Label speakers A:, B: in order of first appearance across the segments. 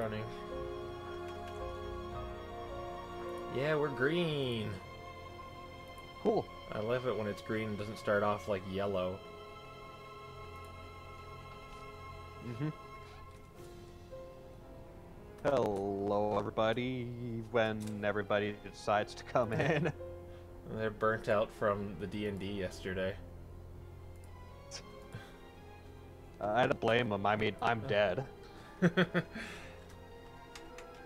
A: running. Yeah, we're green.
B: Cool.
A: I love it when it's green and doesn't start off like yellow.
B: Hello, everybody. When everybody decides to come in.
A: And they're burnt out from the D&D yesterday.
B: I don't blame them. I mean, I'm dead.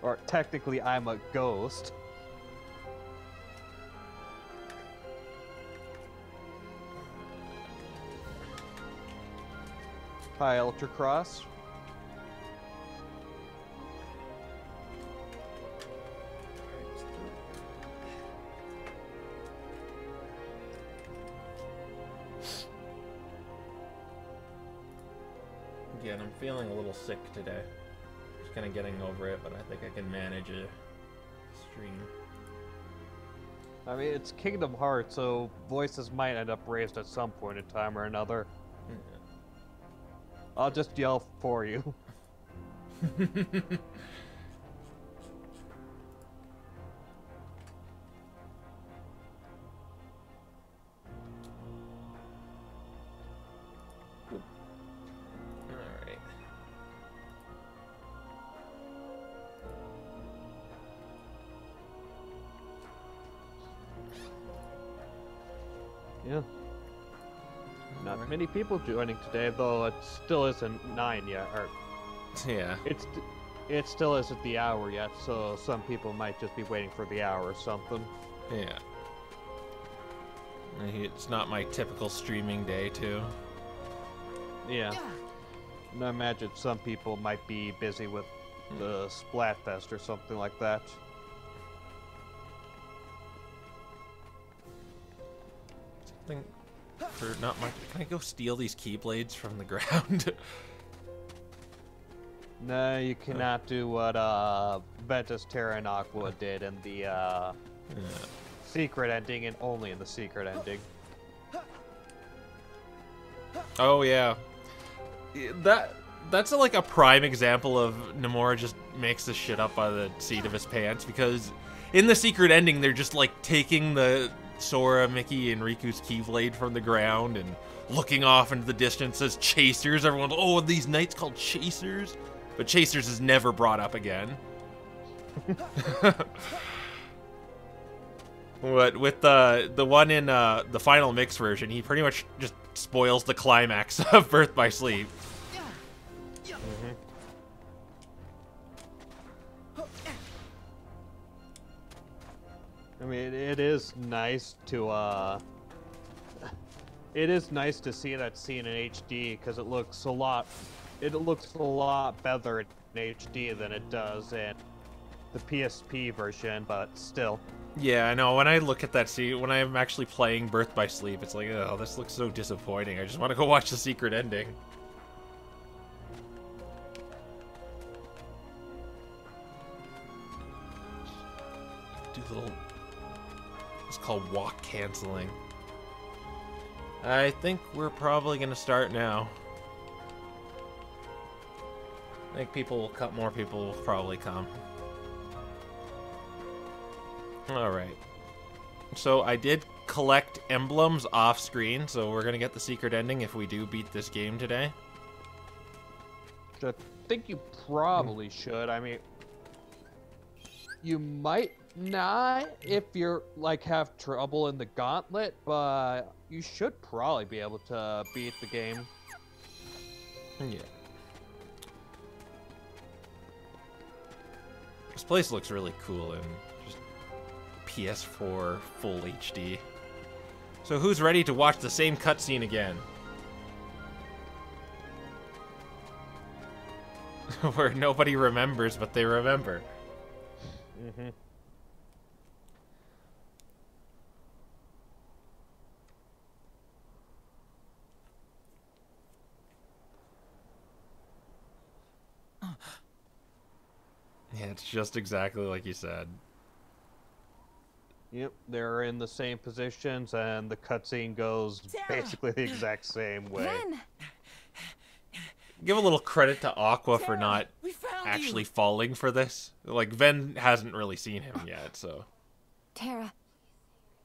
B: Or technically, I'm a ghost. Hi, Ultracross.
A: Again, I'm feeling a little sick today. Just kind of getting over it, but I think I can manage a stream.
B: I mean, it's Kingdom Hearts, so voices might end up raised at some point in time or another.
A: Yeah.
B: I'll just yell for you.
A: Alright.
B: Yeah. Not many people joining today, though it still isn't 9 yet, or
A: Yeah.
B: it still isn't the hour yet, so some people might just be waiting for the hour or something.
A: Yeah. It's not my typical streaming day, too.
B: Yeah. And I imagine some people might be busy with the Splatfest or something like that.
A: Something for not much. Can I go steal these Keyblades from the ground?
B: No, you cannot do what Ventus Terra and Aqua did in the secret ending, and only in the secret ending.
A: Oh yeah, that's like a prime example of Nomura just makes this shit up by the seat of his pants, because in the secret ending they're just like taking the Sora, Mickey, and Riku's Keyblade from the ground and looking off into the distance as chasers. Everyone's, oh, are these knights called chasers? But chasers is never brought up again. But with the one in the final mix version, he pretty much just spoils the climax of Birth by Sleep.
B: I mean, it is nice to see that scene in HD, because it looks a lot better in HD than it does in the PSP version, but still.
A: Yeah, I know. When I look at that scene, when I'm actually playing Birth by Sleep, it's like, oh, this looks so disappointing. I just want to go watch the secret ending. Do little... It's called walk canceling. I think we're probably going to start now. I think more people will probably come. Alright. So I did collect emblems off screen, so we're gonna get the secret ending if we do beat this game today.
B: I think you probably should. I mean, you might not if you're like have trouble in the gauntlet, but you should probably be able to beat the game.
A: Yeah. This place looks really cool and just PS4 full HD. So who's ready to watch the same cutscene again? Where nobody remembers, but they remember.
B: Mm-hmm.
A: Yeah, it's just exactly like you said.
B: Yep, they're in the same positions, and the cutscene goes basically the exact same way.
A: Give a little credit to Aqua for
C: Terra,
A: not
C: we found
A: actually falling for this. Like, Ven hasn't really seen him yet, so.
C: Terra,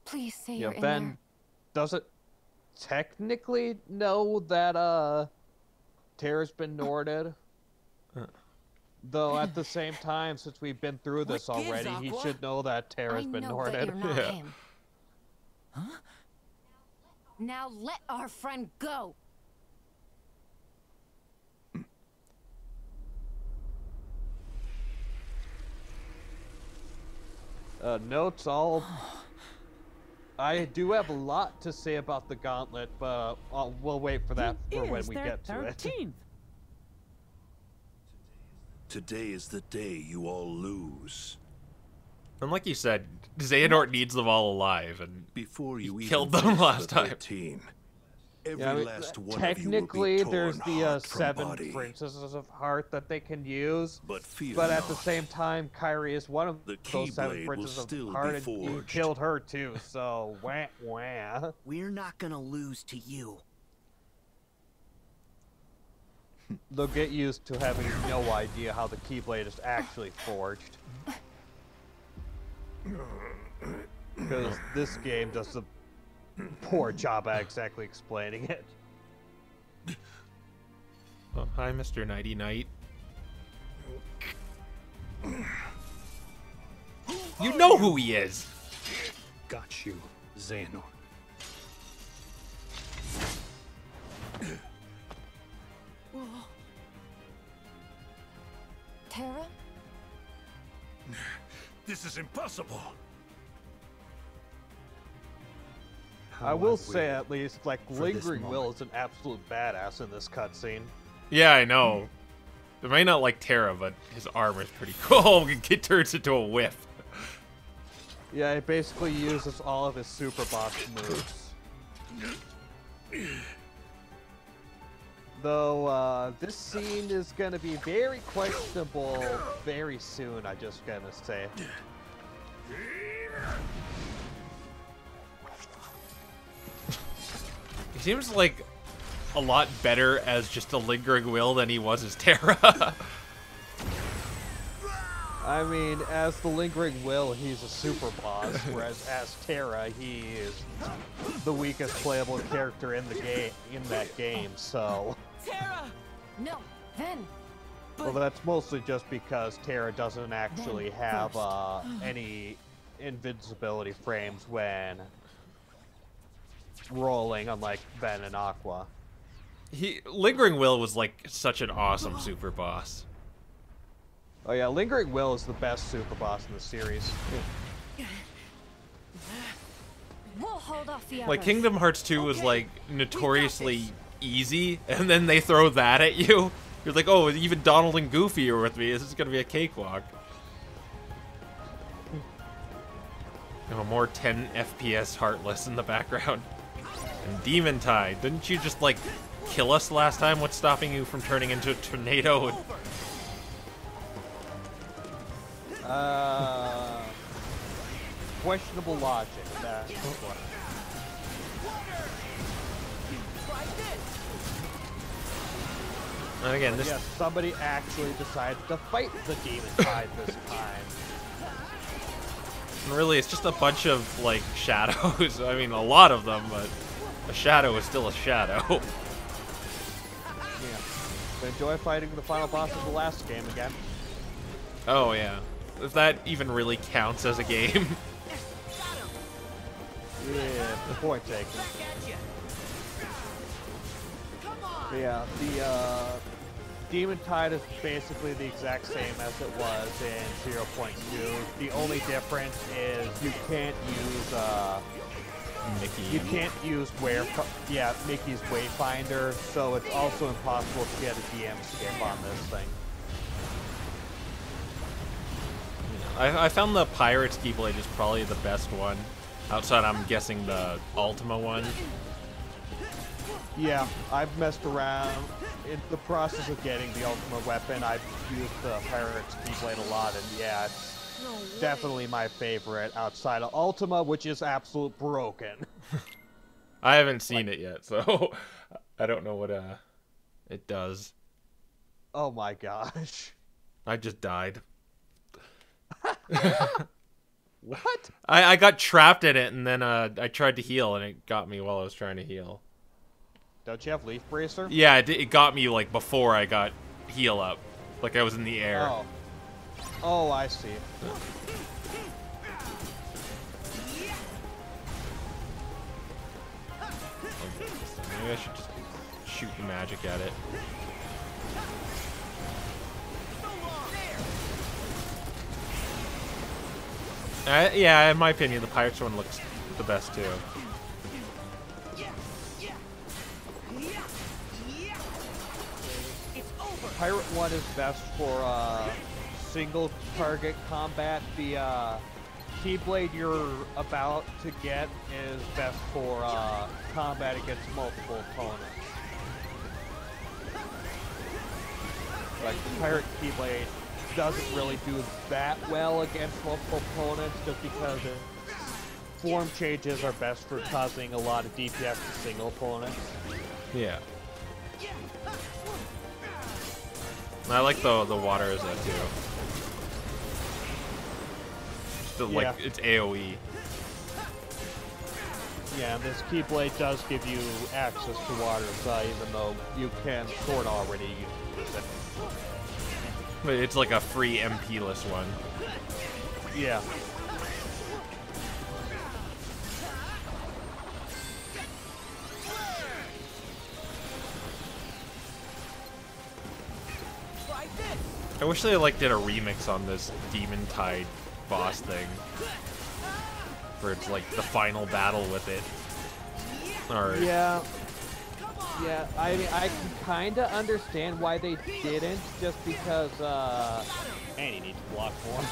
C: please say
B: Yeah,
C: you're in
B: Ben
C: there.
B: doesn't technically know that Terra's been Norded. Though at the same time, since we've been through this
D: What gives,
B: already, he
D: Aqua?
B: should know that Terra's been
C: I know that
B: Norded.
C: you're not
A: Yeah.
C: him. Huh? Now let our friend go.
B: Notes all. I do have a lot to say about the gauntlet, but we'll wait for that for when we get to it.
E: Today is the day you all lose.
A: And like you said, Xehanort needs them all alive, and
E: Before you even
A: killed them
E: finish
A: last
E: the
A: time.
E: 13, every
B: Yeah, I mean,
E: last one of
B: technically,
E: you will be
B: there's
E: torn
B: the
E: heart from
B: 7
E: body.
B: princesses of heart that they can use.
E: But fear
B: But at the
E: not.
B: same time, Kyrie is one of
E: The
B: those 7
E: Keyblade will
B: princesses
E: still
B: of
E: be
B: heart, and you
E: forged.
B: killed her too. So wah wah.
D: We're not gonna lose to you.
B: They'll get used to having no idea how the Keyblade is actually forged. Because this game does a poor job at exactly explaining it.
A: oh, hi, Mr. Nighty Night. You know who he is.
F: Got you, Xehanort.
C: Terra?
E: This is impossible.
B: I will say at least, like, Lingering Will is an absolute badass in this cutscene.
A: Yeah, I know. I may not like Terra, but his armor's pretty cool. It turns into a whip.
B: Yeah, he basically uses all of his super boss moves. Though, this scene is gonna be very questionable very soon, I just gonna say.
A: He seems like a lot better as just a Lingering Will than he was as Terra.
B: I mean, as the Lingering Will, he's a super boss, whereas as Terra, he is the weakest playable character in the game that game. So,
D: Terra!
C: No, Ven.
B: well, that's mostly just because Terra doesn't actually have any invincibility frames when rolling, unlike Ven and Aqua.
A: Lingering Will was like such an awesome super boss.
B: Oh yeah, Lingering Will is the best super boss in the series.
C: We'll hold off the
A: Like
C: others.
A: Kingdom Hearts 2 was like notoriously easy, and then they throw that at you. You're like, oh, even Donald and Goofy are with me. This is gonna be a cakewalk. Oh, more 10 FPS Heartless in the background. And Demon Tide, didn't you just like kill us last time? What's stopping you from turning into a tornado?
B: Questionable logic. That's what.
A: And again, this
B: Yes, somebody actually decided to fight the Demon Tide this time.
A: really it's just a bunch of like shadows. I mean, a lot of them, but a shadow is still a shadow.
B: Yeah. Enjoy fighting the final boss of the last game again.
A: Oh yeah, if that even really counts as a game.
B: Yeah, the point taken. Yeah, the Demon Tide is basically the exact same as it was in 0.2. The only difference is you can't use
A: Mickey.
B: Mickey's Wayfinder, so it's also impossible to get a DM skip on this thing.
A: I found the Pirate's Keyblade is probably the best one. Outside, I'm guessing the Ultima one.
B: Yeah, I've messed around. In the process of getting the Ultimate Weapon, I've used the Pirate's Keyblade a lot, and yeah, it's definitely my favorite outside of Ultima, which is absolute broken.
A: I haven't seen it yet, so I don't know what it does.
B: Oh my gosh.
A: I just died.
B: What?
A: I got trapped in it, and then I tried to heal, and it got me while I was trying to heal.
B: Don't you have Leaf Bracer?
A: Yeah, it got me, like, before I got heal up. Like, I was in the air.
B: Oh. Oh, I see.
A: Maybe I should just shoot the magic at it. Yeah, in my opinion, the Pirates one looks the best, too.
B: Pirate 1 is best for single target combat. The Keyblade you're about to get is best for combat against multiple opponents. Like, the Pirate Keyblade doesn't really do that well against multiple opponents just because form changes are best for causing a lot of DPS to single opponents.
A: Yeah. I like the water as that too. Just like it's AoE.
B: Yeah, and this Keyblade does give you access to water, even though you can sort of already use it.
A: But it's like a free MP-less one.
B: Yeah.
A: I wish they like did a remix on this Demon Tide boss thing. Where it's like the final battle with it. Or
B: Yeah. Yeah, I mean, I can kind of understand why they didn't, just because, and he needs to block more.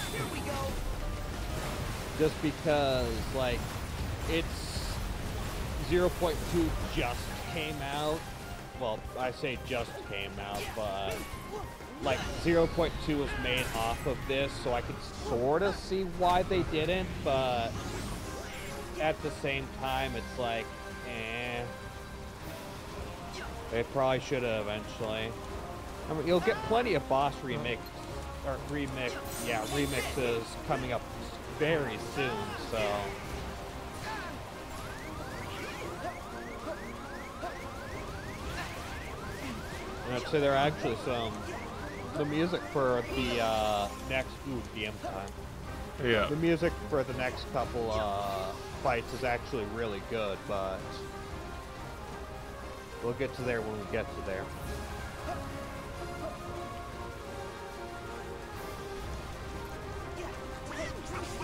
B: Just because, like, it's 0.2 just came out. Well, I say just came out, but like 0.2 was made off of this, so I could sort of see why they didn't, but at the same time, it's like, eh. They probably should have eventually. I mean, you'll get plenty of boss remixes coming up very soon, so. And I'd say there are actually the music for the next, DM time.
A: yeah.
B: The music for the next couple fights is actually really good, but we'll get to there when we get to there.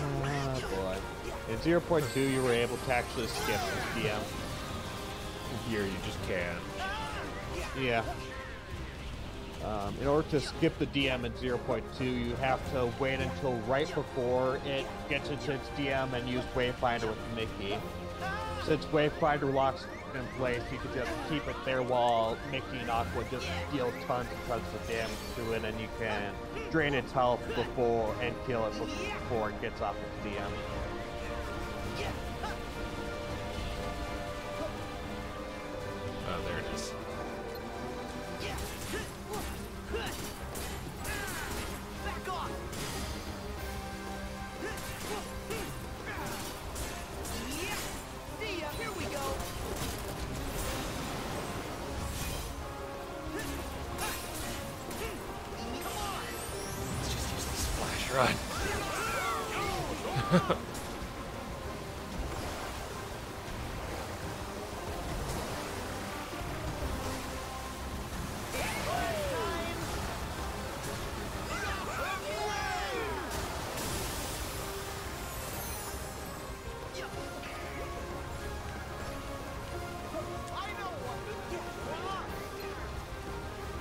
B: Oh boy. In 0.2 you were able to actually skip the DM.
A: Here you just can't.
B: Yeah. In order to skip the DM in 0.2, you have to wait until right before it gets into its DM and use Wayfinder with Mickey. Since Wayfinder locks in place, you can just keep it there while Mickey and Aqua just deal tons of damage to it, and you can drain its health before and kill it before it gets off its DM.
A: Oh, there it is. Let's just use this flash run.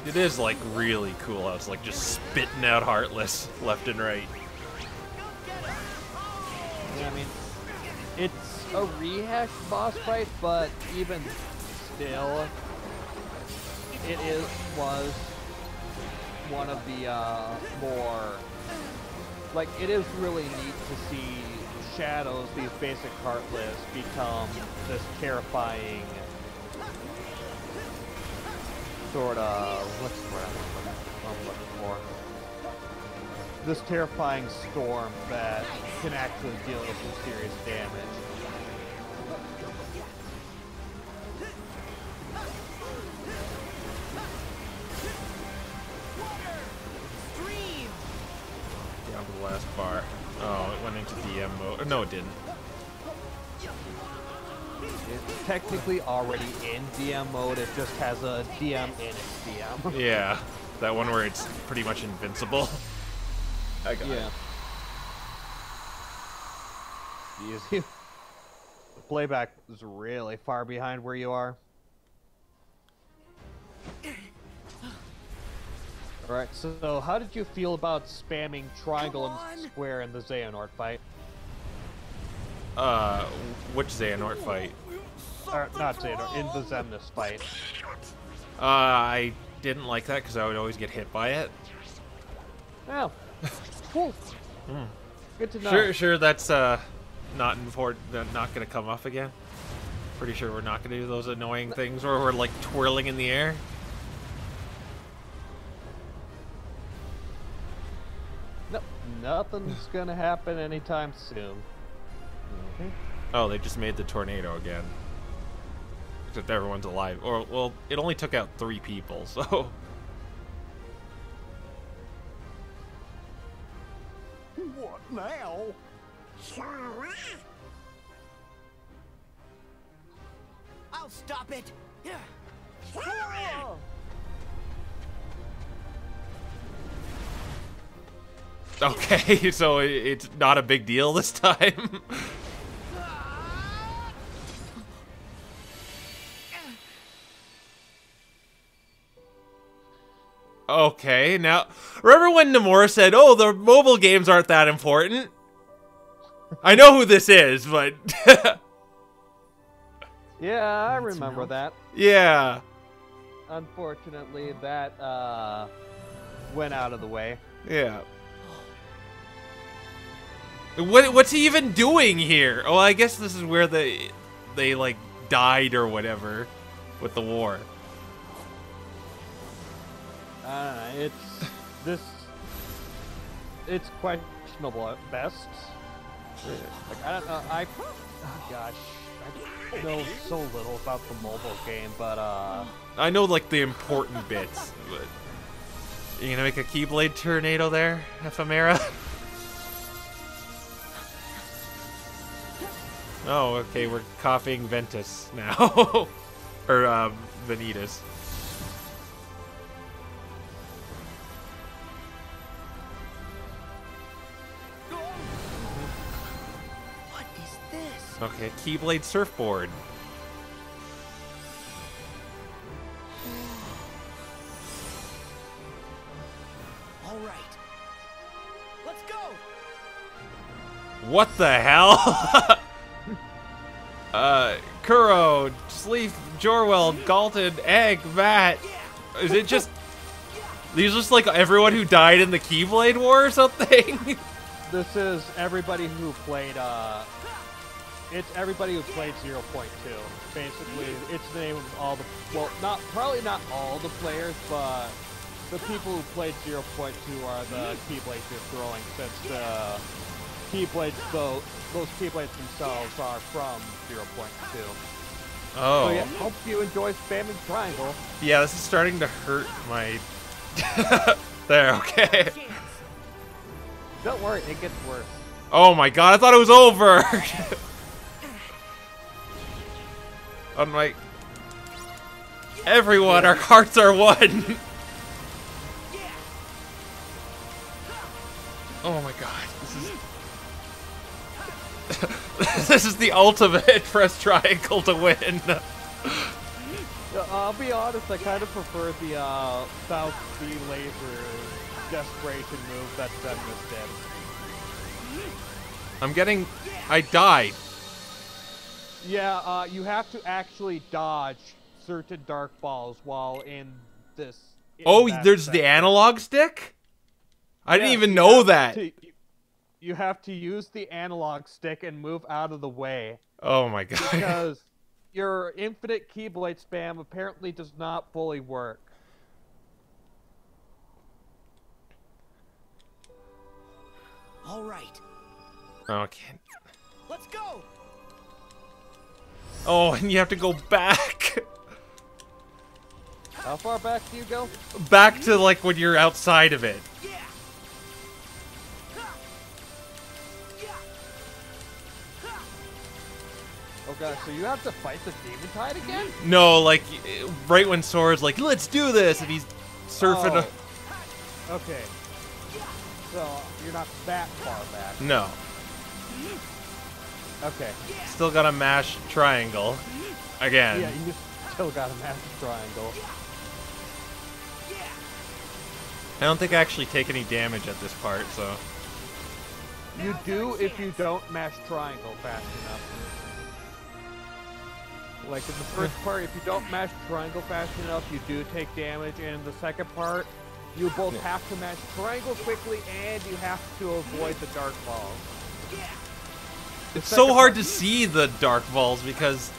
A: It is like really cool. I was like just spitting out Heartless left and right.
B: Yeah, I mean, it's a rehashed boss fight, but even still, was one of the more, like, it is really neat to see Shadows, these basic Heartless, become this terrifying sort of, what's the word I'm looking for? this terrifying storm that can actually deal with some serious damage.
A: Down to the last bar. Oh, it went into DM mode. No, it didn't.
B: It's technically already in DM mode, it just has a DM in its DM.
A: Yeah, that one where it's pretty much invincible. I got it.
B: Easy. The playback is really far behind where you are. Alright, so how did you feel about spamming triangle and square in the Xehanort fight?
A: Which Xehanort fight?
B: Or, not Xehanort, in the Xemnas fight.
A: I didn't like that because I would always get hit by it.
B: Oh, cool. Good to know.
A: Sure, that's not important. Not gonna come up again. Pretty sure we're not gonna do those annoying things where we're like twirling in the air.
B: No, nothing's gonna happen anytime soon.
A: Oh, they just made the tornado again. Except everyone's alive. Or, well, it only took out 3 people, so...
D: What now? I'll stop it.
A: Okay, so it's not a big deal this time. Okay, now, remember when Nomura said, oh, the mobile games aren't that important? I know who this is, but...
B: Yeah, I remember that.
A: yeah.
B: Unfortunately, that went out of the way.
A: Yeah. What's he even doing here? Oh, I guess this is where they like died or whatever with the war.
B: It's questionable at best. Like, I don't know. Oh gosh, I know so little about the mobile game, but
A: I know like the important bits. But you gonna make a Keyblade tornado there, Ephemera? Oh, okay, we're copying Ventus now. Or, Vanitas.
D: What is this?
A: Okay, Keyblade surfboard.
D: All right. Let's go.
A: What the hell? Kuro, Sleeth, Jorwell, Galton, Egg, Matt. Is it just... These just like everyone who died in the Keyblade War or something?
B: this is everybody who played. It's everybody who played 0.2. Basically, it's the name of all the. Well, probably not all the players, but the people who played 0.2 are the Keyblades you're throwing, since the Keyblades, those Keyblades themselves are from 0.2.
A: Oh.
B: So yeah, hope you enjoy spamming triangle.
A: Yeah, this is starting to hurt my... There, okay.
B: Don't worry, it gets worse.
A: Oh my god, I thought it was over! I'm like... Everyone, our hearts are one! Oh my god, this is... This is the ultimate press triangle to win.
B: I'll be honest, I kind of prefer the South Sea Laser Desperation move that Xemnas did.
A: I'm getting... I died.
B: Yeah, you have to actually dodge certain dark balls while in this.
A: Oh, there's the analog stick? I didn't even know that.
B: You have to use the analog stick and move out of the way.
A: Oh my god.
B: Because your infinite Keyblade spam apparently does not fully work.
D: All right.
A: Okay.
D: Let's go.
A: Oh, and you have to go back.
B: How far back do you go?
A: Back to, like, when you're outside of it.
D: Yeah. Ha. Yeah. Ha.
B: Okay, so you have to fight the demon tide again?
A: No, like, right when Sora's like, let's do this, and he's surfing.
B: Oh. Okay. So you're not that far back.
A: No.
B: Okay.
A: Still gotta mash triangle. Again.
B: Yeah, you still got a master triangle.
A: I don't think I actually take any damage at this part, so.
B: You do if you don't mash triangle fast enough. Like in the first part, if you don't mash triangle fast enough, you do take damage. And in the second part, you both have to mash triangle quickly and you have to avoid the dark balls.
A: It's so hard to see the dark balls because.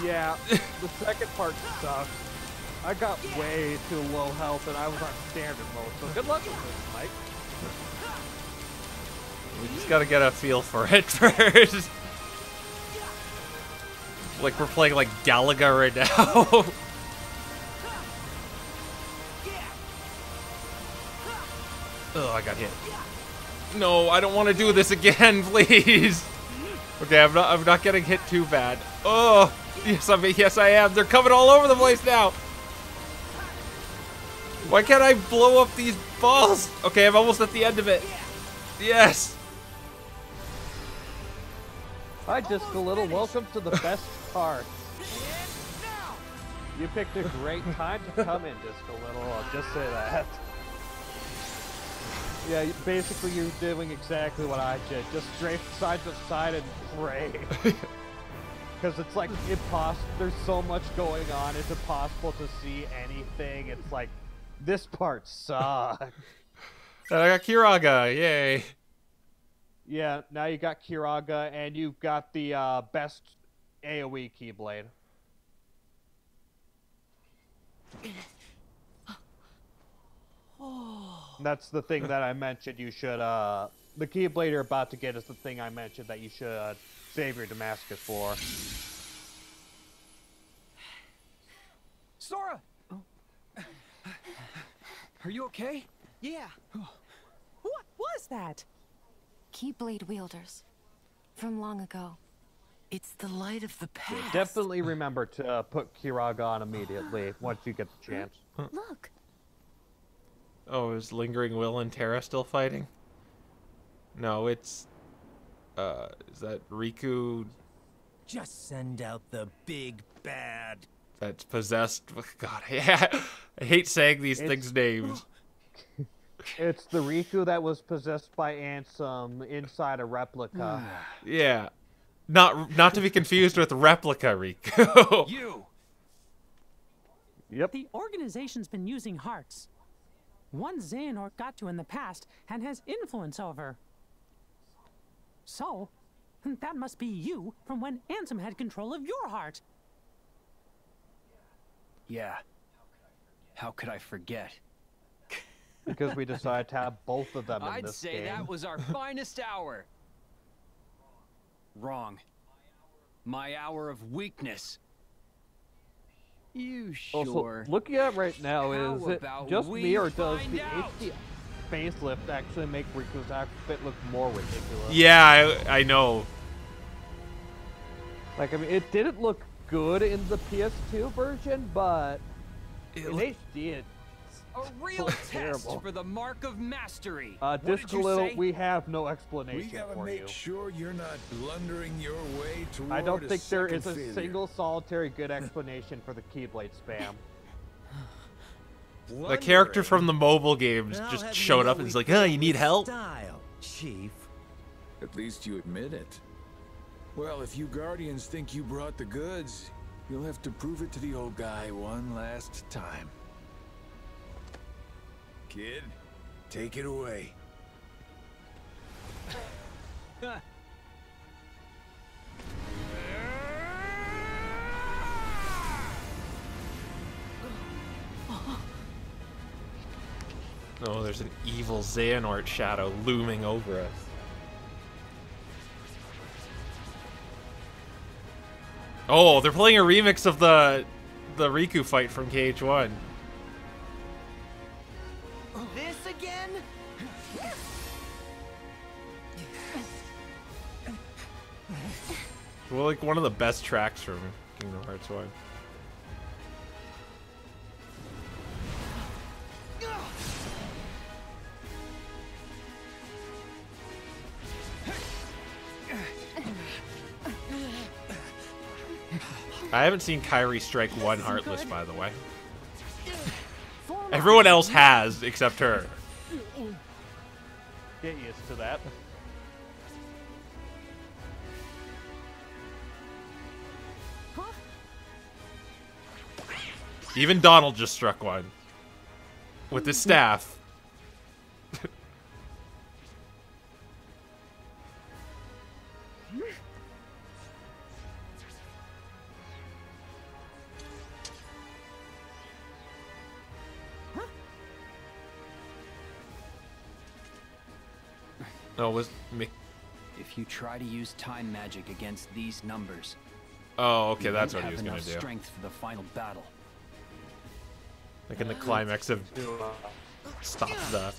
B: Yeah, the second part sucks. I got way too low health and I was on standard mode, so good luck with this, Mike.
A: We just gotta get a feel for it first. Like we're playing like Galaga right now. Oh, I got hit. No, I don't want to do this again, please. Okay, I'm not getting hit too bad. Oh, yes I am. They're coming all over the place now. Why can't I blow up these balls? Okay, I'm almost at the end of it. Yes.
B: Hi, Disco Little. Welcome to the best part. You picked a great time to come in, Disco Little. I'll just say that. Yeah, basically you're doing exactly what I did. Just strafe side to side and pray. Because it's like impossible. There's so much going on. It's impossible to see anything. It's like, this part sucks.
A: And I got Kiraga. Yay.
B: Yeah, now you got Kiraga and you've got the best AoE Keyblade. That's the thing that I mentioned you should, the Keyblade you're about to get is the thing I mentioned that you should save your Damascus for.
G: Sora! Are you okay?
D: Yeah.
H: What was that?
C: Keyblade wielders. From long ago.
D: It's the light of the past.
B: Definitely remember to put Kiraga on immediately once you get the chance.
C: Look.
A: Oh, is Lingering Will and Terra still fighting? No, it's... is that Riku
D: Just send out the big bad.
A: that's possessed? God, I hate saying these things' names.
B: It's the Riku that was possessed by Ansem inside a replica.
A: Yeah. Not to be confused with Replica Riku.
G: You!
B: Yep.
H: The organization's been using hearts. One Xehanort got to in the past and has influence over. So, that must be you from when Ansem had control of your heart.
G: Yeah. How could I forget?
B: Because we decided to have both of them in
G: I'd
B: this
G: say
B: game.
G: that was our finest hour. Wrong. My hour of weakness. You sure?
B: Also, looking at it right now,
G: How
B: is it
G: about
B: just
G: we
B: me or does
G: find
B: the
G: out?
B: HD facelift actually make Riku's outfit look more ridiculous?
A: Yeah, I know.
B: Like, I mean, it didn't look good in the PS2 version, but in HD, it's
G: A real test
B: terrible.
G: for the mark of mastery. What did
B: Disco
G: you
B: Little,
G: say?
B: we have no
E: We
B: explanation
E: gotta
B: for
E: make
B: you.
E: sure you're not blundering your way toward
B: I don't think there is a
E: failure.
B: single solitary good explanation for the Keyblade spam.
A: The character from the mobile games
D: I'll
A: just
D: have you
A: showed
D: know
A: up and
D: we
A: he's like,
D: did
A: "Oh,
D: it
A: you need
D: with
A: help?"
D: Style, Chief.
E: At least you admit it. Well, if you Guardians think you brought the goods, you'll have to prove it to the old guy one last time. Kid, take it away.
A: Oh, there's an evil Xehanort shadow looming over us. Oh, they're playing a remix of the Riku fight from KH1.
D: This again?
A: Well, like one of the best tracks from Kingdom Hearts 1. I haven't seen Kairi strike one Heartless, by the way. Everyone else has, except her.
B: Get used to that.
A: Even Donald just struck one. With his staff. Oh, was me?
G: If you try to use time magic against these numbers,
A: Oh, okay,
G: you
A: that's
G: won't
A: what he was
G: have
A: gonna
G: enough
A: do.
G: strength for the final battle.
A: Like in the climax of Stop the.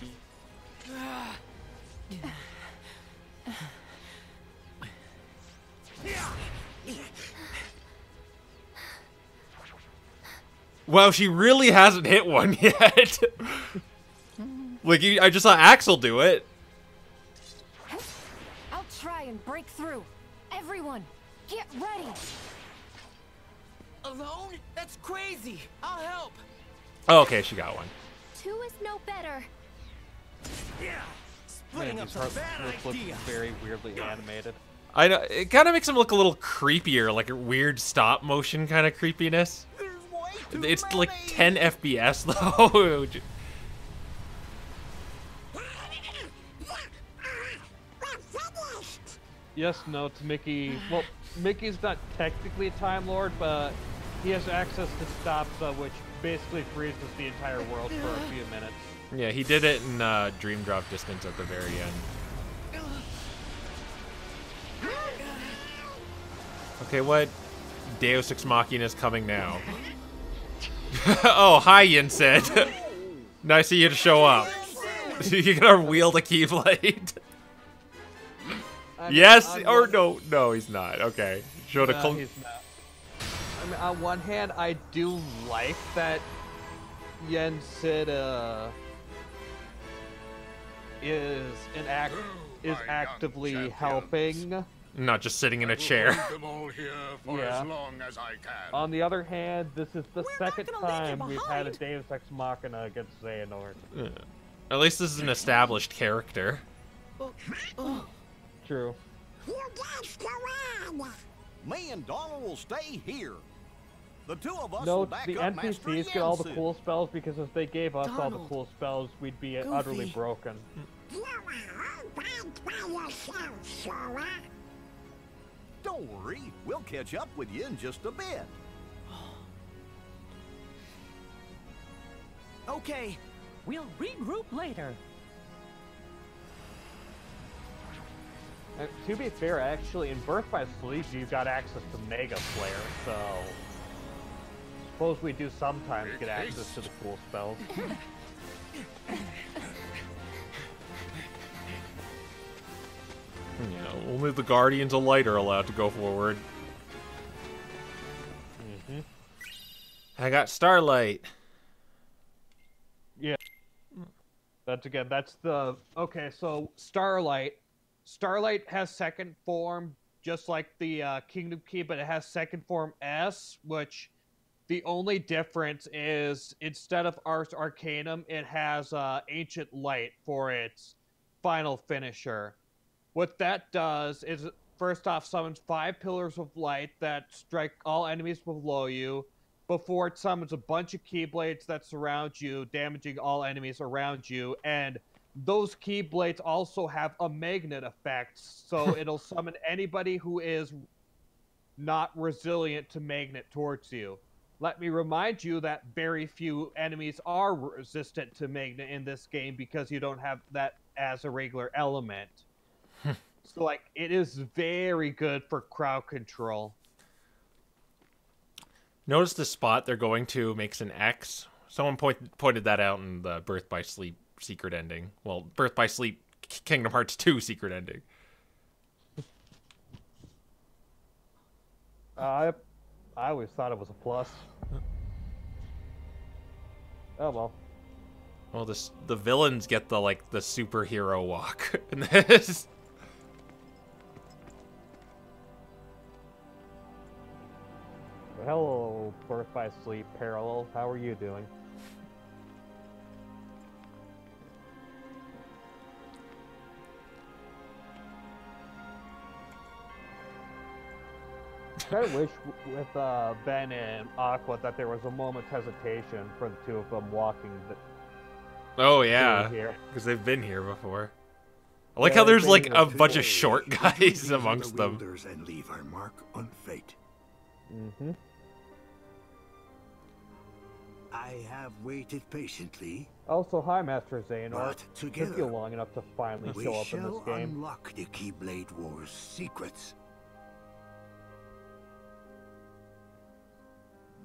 A: Wow, she really hasn't hit one yet. Like, I just saw Axel do it.
C: I'll try and break through. Everyone, get ready.
D: Alone? That's crazy. I'll help.
A: Oh, okay, she got one.
C: Two is no better.
D: Yeah. Splitting
B: Man,
D: up's
B: these
D: a bad
B: Heartless look
D: idea.
B: very weirdly animated.
A: I know, it kind of makes him look a little creepier, like a weird stop motion kind of creepiness.
D: There's way too
A: It's
D: many.
A: like 10 FPS though.
B: Yes, no, to Mickey. Well, Mickey's not technically a Time Lord, but he has access to stops, which basically freezes the entire world for a few minutes.
A: Yeah, he did it in Dream Drop Distance at the very end. Okay, what Deus Ex Machina is coming now? Oh, hi, Yin said. Nice of you to show up. You're gonna wield a Keyblade. Yes, or no, no, he's not. Okay, showed a
B: No, he's not. I mean, on one hand, I do like that Yen Sid is actively helping.
A: Not just sitting in a chair.
I: Them all here for
B: Yeah.
I: as long as I can.
B: On the other hand, this is the
H: We're not
B: second
H: gonna leave you
B: time we've had a
H: behind.
B: Deus Ex Machina against Xehanort.
A: At least this is an established character.
B: True.
J: Me and Donald will stay here. The two of us will
B: No,
J: back
B: the
J: up Master
B: NPCs get all the
J: Yensid.
B: cool spells because if they gave us all the
H: Donald.
B: cool spells, we'd be
H: Goofy.
B: utterly broken.
J: Don't worry, we'll catch up with you in just a bit.
H: Okay, we'll regroup later.
B: To be fair, actually, in Birth by Sleep, you got access to Mega Flare, so suppose we do sometimes get access to the cool spells.
A: Yeah, only the Guardians of Light are allowed to go forward. I got Starlight.
B: Yeah. That's the... Okay, so Starlight. Starlight has second form, just like the Kingdom Key, but it has second form S, which the only difference is instead of Ars Arcanum, it has Ancient Light for its final finisher. What that does is, first off, summons 5 Pillars of Light that strike all enemies below you, before it summons a bunch of Keyblades that surround you, damaging all enemies around you, and those Keyblades also have a magnet effect, so it'll summon anybody who is not resilient to magnet towards you. let me remind you that very few enemies are resistant to Magna in this game because you don't have that as a regular element. So, like, it is very good for crowd control.
A: Notice the spot they're going to makes an X. Someone pointed that out in the Birth by Sleep secret ending. Well, Birth by Sleep Kingdom Hearts 2 secret ending.
B: I always thought it was a plus. Oh well.
A: Well, the villains get the superhero walk in this.
B: Hello, Birth by Sleep Parallel. How are you doing? I wish with Ben and Aqua that there was a moment's hesitation for the two of them walking.
A: Oh yeah, because they've been here before. I like how there's like a bunch of short guys amongst them.
K: And leave our mark on fate.
B: Mm-hmm.
K: I have waited patiently.
B: Also, hi, Master Xehanort.
K: But together,
B: took you long enough to finally show up in this game.
K: We shall unlock the Keyblade War's secrets.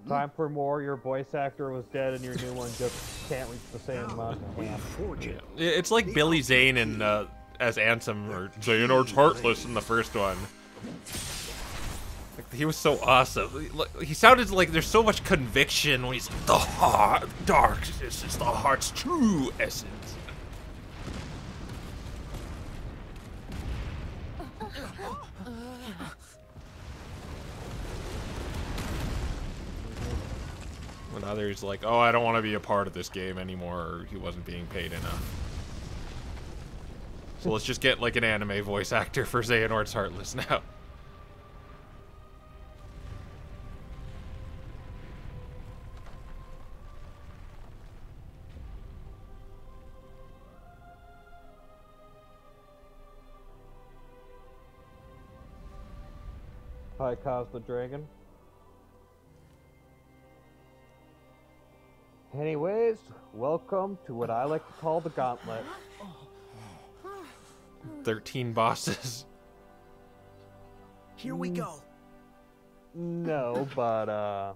B: Time for more. Your voice actor was dead, and your new one just can't reach the same amount of hand.
A: It's like Billy Zane in as Ansem or Xehanort's Heartless in the first one. Like, he was so awesome. He sounded like there's so much conviction when he's like, the heart, darkness is the heart's true essence. When others like, oh, I don't want to be a part of this game anymore, or he wasn't being paid enough. So let's just get like an anime voice actor for Xehanort's Heartless now.
B: Hi, Cos the Dragon. Anyways, welcome to what I like to call the Gauntlet.
A: 13 bosses.
D: Here we go.
B: No, but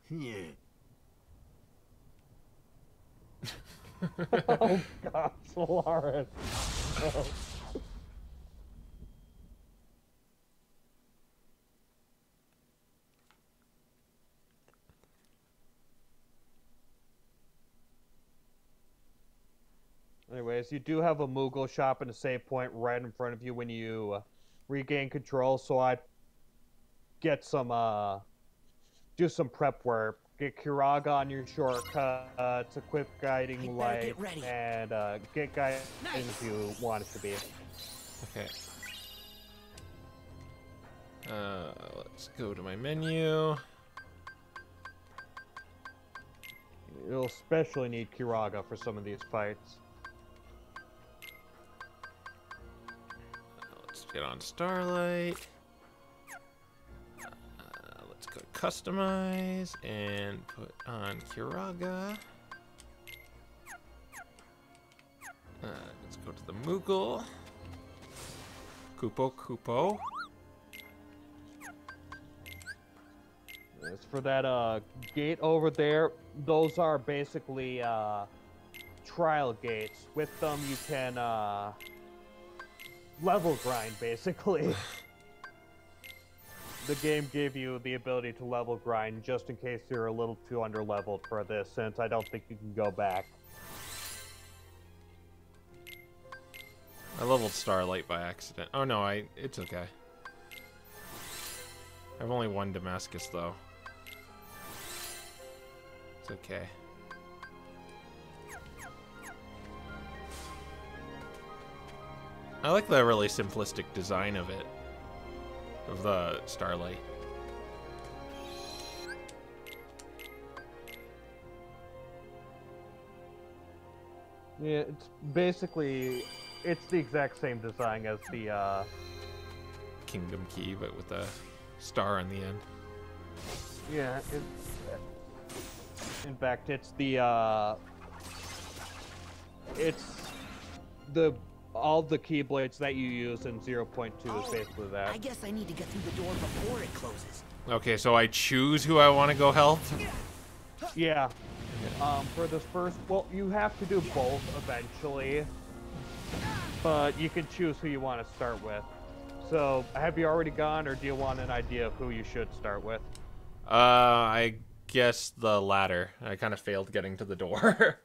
K: Yeah.
B: Oh gosh, Lawrence. Oh. Anyways, you do have a Moogle shop and a save point right in front of you when you regain control, so I'd get some, do some prep work. Get Kiraga on your shortcuts, equip Guiding Light, and get guiding if you want it to be.
A: Okay. Let's go to my menu.
B: You'll especially need Kiraga for some of these fights.
A: Let's get on Starlight. Let's go to Customize and put on Kiraga. Let's go to the Moogle. Kupo.
B: As for that gate over there, those are basically trial gates. With them you can level grind, basically. The game gave you the ability to level grind just in case you're a little too underleveled for this, since I don't think you can go back.
A: I leveled Starlight by accident. Oh no, it's okay. I have only one Damascus though. It's okay. I like the really simplistic design of it. Of the Starlight.
B: Yeah, it's basically, it's the exact same design as the,
A: Kingdom Key, but with a star on the end.
B: Yeah, in fact, it's the, all the Keyblades that you use in 0.2 is basically that.
L: I guess I need to get through the door before it closes.
A: Okay, so I choose who I want to go help?
B: Yeah. For this first, well, you have to do both eventually, but you can choose who you want to start with. So, have you already gone, or do you want an idea of who you should start with?
A: I guess the latter. I kind of failed getting to the door.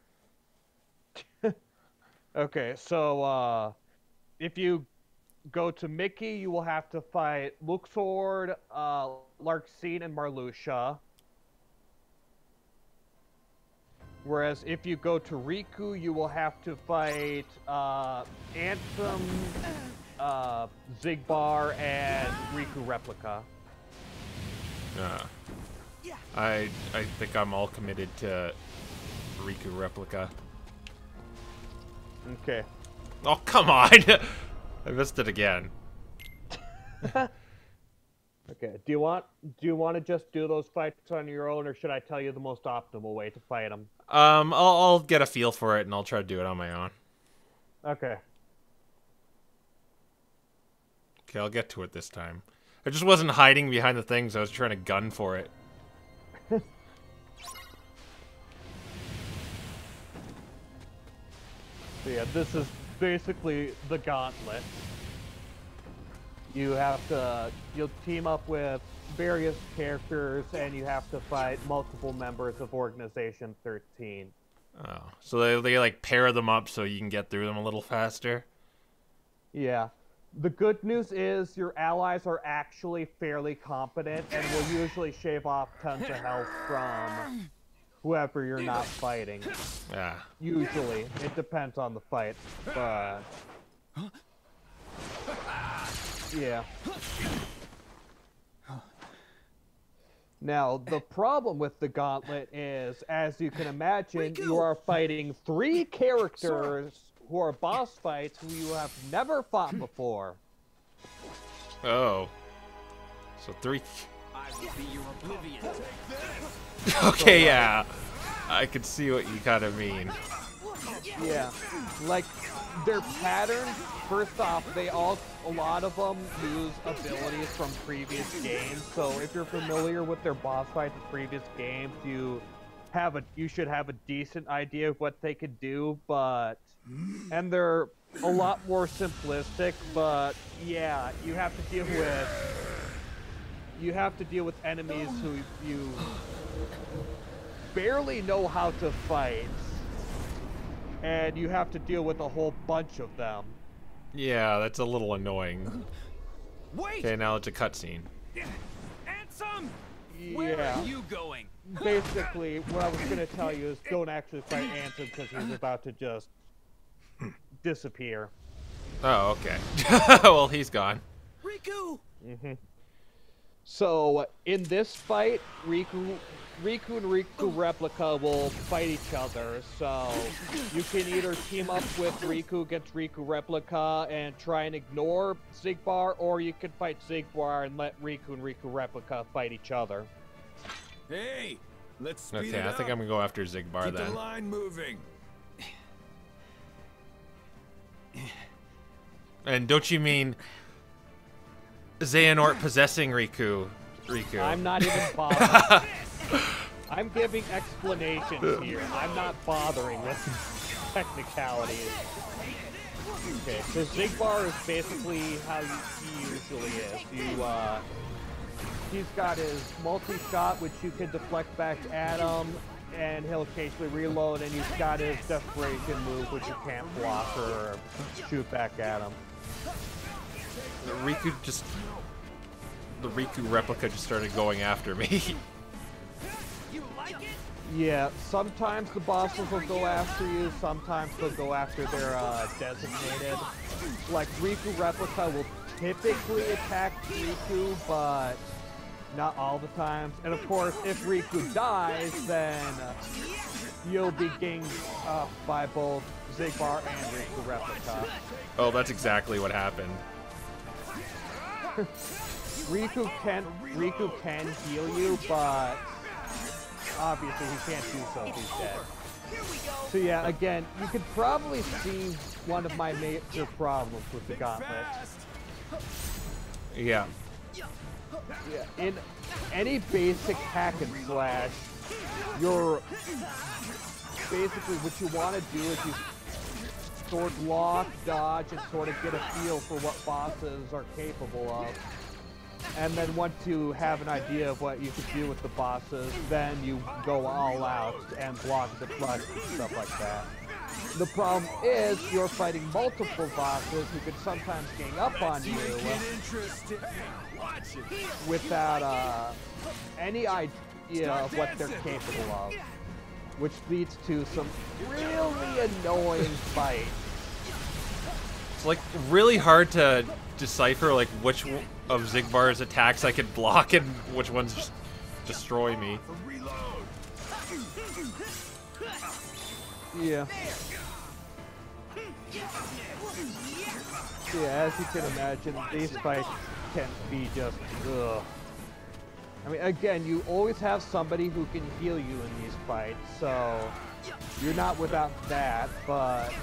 B: Okay, so, if you go to Mickey, you will have to fight Luxord, Larxene, and Marluxia. Whereas if you go to Riku, you will have to fight Ansem, Xigbar, and Riku Replica.
A: I think I'm all committed to Riku Replica.
B: Okay.
A: Oh, come on! I missed it again.
B: Okay. Do you want to just do those fights on your own, or should I tell you the most optimal way to fight them?
A: I'll get a feel for it, and I'll try to do it on my own.
B: Okay.
A: Okay, I'll get to it this time. I just wasn't hiding behind the things. I was trying to gun for it.
B: So yeah, this is basically the gauntlet. You'll team up with various characters, and you have to fight multiple members of Organization 13.
A: Oh, so they like pair them up so you can get through them a little faster?
B: Yeah. The good news is your allies are actually fairly competent and will usually shave off tons of health from whoever you're not fighting.
A: Yeah.
B: Usually. It depends on the fight, but... yeah. Now, the problem with the gauntlet is, as you can imagine, you are fighting 3 characters who are boss fights who you have never fought before.
A: Oh. So 3...
G: I will be your oblivion.
A: Okay, yeah. I can see what you kind of mean.
B: Yeah. Like, their patterns, first off, a lot of them use abilities from previous games, so if you're familiar with their boss fights in previous games, you should have a decent idea of what they could do, and they're a lot more simplistic, but yeah, you have to deal with enemies who you barely know how to fight, and you have to deal with a whole bunch of them.
A: Yeah, that's a little annoying.
G: Wait!
A: Okay, now it's a cutscene.
G: Ansem!
B: Yeah.
G: Where are you going?
B: Basically, what I was going to tell you is don't actually fight Ansem because he's about to just disappear.
A: Oh, okay. Well, he's gone.
G: Riku!
B: Mm-hmm. So, in this fight, Riku and Riku Replica will fight each other, so you can either team up with Riku against Riku Replica and try and ignore Xigbar, or you can fight Xigbar and let Riku and Riku Replica fight each other.
E: Hey, let's speed it
A: Okay, I
E: up.
A: think I'm gonna go after Xigbar
E: Keep
A: then.
E: the line moving.
A: And don't you mean Xehanort possessing Riku?
B: I'm not even bothering. I'm giving explanations here. I'm not bothering with technicalities. Okay, so Xigbar is basically how he usually is. He's got his multi-shot, which you can deflect back at him, and he'll occasionally reload, and he's got his desperation move, which you can't block or shoot back at him.
A: The Riku Replica just started going after me.
G: You like it?
B: Yeah, sometimes the bosses will go after you, sometimes they'll go after their designated. Like, Riku Replica will typically attack Riku, but not all the times. And of course, if Riku dies, then you'll be ganged up by both Xigbar and Riku Replica.
A: Oh, that's exactly what happened.
B: Riku can heal you, but obviously he can't do so if he's dead. So yeah, again, you could probably see one of my major problems with the Gauntlet.
A: Yeah.
B: Yeah, in any basic hack and slash, you're basically what you want to do is you sort of block, dodge, and sort of get a feel for what bosses are capable of. And then once you have an idea of what you could do with the bosses, then you go all out and block the flush and stuff like that. The problem is you're fighting multiple bosses who could sometimes gang up on you without any idea of what they're capable of, which leads to some really annoying fights.
A: It's like really hard to decipher like which of Xigbar's attacks I could block and which ones just destroy me.
B: Yeah. Yeah, as you can imagine, these fights can be just ugh. I mean, again, you always have somebody who can heal you in these fights, so you're not without that, but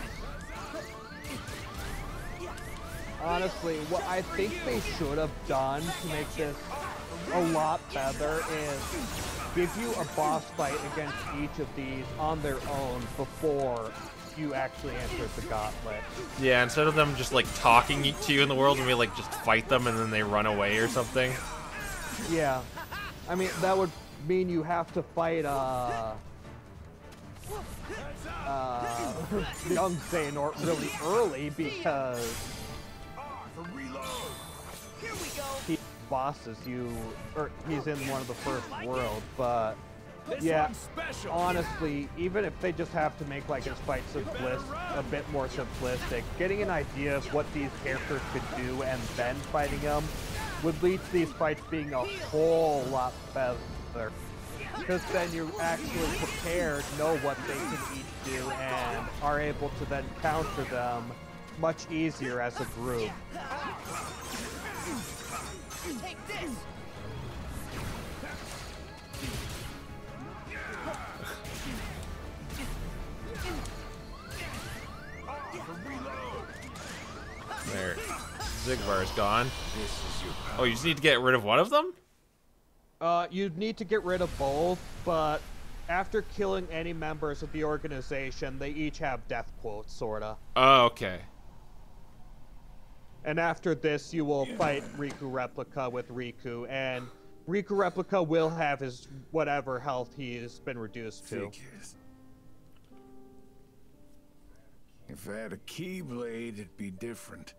B: honestly, what I think they should have done to make this a lot better is give you a boss fight against each of these on their own before you actually enter the Gauntlet.
A: Yeah, instead of them just like talking to you in the world and we like just fight them and then they run away or something.
B: Yeah. I mean, that would mean you have to fight young Xehanort really early because he bosses you, or he's in one of the first worlds, but yeah, honestly, even if they just have to make like his fight a bit more simplistic, getting an idea of what these characters could do and then fighting them would lead to these fights being a whole lot better. Because then you're actually prepared, know what they can each do, and are able to then counter them much easier as a group.
L: Take this.
A: There. Xigbar's gone. Oh, you just need to get rid of one of them?
B: You'd need to get rid of both, but after killing any members of the organization, they each have death quotes, sorta.
A: Oh, okay.
B: And after this, you will fight Riku Replica with Riku, and Riku Replica will have his whatever health he has been reduced to.
E: Figures. If I had a Keyblade, it'd be different.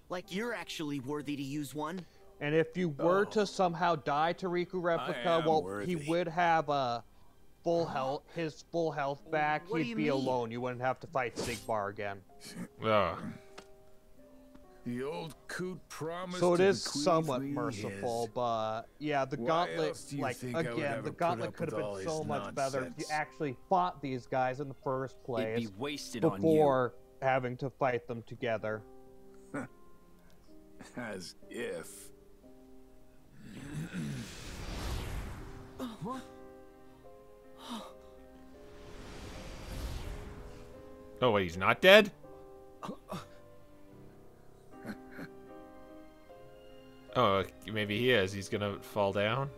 L: Like you're actually worthy to use one?
B: And if you were to somehow die to Riku Replica, well, he would have his full health back. He'd be alone. You wouldn't have to fight Xigbar again.
E: The old coot promised.
B: So it is somewhat merciful, but yeah, the Gauntlet, like, again, the Gauntlet could have been so much better if you actually fought these guys in the first place
G: It'd be wasted on you.
B: before having to fight them together.
E: As if.
L: What?
A: Oh, wait, he's not dead? Oh, maybe he is. He's gonna fall down.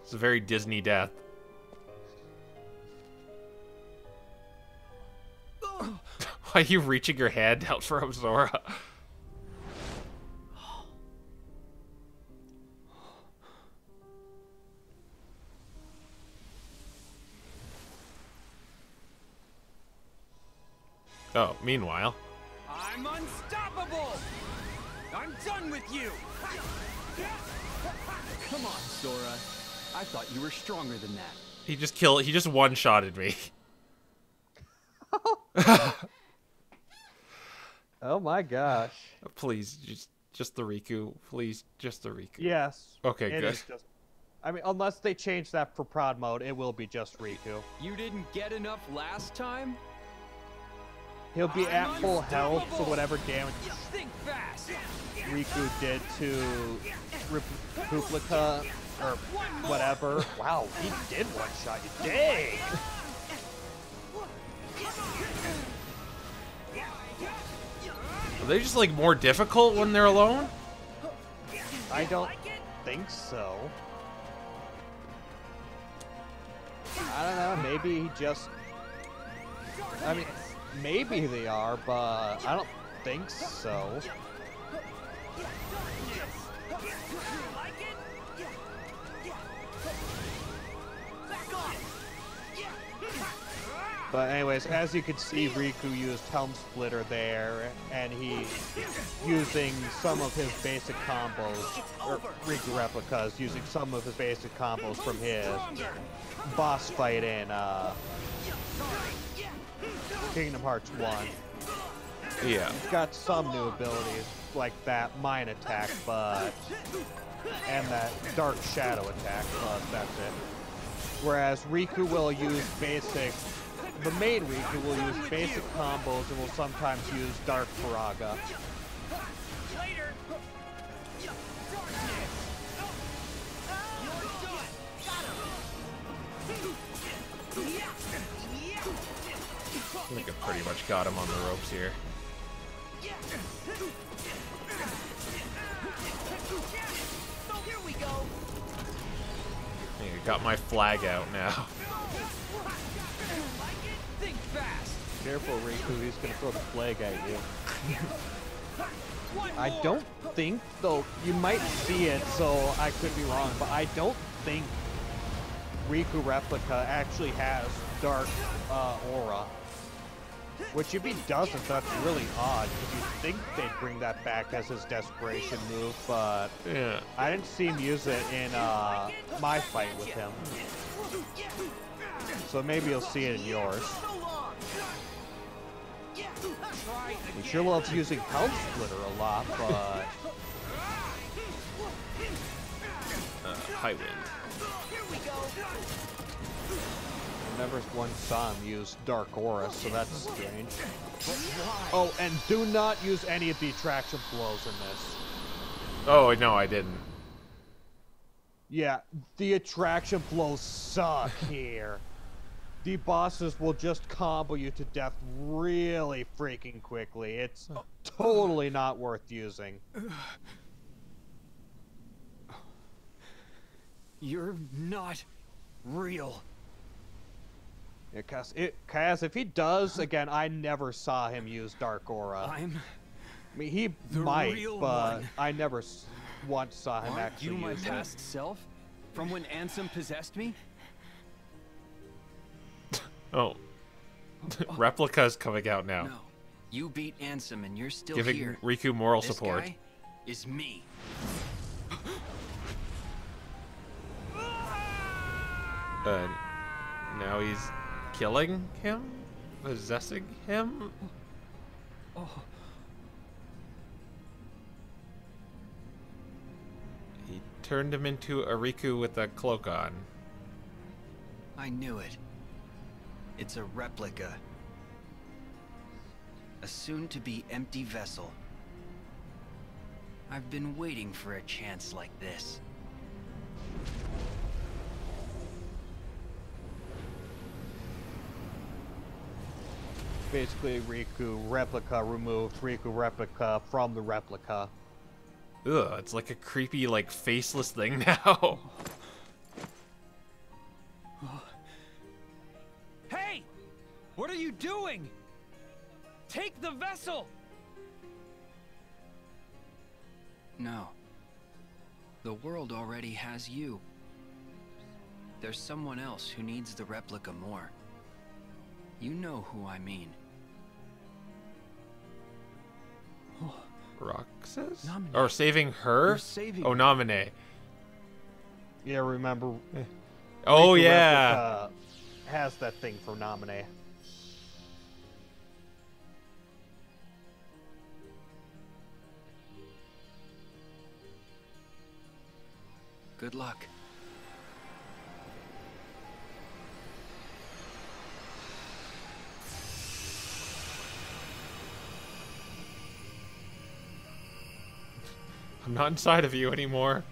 A: It's a very Disney death. Why are you reaching your hand out for him, Sora? Oh, meanwhile.
G: I'm unstoppable! I'm done with you! Come on, Sora. I thought you were stronger than that.
A: He just one-shotted me.
B: Oh my gosh.
A: Please, just Just the Riku, please. Just the Riku.
B: Yes.
A: Okay,
B: it
A: good.
B: Is just, I mean, unless they change that for prod mode, it will be just Riku.
G: You didn't get enough last time?
B: He'll be
G: I'm
B: at full health, so
G: unstoppable.
B: whatever damage
G: Think fast.
B: Riku did to Replica or whatever. Wow, he did one shot you. Dang!
A: Are they just like more difficult when they're alone?
B: I don't think so. I don't know, maybe he just... I mean, maybe they are, but I don't think so. But anyways, as you can see, Riku used Helm Splitter there, and he using some of his basic combos, or Riku Replicas, using some of his basic combos from his boss fight in Kingdom Hearts 1.
A: Yeah.
B: He's got some new abilities, like that Mine attack, but... and that Dark Shadow attack, but that's it. Whereas Riku will use basic... The main Riku will use basic combos and will sometimes use Dark Faraga.
A: I think I pretty much got him on the ropes here.
G: Here we go.
A: I think I got my flag out now.
G: Think fast.
B: Careful, Riku, he's gonna throw the flag at you. I don't think, though, you might see it, so I could be wrong, but I don't think Riku Replica actually has Dark Aura. Which, if he doesn't, that's really odd, because you'd think they'd bring that back as his desperation move, but
A: yeah.
B: I didn't see him use it in my fight with him. So maybe you'll see it in yours. He sure loves using Helm Splitter a lot, but...
A: High wind.
B: I never once saw him use Dark Aura, so that's strange. Oh, and do not use any of the attraction blows in this.
A: Oh, no, I didn't.
B: Yeah, the attraction blows suck here. The bosses will just combo you to death really freaking quickly. It's totally not worth using.
G: You're not real.
B: Yeah, Kaz, if he does, again, I never saw him use Dark Aura. I mean, he might, but
G: one.
B: I never once saw him
G: Aren't
B: actually
G: you my
B: use it.
G: past self? From when Ansem possessed me?
A: Oh. Replica's coming out now.
M: No. You beat Ansem and you're still
A: Giving
M: here.
A: Riku moral
M: This
A: support.
M: guy is me.
A: Now he's killing him? Possessing him? He turned him into a Riku with a cloak on.
M: I knew it. It's a replica. A soon-to-be empty vessel. I've been waiting for a chance like this.
B: Basically, Riku Replica removed Riku Replica from the replica.
A: Ugh, it's like a creepy, like, faceless thing now.
G: Hey! What are you doing? Take the vessel!
M: No. The world already has you. There's someone else who needs the replica more. You know who I mean.
A: Roxas?
H: Naminé.
A: Or saving her?
H: You're saving
A: oh,
H: her.
A: Naminé.
B: Yeah, remember?
A: Oh,
B: Riku
A: yeah.
B: Replica has that thing for Naminé.
M: Good luck.
A: I'm not inside of you anymore.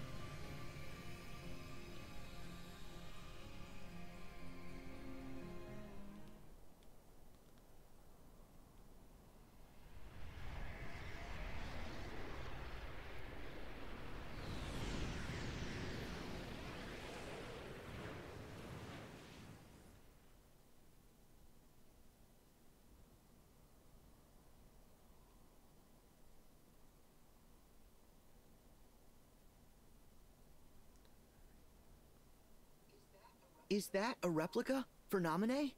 L: Is that a replica for Naminé?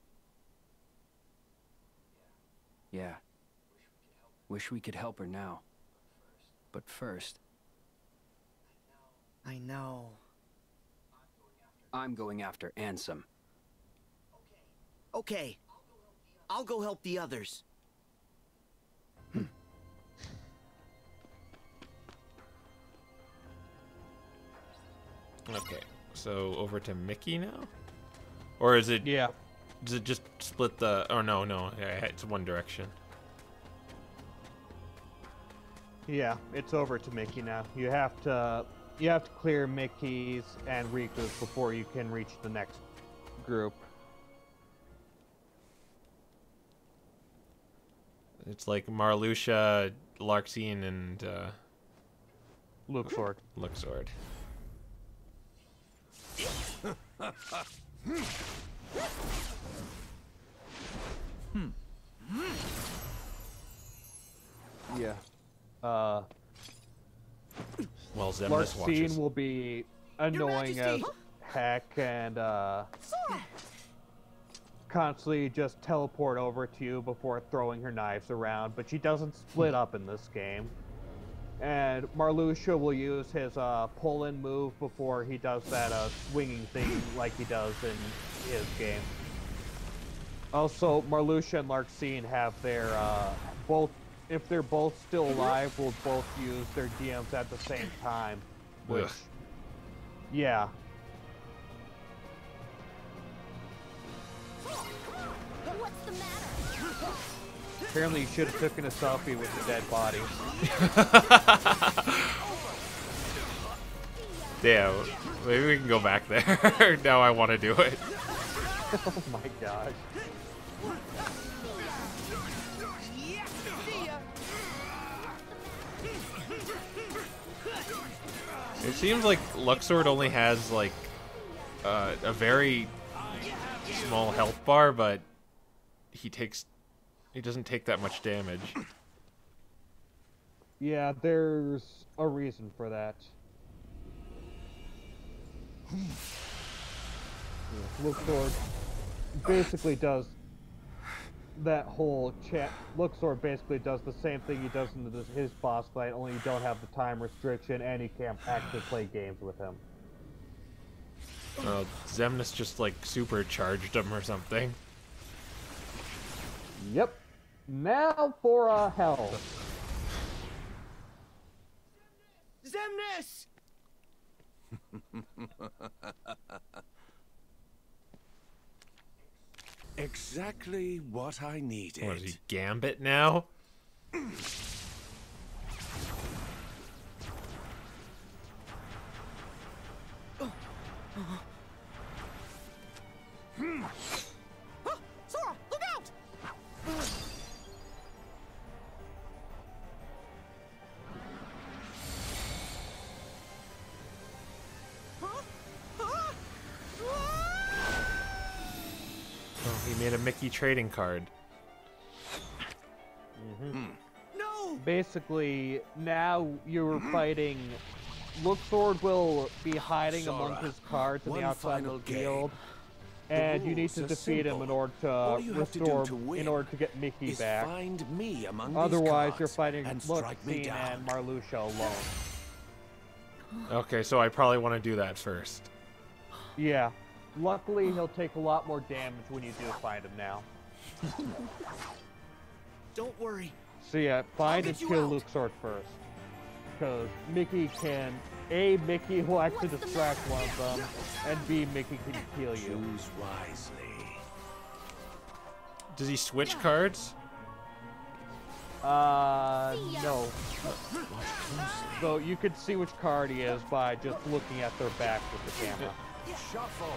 M: Yeah. Wish we could help her now. But first...
L: I know.
M: I'm going after Ansem.
L: Okay. I'll go help the others.
A: Okay, so over to Mickey now? Or is it...
B: Yeah.
A: Does it just split the... Oh, no. Yeah, it's one direction.
B: Yeah, it's over to Mickey now. You have to clear Mickey's and Riku's before you can reach the next group.
A: It's like Marluxia, Larxene, and...
B: Luxord.
A: Luxord.
B: Yeah.
A: Well, Xemnas watches.
B: Larxene will be annoying as heck and constantly just teleport over to you before throwing her knives around, but she doesn't split up in this game. And Marluxia will use his pull-in move before he does that swinging thing like he does in his game. Also, Marluxia and Larxene have their both, if they're both still alive, will both use their DMs at the same time. Which, yeah.
C: What's the matter?
B: Apparently, you should have taken a selfie with the dead body.
A: Damn, maybe we can go back there. Now I want to do it.
B: Oh my gosh.
A: It seems like Luxord only has like a very small health bar, but he doesn't take that much damage.
B: Yeah, there's a reason for that. Yeah, Luxord basically does that whole chat. Luxord basically does the same thing he does in his boss fight, only you don't have the time restriction and you can't actually play games with him.
A: Xemnas just like supercharged him or something.
B: Yep. Now for hell.
L: Xemnas!
N: Exactly what I needed.
A: What is he, Gambit now?
L: Sora, look out!
A: Oh, he made a Mickey trading card.
L: No!
B: Basically, now you're fighting. Luxord will be hiding among his cards on the outside of the field, and you need to defeat him in order to restore, in order to get Mickey back.
N: Find me among
B: Otherwise,
N: these
B: you're fighting
N: and strike me
B: Larxene
N: down.
B: and Marluxia alone.
A: Okay, so I probably want to do that first.
B: Yeah. Luckily, he'll take a lot more damage when you do find him now.
L: Don't worry.
B: So yeah, find and kill Luxord first. Because Mickey can... A, Mickey will actually distract one of them, and B, Mickey can heal you.
N: Choose wisely.
A: Does he switch cards?
B: No. So you could see which card he is by just looking at their back with the camera.
J: Shuffle.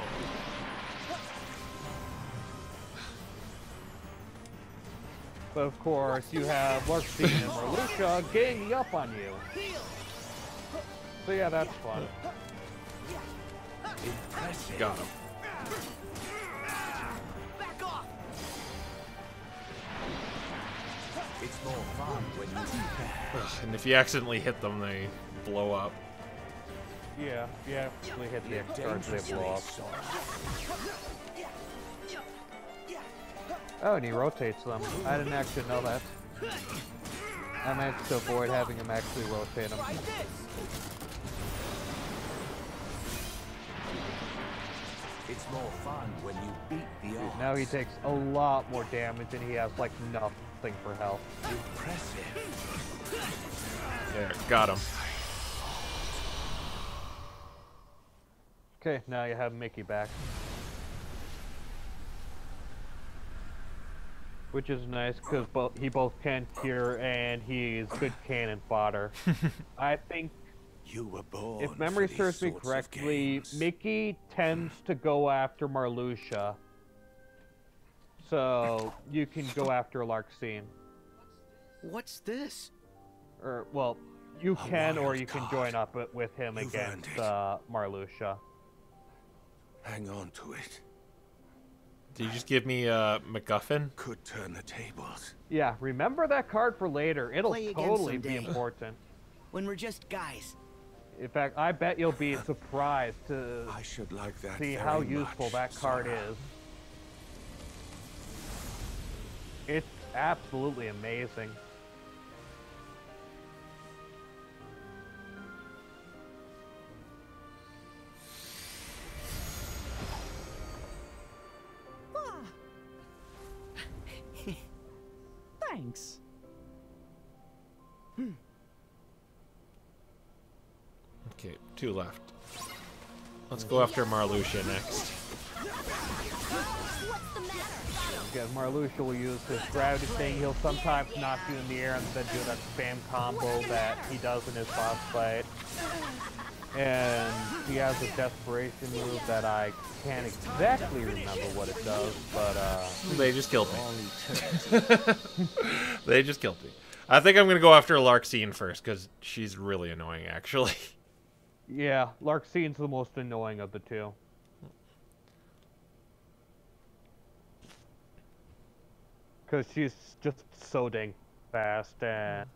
B: But of course, you have Larxene and Marluxia ganging up on you. So yeah, that's fun.
N: Impressive.
A: Got him.
G: Back off!
N: It's more fun when you do that.
A: And if you accidentally hit them, they blow up.
B: Yeah, yeah, we hit the X cards, they blow up. Oh, and he rotates them. I didn't actually know that. I managed to avoid having him actually rotate them.
N: It's more fun when you beat the odds.
B: Now he takes a lot more damage and he has like nothing for health.
N: Impressive.
A: There, got him.
B: Okay, now you have Mickey back. Which is nice because he both can cure and he's good cannon fodder. I think,
N: You were born
B: if memory
N: for these
B: serves me
N: sorts of
B: correctly,
N: games.
B: Mickey tends to go after Marluxia. So you can go after Larxene.
L: What's this?
B: Or, well, you can or
N: wild
B: you can
N: card.
B: join up with him
N: You've
B: against
N: earned
B: Marluxia.
N: Hang on to it.
A: Did you just give me MacGuffin?
N: Could turn the tables.
B: Yeah, remember that card for later. It'll
L: Play again
B: totally be
L: someday.
B: important.
L: When we're just guys.
B: In fact, I bet you'll be surprised to
N: I should like that
B: see
N: very
B: how useful
N: much,
B: that card
N: Sora.
B: is. It's absolutely amazing.
H: Thanks.
A: Okay, 2 left. Let's go after Marluxia next.
B: Because Marluxia will use his gravity thing. He'll sometimes knock you in the air and then do that spam combo that he does in his boss fight. And he has a desperation move that I can't exactly remember what it does, but
A: They just killed me. They just killed me. I think I'm gonna go after Larxene first, because she's really annoying, actually.
B: yeah, Larxene's the most annoying of the two. Because she's just so dang fast and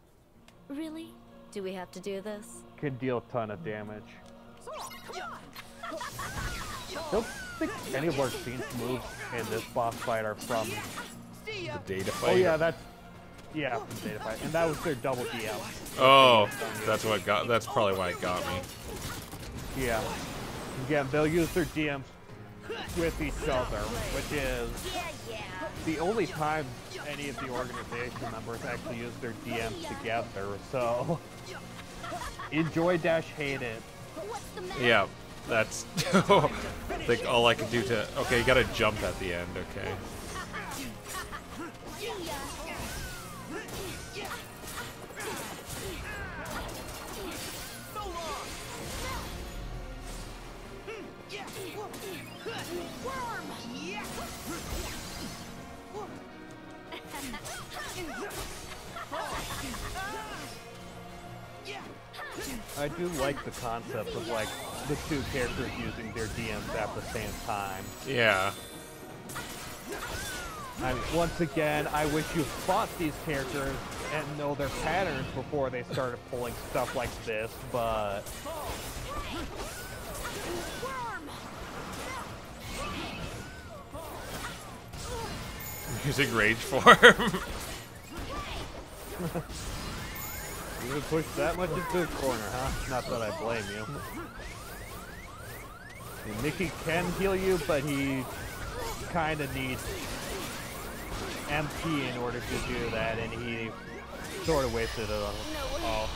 O: Really? Do we have to do this?
B: can deal a ton of damage. Don't think any of Larxene's moves in this boss fight are from
A: The data fight.
B: Oh yeah, that's from data fight, and that was their double DM.
A: Oh, that's what got. That's probably why it got me.
B: Yeah. Again, they'll use their DMs with each other, which is the only time any of the organization members actually use their DMs together. So enjoy dash hate it.
A: Yeah, that's. I think all I can do to. Okay, you gotta jump at the end. Okay.
B: I do like the concept of like the two characters using their DMs at the same time.
A: Yeah.
B: I mean, once again, I wish you fought these characters and know their patterns before they started pulling stuff like this, but
A: Using rage form.
B: you would push that much into the corner, huh? Not that I blame you. And Mickey can heal you, but he kind of needs MP in order to do that, and he sort of wasted it all.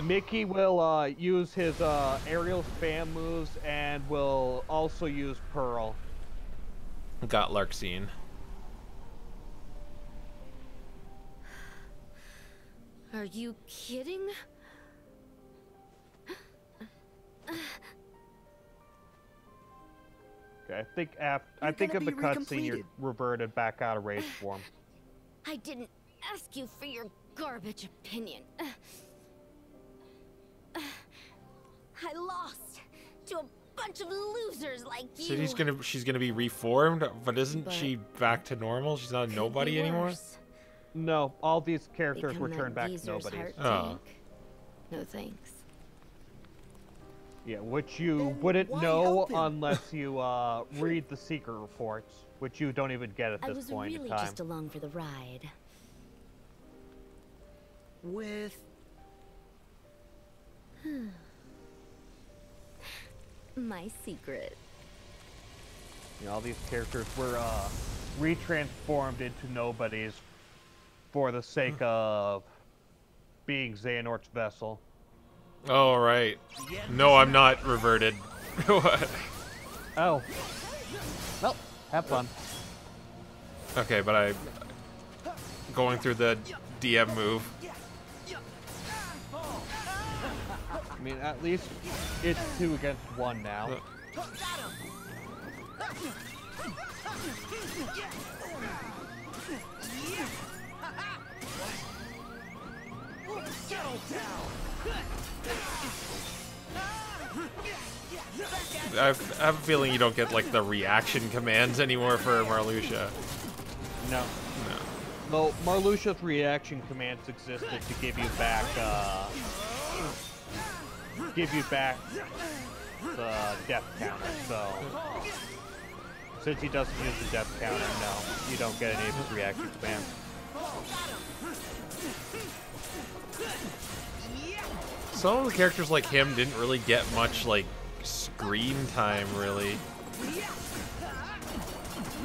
B: Mickey will use his aerial spam moves and will also use Pearl.
A: Got Larxene.
O: Are you kidding?
B: Okay, I think of the cutscene you're reverted back out of rage form.
O: I didn't ask you for your garbage opinion. I lost to a bunch of losers like you.
A: So she's gonna be reformed, but isn't she back to normal? She's not a nobody anymore.
B: No, all these characters were turned back to nobodies.
A: Oh.
O: No thanks.
B: Yeah, which you wouldn't know unless you read the secret reports, which you don't even get at this point in time.
O: I was really just along for the ride.
L: With
O: my secret.
B: You know, all these characters were retransformed into nobodies for the sake of being Xehanort's vessel.
A: Oh, right. No, I'm not reverted.
B: Oh. Well, have fun.
A: Okay, but I... Going through the DM move.
B: I mean, at least it's 2 against 1 now.
A: I have a feeling you don't get like the reaction commands anymore for Marluxia.
B: No. Well, Marluxia's reaction commands existed to give you back the death counter, so since he doesn't use the death counter, no, you don't get any of his reaction commands.
A: Some of the characters like him didn't really get much like screen time, really.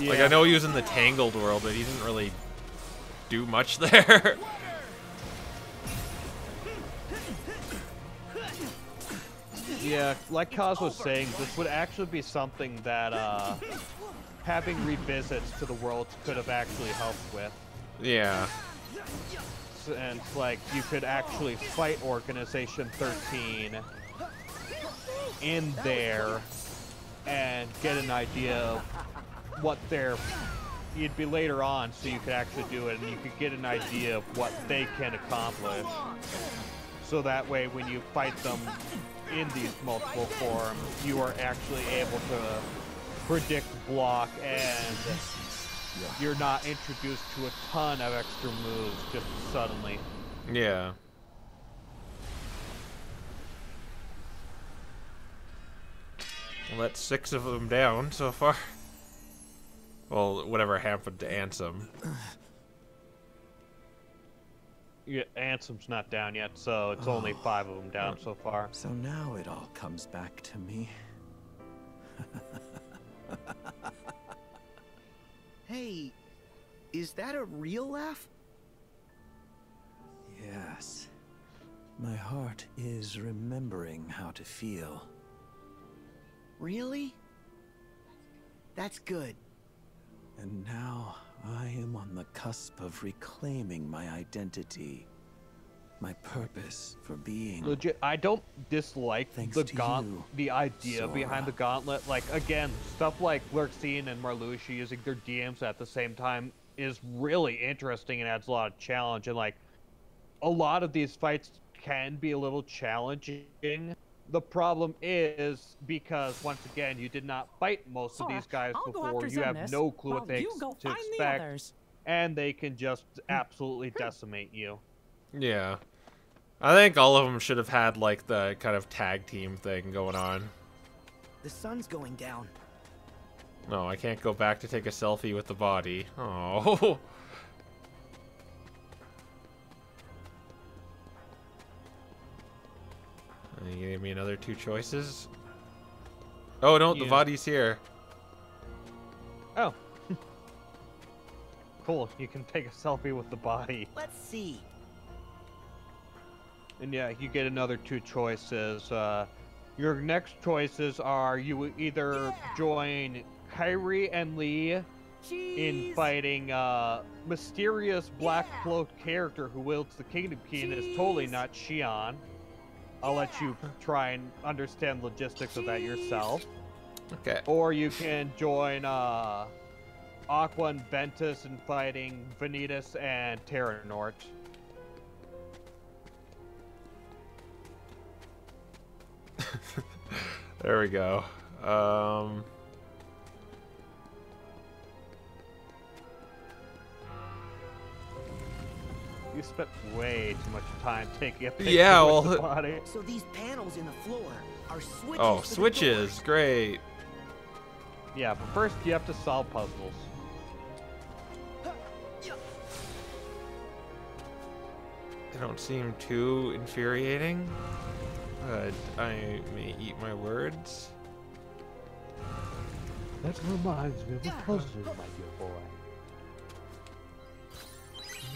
B: Yeah.
A: Like I know he was in the Tangled world, but he didn't really do much there.
B: Yeah, like Kaz was saying, this would actually be something that having revisits to the worlds could have actually helped with.
A: Yeah.
B: And like you could actually fight Organization 13 in there and get an idea of what their... You'd be later on, so you could actually do it, and you could get an idea of what they can accomplish. So that way, when you fight them in these multiple forms, you are actually able to predict block, and you're not introduced to a ton of extra moves just suddenly.
A: Yeah. Well, that's 6 of them down so far. Well, whatever happened to Ansem.
B: Yeah, Ansem's not down yet, so it's only 5 of them down so far.
P: So now it all comes back to me.
L: Hey, is that a real laugh?
P: Yes. My heart is remembering how to feel.
L: Really? That's good.
P: And now I am on the cusp of reclaiming my identity. My purpose for being.
B: Legit, I don't dislike
P: Thanks
B: the
P: to
B: the idea
P: Sora.
B: behind the gauntlet. Like, again, stuff like Larxene and Marluxia using their DMs at the same time is really interesting and adds a lot of challenge. And, like, a lot of these fights can be a little challenging. The problem is because, once again, you did not fight most of these guys before. You have no clue what they to expect. And they can just absolutely decimate you.
A: Yeah. I think all of them should have had, like, the kind of tag team thing going on.
L: The sun's going down.
A: No, I can't go back to take a selfie with the body. Oh. You gave me another 2 choices? Oh, no, the body's here.
B: Oh. Cool, you can take a selfie with the body.
L: Let's see.
B: And yeah, you get another 2 choices. Your next choices are you either join Kairi and Lee in fighting mysterious black cloaked character who wields the Kingdom Key and is totally not Xion. I'll let you try and understand logistics of that yourself.
A: Okay.
B: Or you can join Aqua and Ventus in fighting Vanitas and Terranort.
A: There we go.
B: You spent way too much time taking a picture
A: Yeah,
B: with
A: well,
B: the body.
L: So these panels in the floor are switches.
A: Oh,
L: for the
A: switches,
L: doors.
A: great.
B: Yeah, but first you have to solve puzzles.
A: They don't seem too infuriating, but I may eat my words.
B: That reminds me of a puzzle, my dear boy.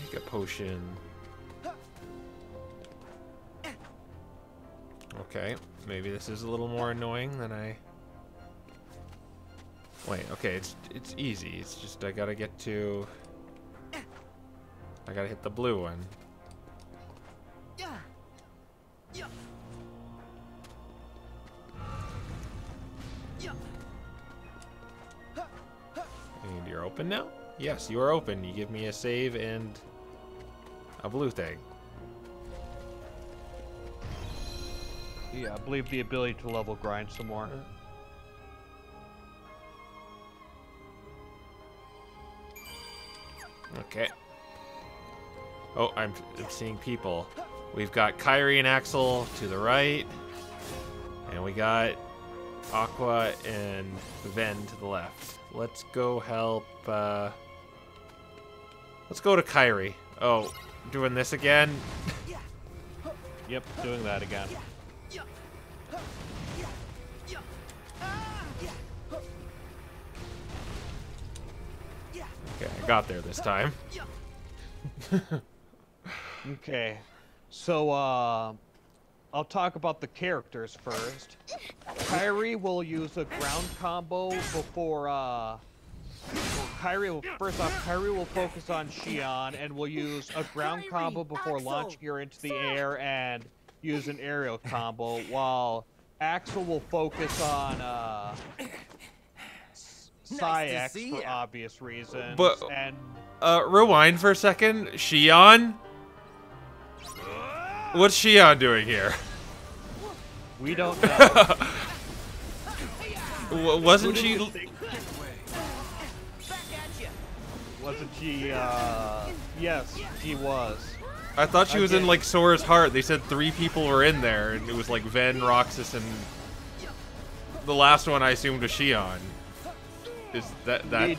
A: Make a potion. Okay, maybe this is a little more annoying than I... Wait, okay, it's easy. It's just I gotta get to... I gotta hit the blue one. And you're open now? Yes, you are open. You give me a save and a blue thing.
B: Yeah, I believe the ability to level grind some more.
A: Okay. Oh, I'm seeing people. We've got Kairi and Axel to the right. And we got Aqua and Ven to the left. Let's go help, let's go to Kairi. Oh, doing this again?
B: Yep, doing that again.
A: Okay, I got there this time.
B: Okay, so I'll talk about the characters first. Kairi will use a ground combo before first off, Kairi will focus on Xion and will use a ground combo before launching her into the air and use an aerial combo, while Axel will focus on Saïx for obvious reasons.
A: But,
B: and
A: rewind for a second. Xion? What's Xion doing here?
B: We don't know.
A: Wasn't she...
B: Wasn't she, yes, she was.
A: I thought she was in,
B: Again.
A: like, Sora's heart. They said 3 people were in there, and it was, like, Ven, Roxas, and... The last one I assumed was Xion. Is that...
B: We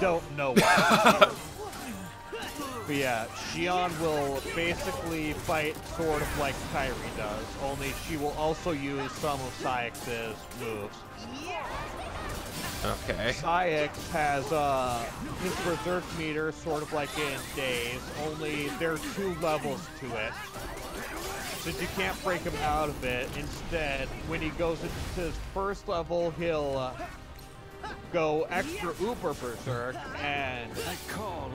B: don't know why. But yeah, Xion will basically fight sort of like Kairi does, only she will also use some of Saïx's moves.
A: Okay.
B: Saïx has his berserk meter sort of like in Days, only there are 2 levels to it. Since you can't break him out of it, instead, when he goes into his first level, he'll go extra uber berserk, and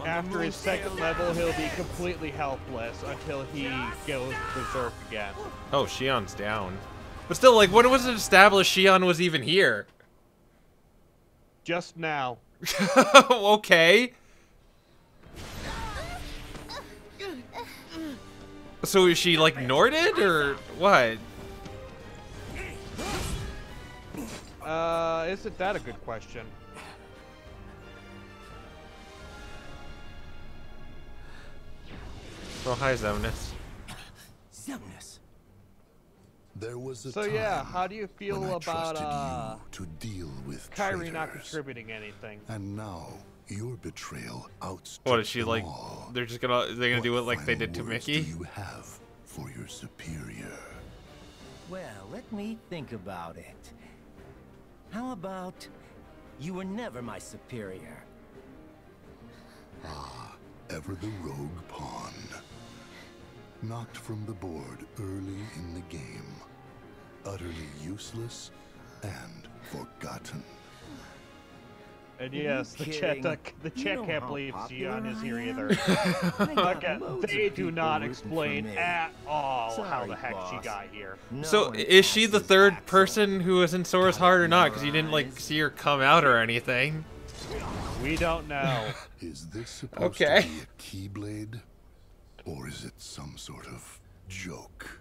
B: after his second level, he'll be completely helpless until he goes berserk again.
A: Oh, Xion's down. But still, like, when was it established Xion was even here?
B: Just now.
A: Okay. So is she, like, Norded, or what?
B: Isn't that a good question?
A: Oh, hi, Xemnas.
K: Xemnas.
J: There was a
B: So
J: time
B: yeah, how do you feel
J: when I
B: about
J: trusted you to deal with
B: Kairi not
J: traitors.
B: contributing anything?
J: And now your betrayal outstrips
A: What is she,
J: them
A: like,
J: all.
A: they're gonna do it like they did to
J: Final words
A: Mickey?
J: do you have for your superior?
D: Well, let me think about it. How about you were never my superior?
J: Ah, ever the rogue pawn.
I: Knocked from the board early in the game. Utterly useless and forgotten.
B: And yes, the chat can't believe Xion is here either. Again, they do not explain at all how the heck she got here.
A: So, is she the third person who was in Sora's heart or not? Because you didn't, like, see her come out or anything.
B: We don't know.
I: Is this supposed to be a Keyblade? Or is it some sort of joke?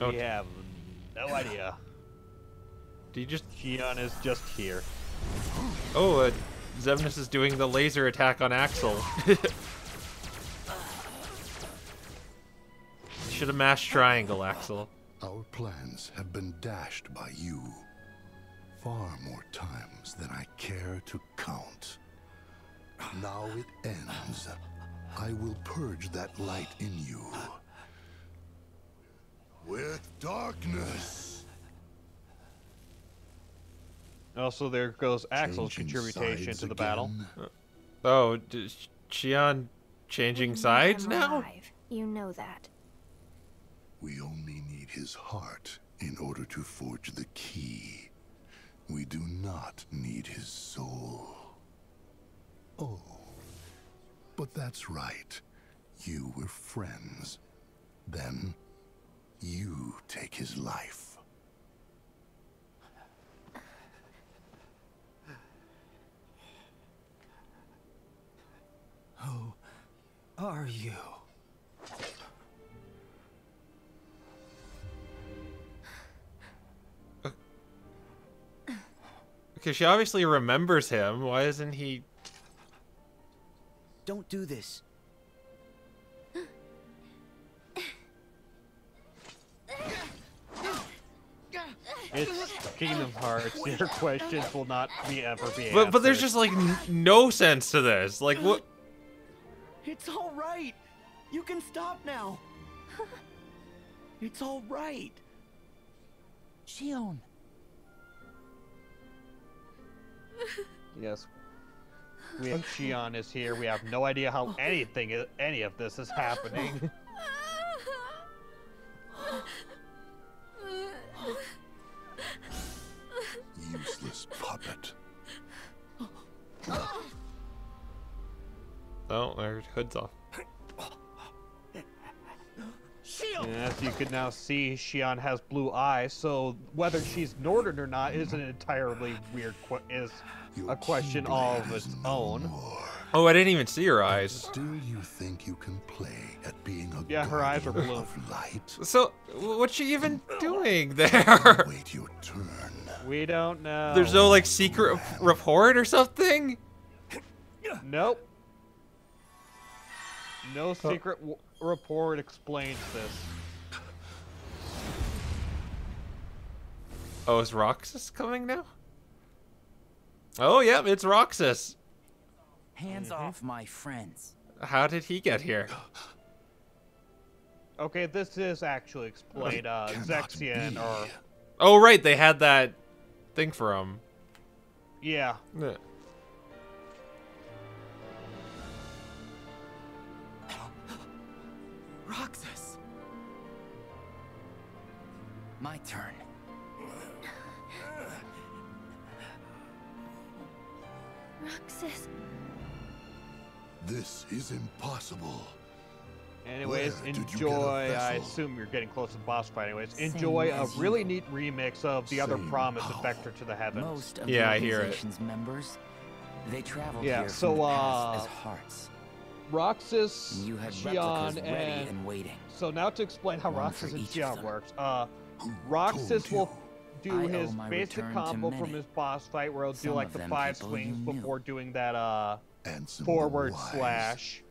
B: We have no idea.
A: Do you just...
B: Xion is just here.
A: Oh, Xemnas is doing the laser attack on Axel. Should have mashed triangle, Axel.
I: Our plans have been dashed by you. Far more times than I care to count. Now it ends. I will purge that light in you. With darkness.
B: Also, there goes Axel's contribution to the battle.
A: Oh, is Xion changing sides now?
O: You know that.
I: We only need his heart in order to forge the key. We do not need his soul. Oh, but that's right. You were friends. Then, you take his life.
K: Who are you?
A: Okay, she obviously remembers him. Why isn't he...
L: Don't do this.
B: It's Kingdom Hearts. Your questions will not ever be answered.
A: But there's just, like, no sense to this. Like, what...
L: It's all right. You can stop now. It's all right.
K: Xion.
B: Yes. We have Xion is here. We have no idea how any of this is happening.
I: Useless puppet.
A: Oh, their hood's off.
B: As you can now see, Xion has blue eyes, so whether she's Northern or not is an entirely weird a question all of its own.
A: Oh, I didn't even see her eyes.
I: Still, you think you can play at being a
B: her eyes are blue.
I: of light?
A: So, what's she even doing there?
I: Wait your turn.
B: We don't know.
A: There's no, like, secret report or something?
B: Nope. No secret report explains this.
A: Oh, is Roxas coming now? Oh, yeah, it's Roxas.
K: Hands off my friends.
A: How did he get here?
B: Okay, this is actually explained. Zexion or...
A: Oh, right, they had that thing for him.
B: Yeah.
K: Roxas. My turn.
O: Roxas.
I: This is impossible.
B: Anyways,
I: Where did you get a
B: enjoy. I
I: vessel?
B: assume you're getting close to the boss fight. Anyways, enjoy a really neat remix of the other Promise of Vector to the Heavens.
K: Most of
A: Yeah,
K: the
A: I hear it.
K: organization's members, they traveled
B: Yeah,
K: here
B: so,
K: from the past as hearts.
B: Roxas,
K: You had
B: Xion,
K: replicas ready and waiting.
B: So now to explain how
K: One
B: Roxas
K: for
B: and
K: each of
B: Xion
K: them.
B: works. Roxas will do
K: I owe
B: his
K: my
B: basic
K: return to
B: combo from
K: many.
B: his boss fight where he'll do
K: Some
B: like
K: of
B: the
K: them
B: 5
K: people
B: swings
K: you knew.
B: before doing that
I: Ansem the
B: forward
I: Wise.
B: slash.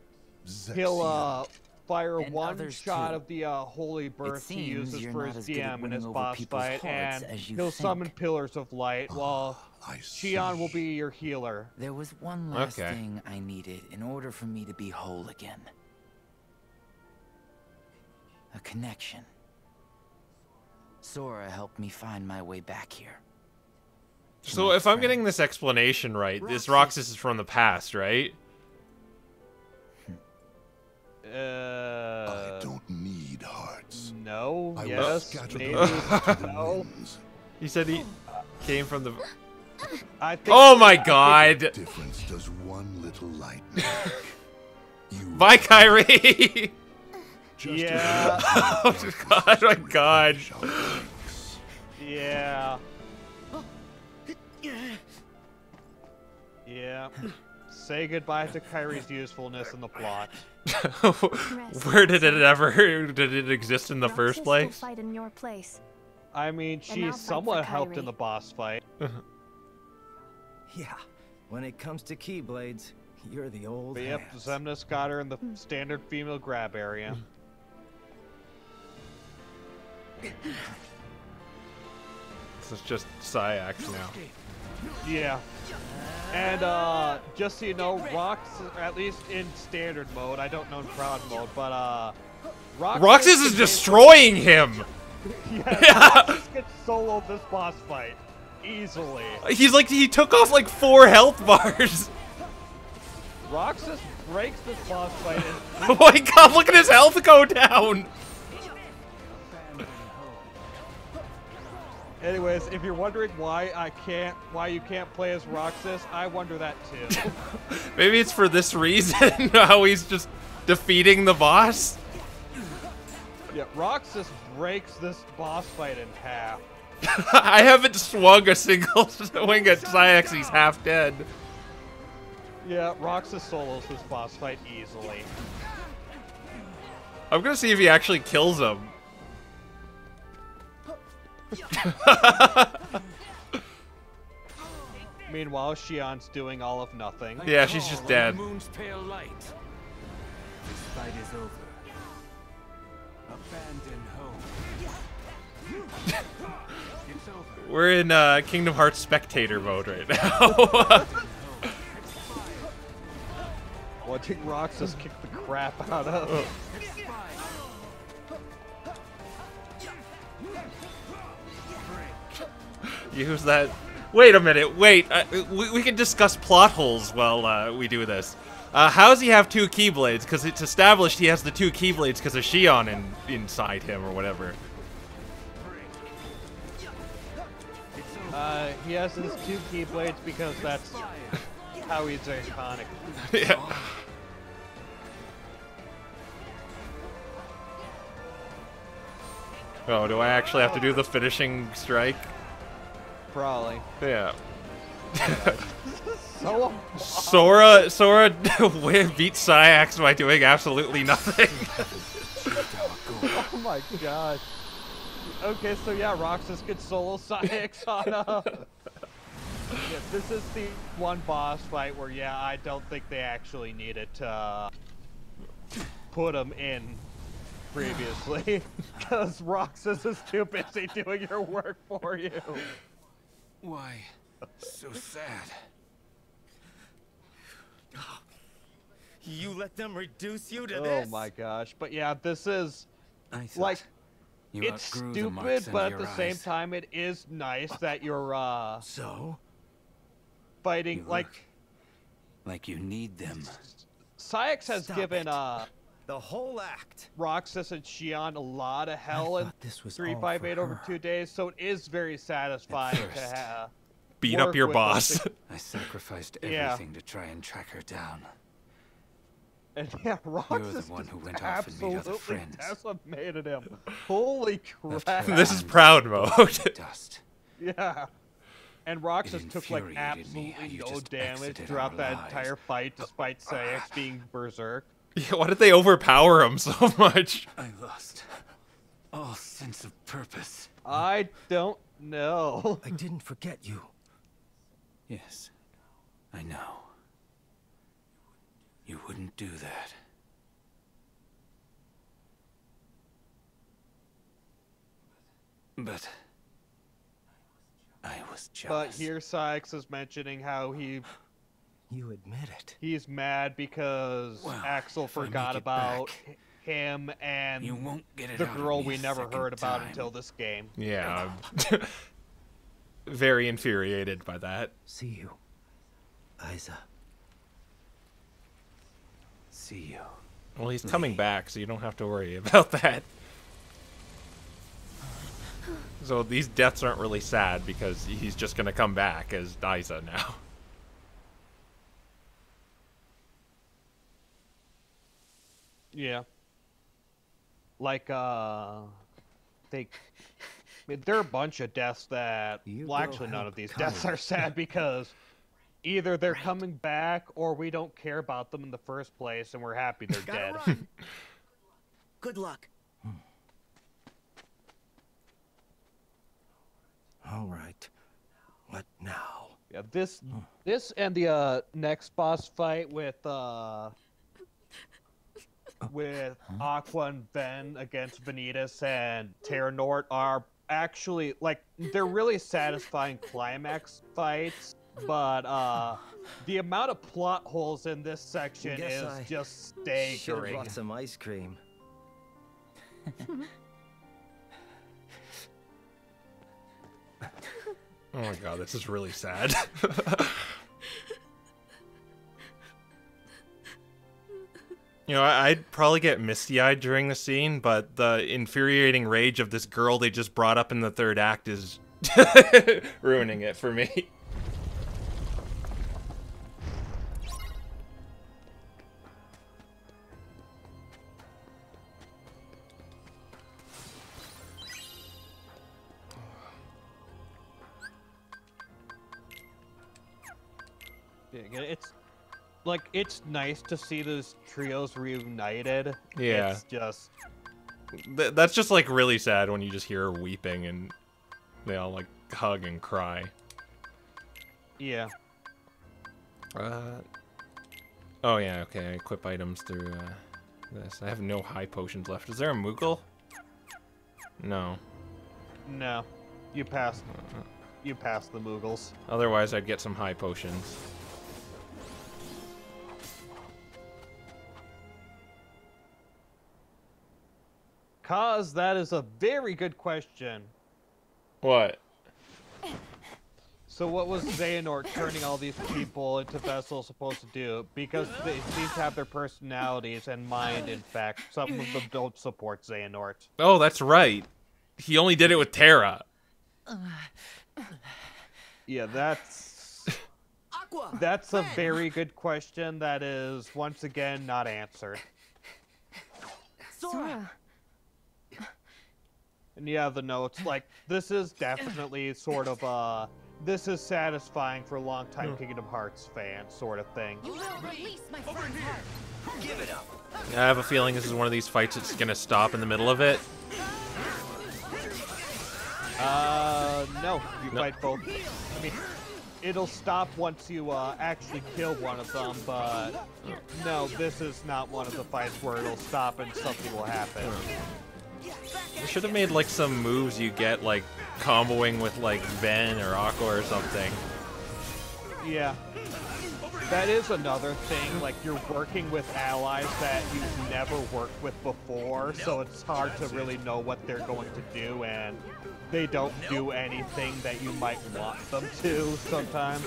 I: Zexion.
B: He'll fire
K: And
B: one
K: others
B: shot
K: too.
B: of the Holy Burst he
K: seems
B: uses
K: you're
B: for
K: not
B: his
K: as good at
B: DM in his
K: winning over
B: boss
K: people's
B: fight,
K: hearts
B: and
K: as you
B: he'll summon
K: think.
B: Pillars of Light, while
I: I
B: Xion will
I: see.
B: be your healer.
K: There was one last
A: Okay.
K: thing I needed in order for me to be whole again. A connection. Sora helped me find my way back here.
A: So if I'm getting this explanation right, this Roxas is from the past, right?
I: I
B: Yes,
I: will scatter
B: maybe.
I: them to the
B: No.
I: winds.
A: He said he came from the.
B: I think
A: Oh my god!
I: What difference does one little light make?
A: Bye, Kyrie!
I: Just
B: Yeah.
A: Oh god, my god.
B: Yeah. Yeah. Say goodbye to Kyrie's usefulness in the plot.
A: Where did it exist in the first
C: Roxas will
A: place?
C: fight in your place.
B: I mean,
C: And I'll
B: she
C: fight for
B: somewhat helped in
C: Kyrie.
B: the boss fight.
D: Yeah, when it comes to Keyblades, you're the old
B: But yep,
D: hands.
B: Xemnas got her in the standard female grab area.
A: This is just Syax now.
B: Yeah. And just so you know, Roxas, at least in standard mode, I don't know in proud mode, but
A: Roxas is destroying him!
B: Yeah, Roxas gets soloed this boss fight easily.
A: He's like, he took off like 4 health bars.
B: Roxas breaks this boss fight.
A: Oh my god, look at his health go down!
B: Anyways, if you're wondering why you can't play as Roxas, I wonder that too.
A: Maybe it's for this reason, how he's just defeating the boss.
B: Yeah, Roxas breaks this boss fight in half.
A: I haven't swung a single swing at Syax, he's half dead.
B: Yeah, Roxas solos this boss fight easily.
A: I'm gonna see if he actually kills him.
B: Meanwhile, Shion's doing all of nothing.
A: Yeah, she's just dead.
N: Moon's pale light. This fight is over. Abandon hope. It's over.
A: We're in Kingdom Hearts spectator mode right now.
B: Watching Roxas kick the crap out of.
A: Use that. Wait a minute. Wait. We can discuss plot holes while we do this. How does he have 2 Keyblades? Because it's established he has the 2 Keyblades because of Shion inside him or whatever.
B: He has his 2 Keyblades because that's how he's iconic.
A: Yeah. Oh, do I actually have to do the finishing strike?
B: Probably.
A: Yeah.
B: So
A: Sora beats Syax by doing absolutely nothing.
B: Oh my god. Okay, so yeah, Roxas gets solo Syax on yeah, this is the one boss fight where, yeah, I don't think they actually needed to put him in previously, because Roxas is too busy doing your work for you.
N: Why so sad?
D: You let them reduce you to
B: Oh
D: this?
B: my gosh. But yeah, this is,
N: I thought
B: like,
N: you
B: it's
N: outgrew the
B: stupid,
N: marks
B: but at
N: under
B: the
N: your
B: same
N: eyes.
B: time, it is nice that you're,
N: So?
B: fighting,
N: You
B: like,
N: look like you need them.
B: Syax has
D: Stop
B: given,
D: it. The whole act.
B: Roxas and Shion a lot of hell in
D: thought this was all
B: 358
D: for
B: over
D: her.
B: 2 days, so it is very satisfying to
N: first,
B: have.
A: Beat up
B: work
A: your
B: with
A: boss.
B: those things.
N: I sacrificed
B: Yeah.
N: everything to try and track her down.
B: And yeah, Roxas
N: one who
B: just
N: went off and made other
B: absolutely
N: friends.
B: decimated him. Holy crap.
A: This is proud mode.
N: Dust.
B: Yeah. And Roxas
N: It
B: took like
N: infuriated me how
B: absolutely
N: you
B: no
N: just
B: damage
N: exited
B: throughout
N: our
B: that
N: lives.
B: entire fight, despite Syax being berserk.
A: Yeah, why did they overpower him so much?
N: I lost all sense of purpose.
B: I don't know.
D: I didn't forget you.
N: Yes, I know. You wouldn't do that. But I was jealous.
B: But here Syax is mentioning how
D: You admit it.
B: he's mad because
N: Well,
B: Axel
N: if I make
B: forgot
N: it
B: about
N: back,
B: him and
N: you won't get it
B: the
N: out of
B: girl
N: me
B: we
N: a
B: never
N: second
B: heard about
N: time.
B: until this game.
A: Yeah. I'm very infuriated by that.
D: See you, Isa.
N: See you.
A: Well, he's coming back, so you don't have to worry about that. So these deaths aren't really sad because he's just gonna come back as Isa now.
B: Yeah. Like, there are a bunch of deaths that, well, actually none of these deaths are sad because either they're coming back or we don't care about them in the first place and we're happy they're dead.
L: Good luck.
D: All right. What now?
B: Yeah, this and the next boss fight with Aqua and Ben against Vanitas and Terranort are actually, like, they're really satisfying climax fights, but the amount of plot holes in this section is just staggering.
D: Should have bought some ice cream.
A: Oh my god, this is really sad. You know, I'd probably get misty-eyed during the scene, but the infuriating rage of this girl they just brought up in the third act is ruining it for me.
B: It's like, it's nice to see those trios reunited.
A: Yeah.
B: It's just...
A: That's just, like, really sad when you just hear her weeping and they all, like, hug and cry.
B: Yeah.
A: Oh, yeah, okay. I equip items through, this. I have no high potions left. Is there a Moogle? No.
B: No. You passed the Moogles.
A: Otherwise, I'd get some high potions.
B: Cause that is a very good question.
A: What?
B: So what was Xehanort turning all these people into vessels supposed to do? Because they seem to have their personalities and mind, in fact. Some of them don't support Xehanort.
A: Oh, that's right. He only did it with Terra.
B: Yeah, that's a very good question that is, once again, not answered.
C: Sora.
B: And yeah, the notes, like, this is definitely sort of, this is satisfying for a long-time Kingdom Hearts fan sort of thing.
C: You will release my friend's heart.
L: Give it up.
A: I have a feeling this is one of these fights that's gonna stop in the middle of it.
B: No. You fight both. I mean, it'll stop once you, actually kill one of them, but no, this is not one of the fights where it'll stop and something will happen.
A: You should have made, like, some moves you get, like, comboing with, like, Ben or Aqua or something.
B: Yeah. That is another thing, like, you're working with allies that you've never worked with before, so it's hard to really know what they're going to do, and they don't do anything that you might want them to sometimes.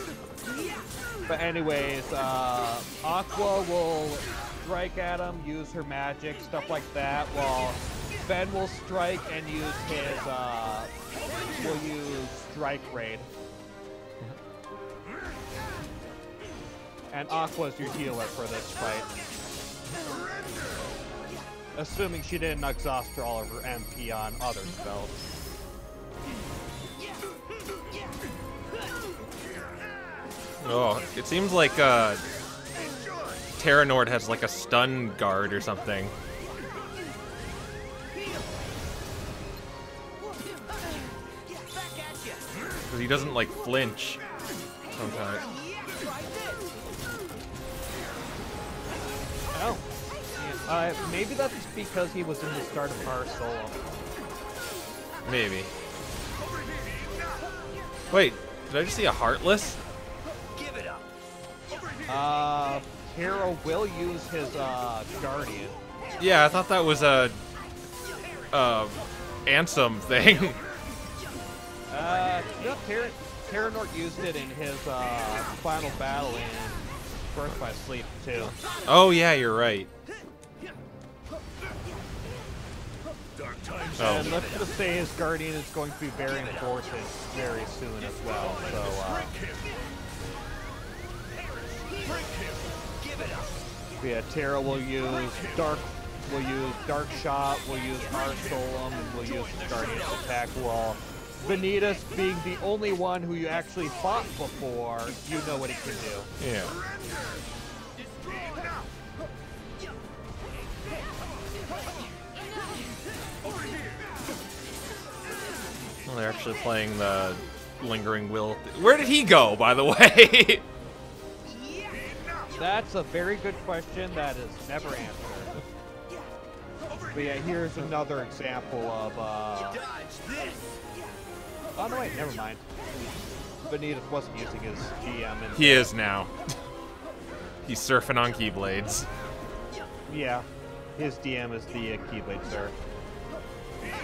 B: But anyways, Aqua will strike at him, use her magic, stuff like that, while Ben will strike and use his, will use Strike Raid. And Aqua's your healer for this fight. Assuming she didn't exhaust all of her MP on other spells.
A: Oh, it seems like, Terranort has, like, a stun guard or something. Because he doesn't, like, flinch sometimes.
B: Oh. Maybe that's because he was in the start of Power Solo.
A: Maybe. Wait, did I just see a Heartless?
L: Give it up.
B: Hero will use his, Guardian.
A: Yeah, I thought that was a, Ansem thing.
B: No, Terranort used it in his, final battle in Birth by Sleep, too.
A: Oh, yeah, you're right.
J: Dark times
B: And let's just say his guardian is going to be very important very soon as well. So, yeah, Terra will use Dark Shot, we'll use Arsolum, and we'll use his Guardian's attack wall. Vanitas being the only one who you actually fought before, you know what he can do.
A: Yeah. Well, they're actually playing the Lingering Will. Where did he go, by the way?
B: That's a very good question that is never answered. But yeah, here's another example of, oh no, wait, never mind. Vanitas wasn't using his GM. And
A: He is now. He's surfing on Keyblades.
B: Yeah, his DM is the Keyblade Sir.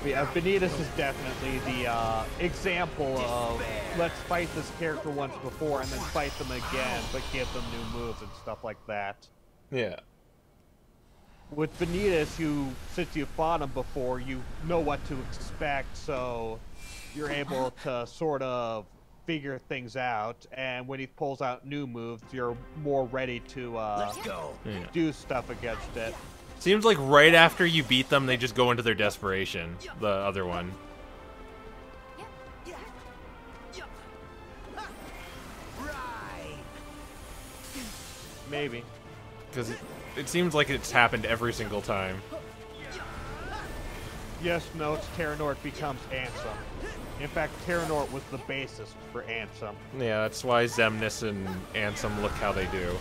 B: But yeah, Vanitas is definitely the example of let's fight this character once before and then fight them again, but give them new moves and stuff like that.
A: Yeah.
B: With Vanitas, since you fought him before, you know what to expect, so you're able to sort of figure things out, and when he pulls out new moves, you're more ready to do stuff against it.
A: Seems like right after you beat them, they just go into their desperation, the other one.
B: Maybe.
A: Because it seems like it's happened every single time.
B: Yes, no, it's Terranort becomes Ansem. In fact, Terranort was the basis for Ansem.
A: Yeah, that's why Xemnas and Ansem look how they do.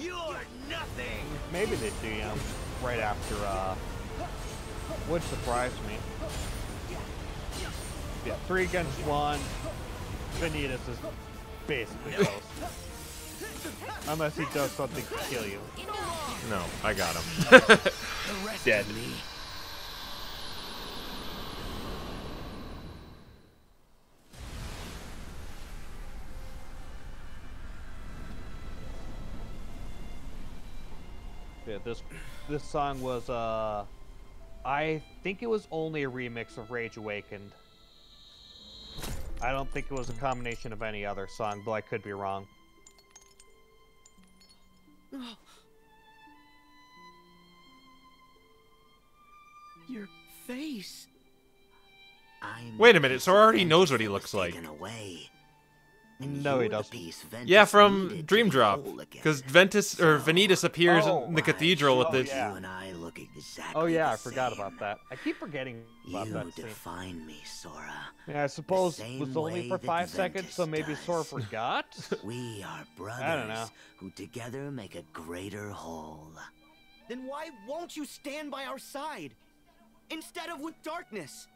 L: You're nothing.
B: Maybe they do right after, would surprise me. Yeah, 3 against 1. Vanitas is basically close. Unless he does something to kill you.
A: No, I got him. Dead.
B: Yeah, this song was I think it was only a remix of Rage Awakened. I don't think it was a combination of any other song, though I could be wrong.
L: Your face.
A: Wait a minute, so already knows what he looks like.
B: No, he doesn't.
A: Yeah, from Dream Drop, because Vanitas appears in the cathedral with this.
B: Yeah. Oh yeah, I forgot about that. I keep forgetting about that scene.
Q: Define me, Sora.
B: Yeah, I suppose it was only for 5 seconds, so maybe Sora forgot.
Q: We are brothers
B: I don't know.
Q: who together make a greater whole.
L: Then why won't you stand by our side instead of with darkness?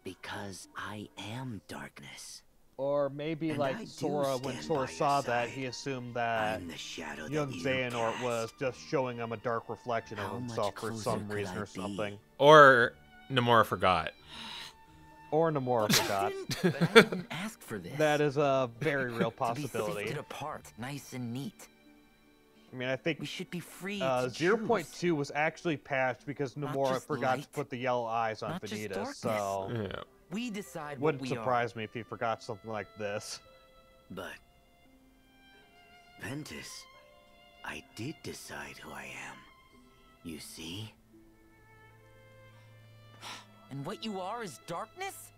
Q: Because I am darkness.
B: Or maybe
Q: And
B: like
Q: I do
B: Sora, when
Q: stand
B: Sora
Q: by your
B: saw that,
Q: side.
B: he assumed that
Q: I'm the shadow that
B: young
Q: you
B: Xehanort
Q: cast.
B: was just showing him a dark reflection of
Q: How much
B: himself for
Q: closer
B: some
Q: could
B: reason
Q: I
B: or
Q: be?
B: something.
A: Or Nomura forgot.
B: Or Nomura forgot.
K: But I didn't ask for this.
B: That is a very real
K: To be
B: possibility.
K: sifted apart, nice and neat.
B: I mean, I think
K: We should be free to
B: 0.2 was actually patched because
K: Not
B: Nomura
K: just
B: forgot to
K: light,
B: put the yellow eyes on
K: not just
B: Vanitas,
K: darkness.
B: so
A: Yeah.
K: We decide what
B: wouldn't
K: we
B: surprise me if he forgot something like this.
Q: But, Ventus, I did decide who I am. You see?
K: are. And what you are is darkness?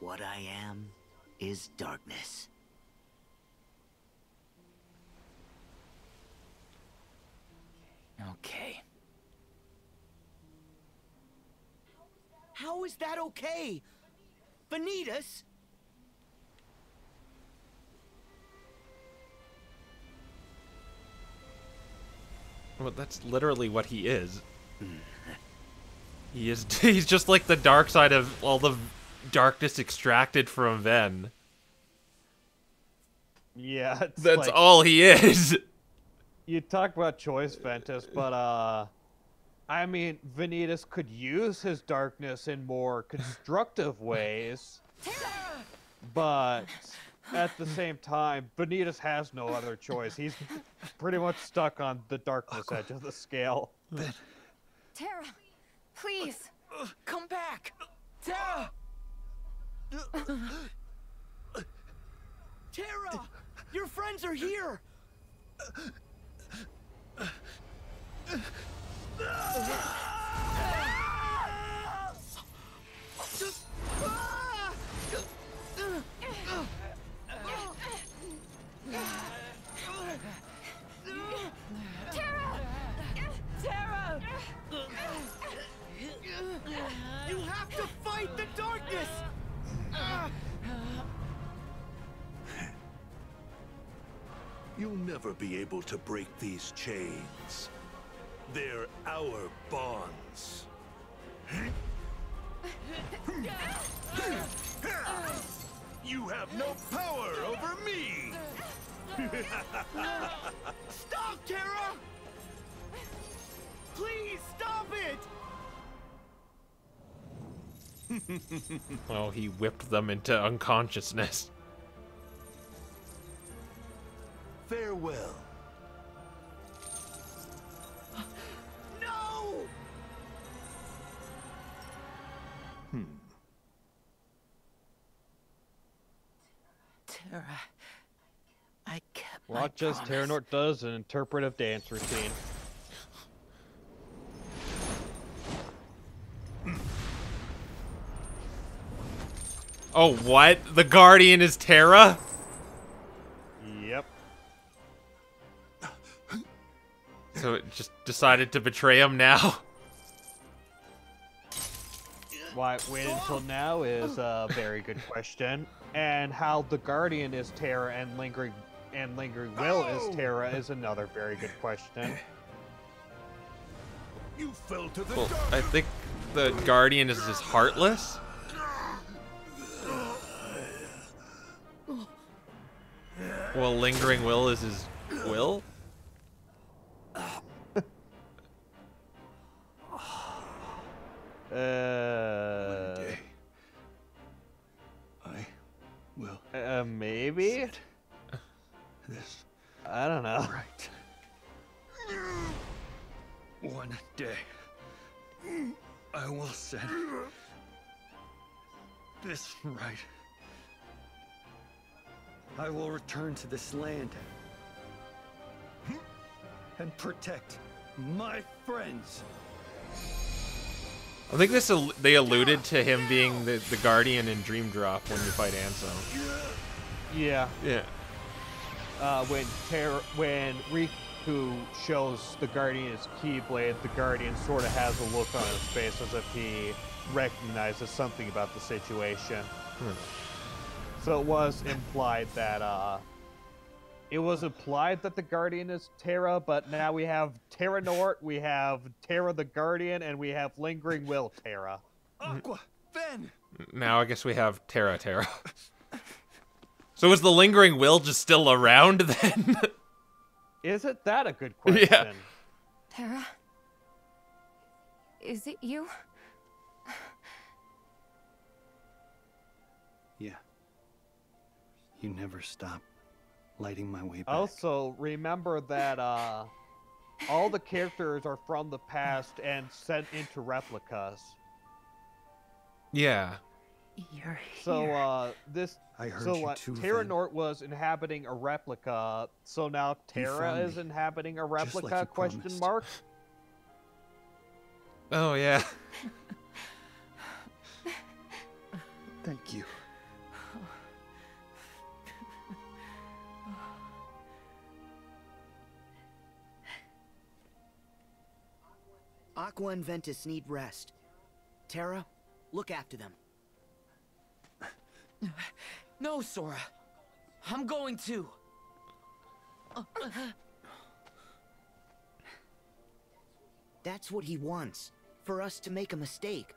Q: What I am is darkness.
K: Okay.
L: How is that okay? Vanitas?
A: Well, that's literally what he is. He's just like the dark side of all the darkness extracted from Ven.
B: Yeah, it's
A: That's
B: like,
A: all he is.
B: you talk about choice, Ventus, but I mean, Vanitas could use his darkness in more constructive ways, but at the same time, Vanitas has no other choice. He's pretty much stuck on the darkness edge of the scale.
C: Terra, please.
K: Come back! Terra!
L: Terra! Your friends are here!
C: Terra!
L: Terra! You have to fight the darkness!
F: You'll never be able to break these chains. They're our bonds. You have no power over me!
L: Stop, Terra! Please stop it!
A: Oh, he whipped them into unconsciousness.
F: Farewell.
L: No!
K: Terra, I kept
B: Watch
K: my
B: as
K: promise.
B: Terra Nort does an interpretive dance routine.
A: Oh, what? The Guardian is Terra?
B: Yep.
A: So it just decided to betray him now?
B: Why it waited until now is a very good question. And how the Guardian is Terra and Lingering Will is Terra is another very good question.
F: You fell to the
A: Well, I think the Guardian is just heartless. Well, Lingering Will is his will?
F: I will.
B: Maybe?
F: This.
B: I don't know.
F: Right. One day, I will set this right. I will return to this land and protect my friends.
A: I think they alluded to him being the Guardian in Dream Drop when you fight Ansem.
B: Yeah.
A: Yeah.
B: When Riku shows the Guardian his Keyblade, the Guardian sort of has a look on his face as if he recognizes something about the situation. So it was implied that the Guardian is Terra, but now we have Terra Nort, we have Terra the Guardian, and we have Lingering Will Terra.
F: Aqua, Ven!
A: Now I guess we have Terra. So is the Lingering Will just still around then?
B: Isn't that a good question?
A: Yeah.
C: Terra? Is it you?
P: Yeah. You never stop lighting my way back.
B: Also, remember that all the characters are from the past and sent into replicas.
A: Yeah.
K: You're
B: So
P: I heard you too,
B: Terra
P: Ven.
B: Nort was inhabiting a replica. So now Terra
P: found
B: is
P: me,
B: inhabiting a
P: just like
B: replica?
P: you
B: Question
P: promised.
B: mark.
A: Oh, yeah.
P: Thank you.
Q: Aqua and Ventus need rest. Terra, look after them.
K: No, Sora. I'm going to.
Q: That's what he wants. For us to make a mistake.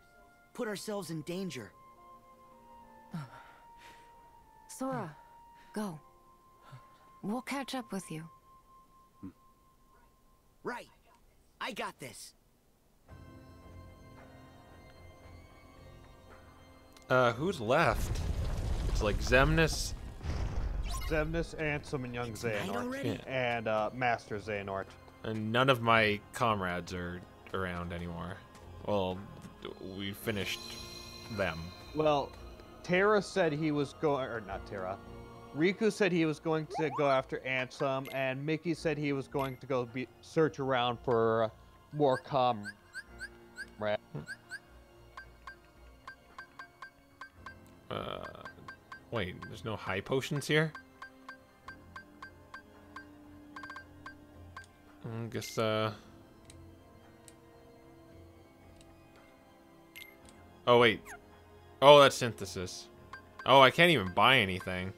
Q: Put ourselves in danger.
C: Sora, go. We'll catch up with you.
Q: Right. I got this.
A: Who's left? It's like Xemnas,
B: Xemnas, Ansem, and young Xehanort. And Master Xehanort.
A: And none of my comrades are around anymore. Well, we finished them.
B: Well, Terra said he was going, or not Terra. Riku said he was going to go after Ansem, and Mickey said he was going to go search around for more comrades.
A: Wait, there's no high potions here? I guess, Oh, wait. Oh, that's synthesis. Oh, I can't even buy anything.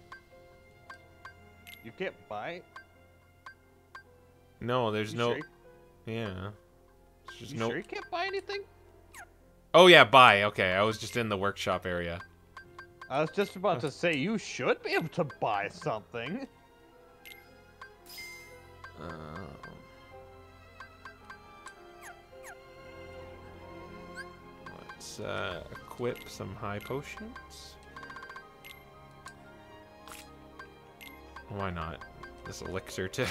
B: You can't buy?
A: No, there's no...
B: Sure?
A: Yeah. There's just
B: You
A: no...
B: sure you can't buy anything?
A: Oh, yeah, buy. Okay, I was just in the workshop area.
B: I was just about to say, you should be able to buy something.
A: Let's equip some high potions. Why not? This elixir too.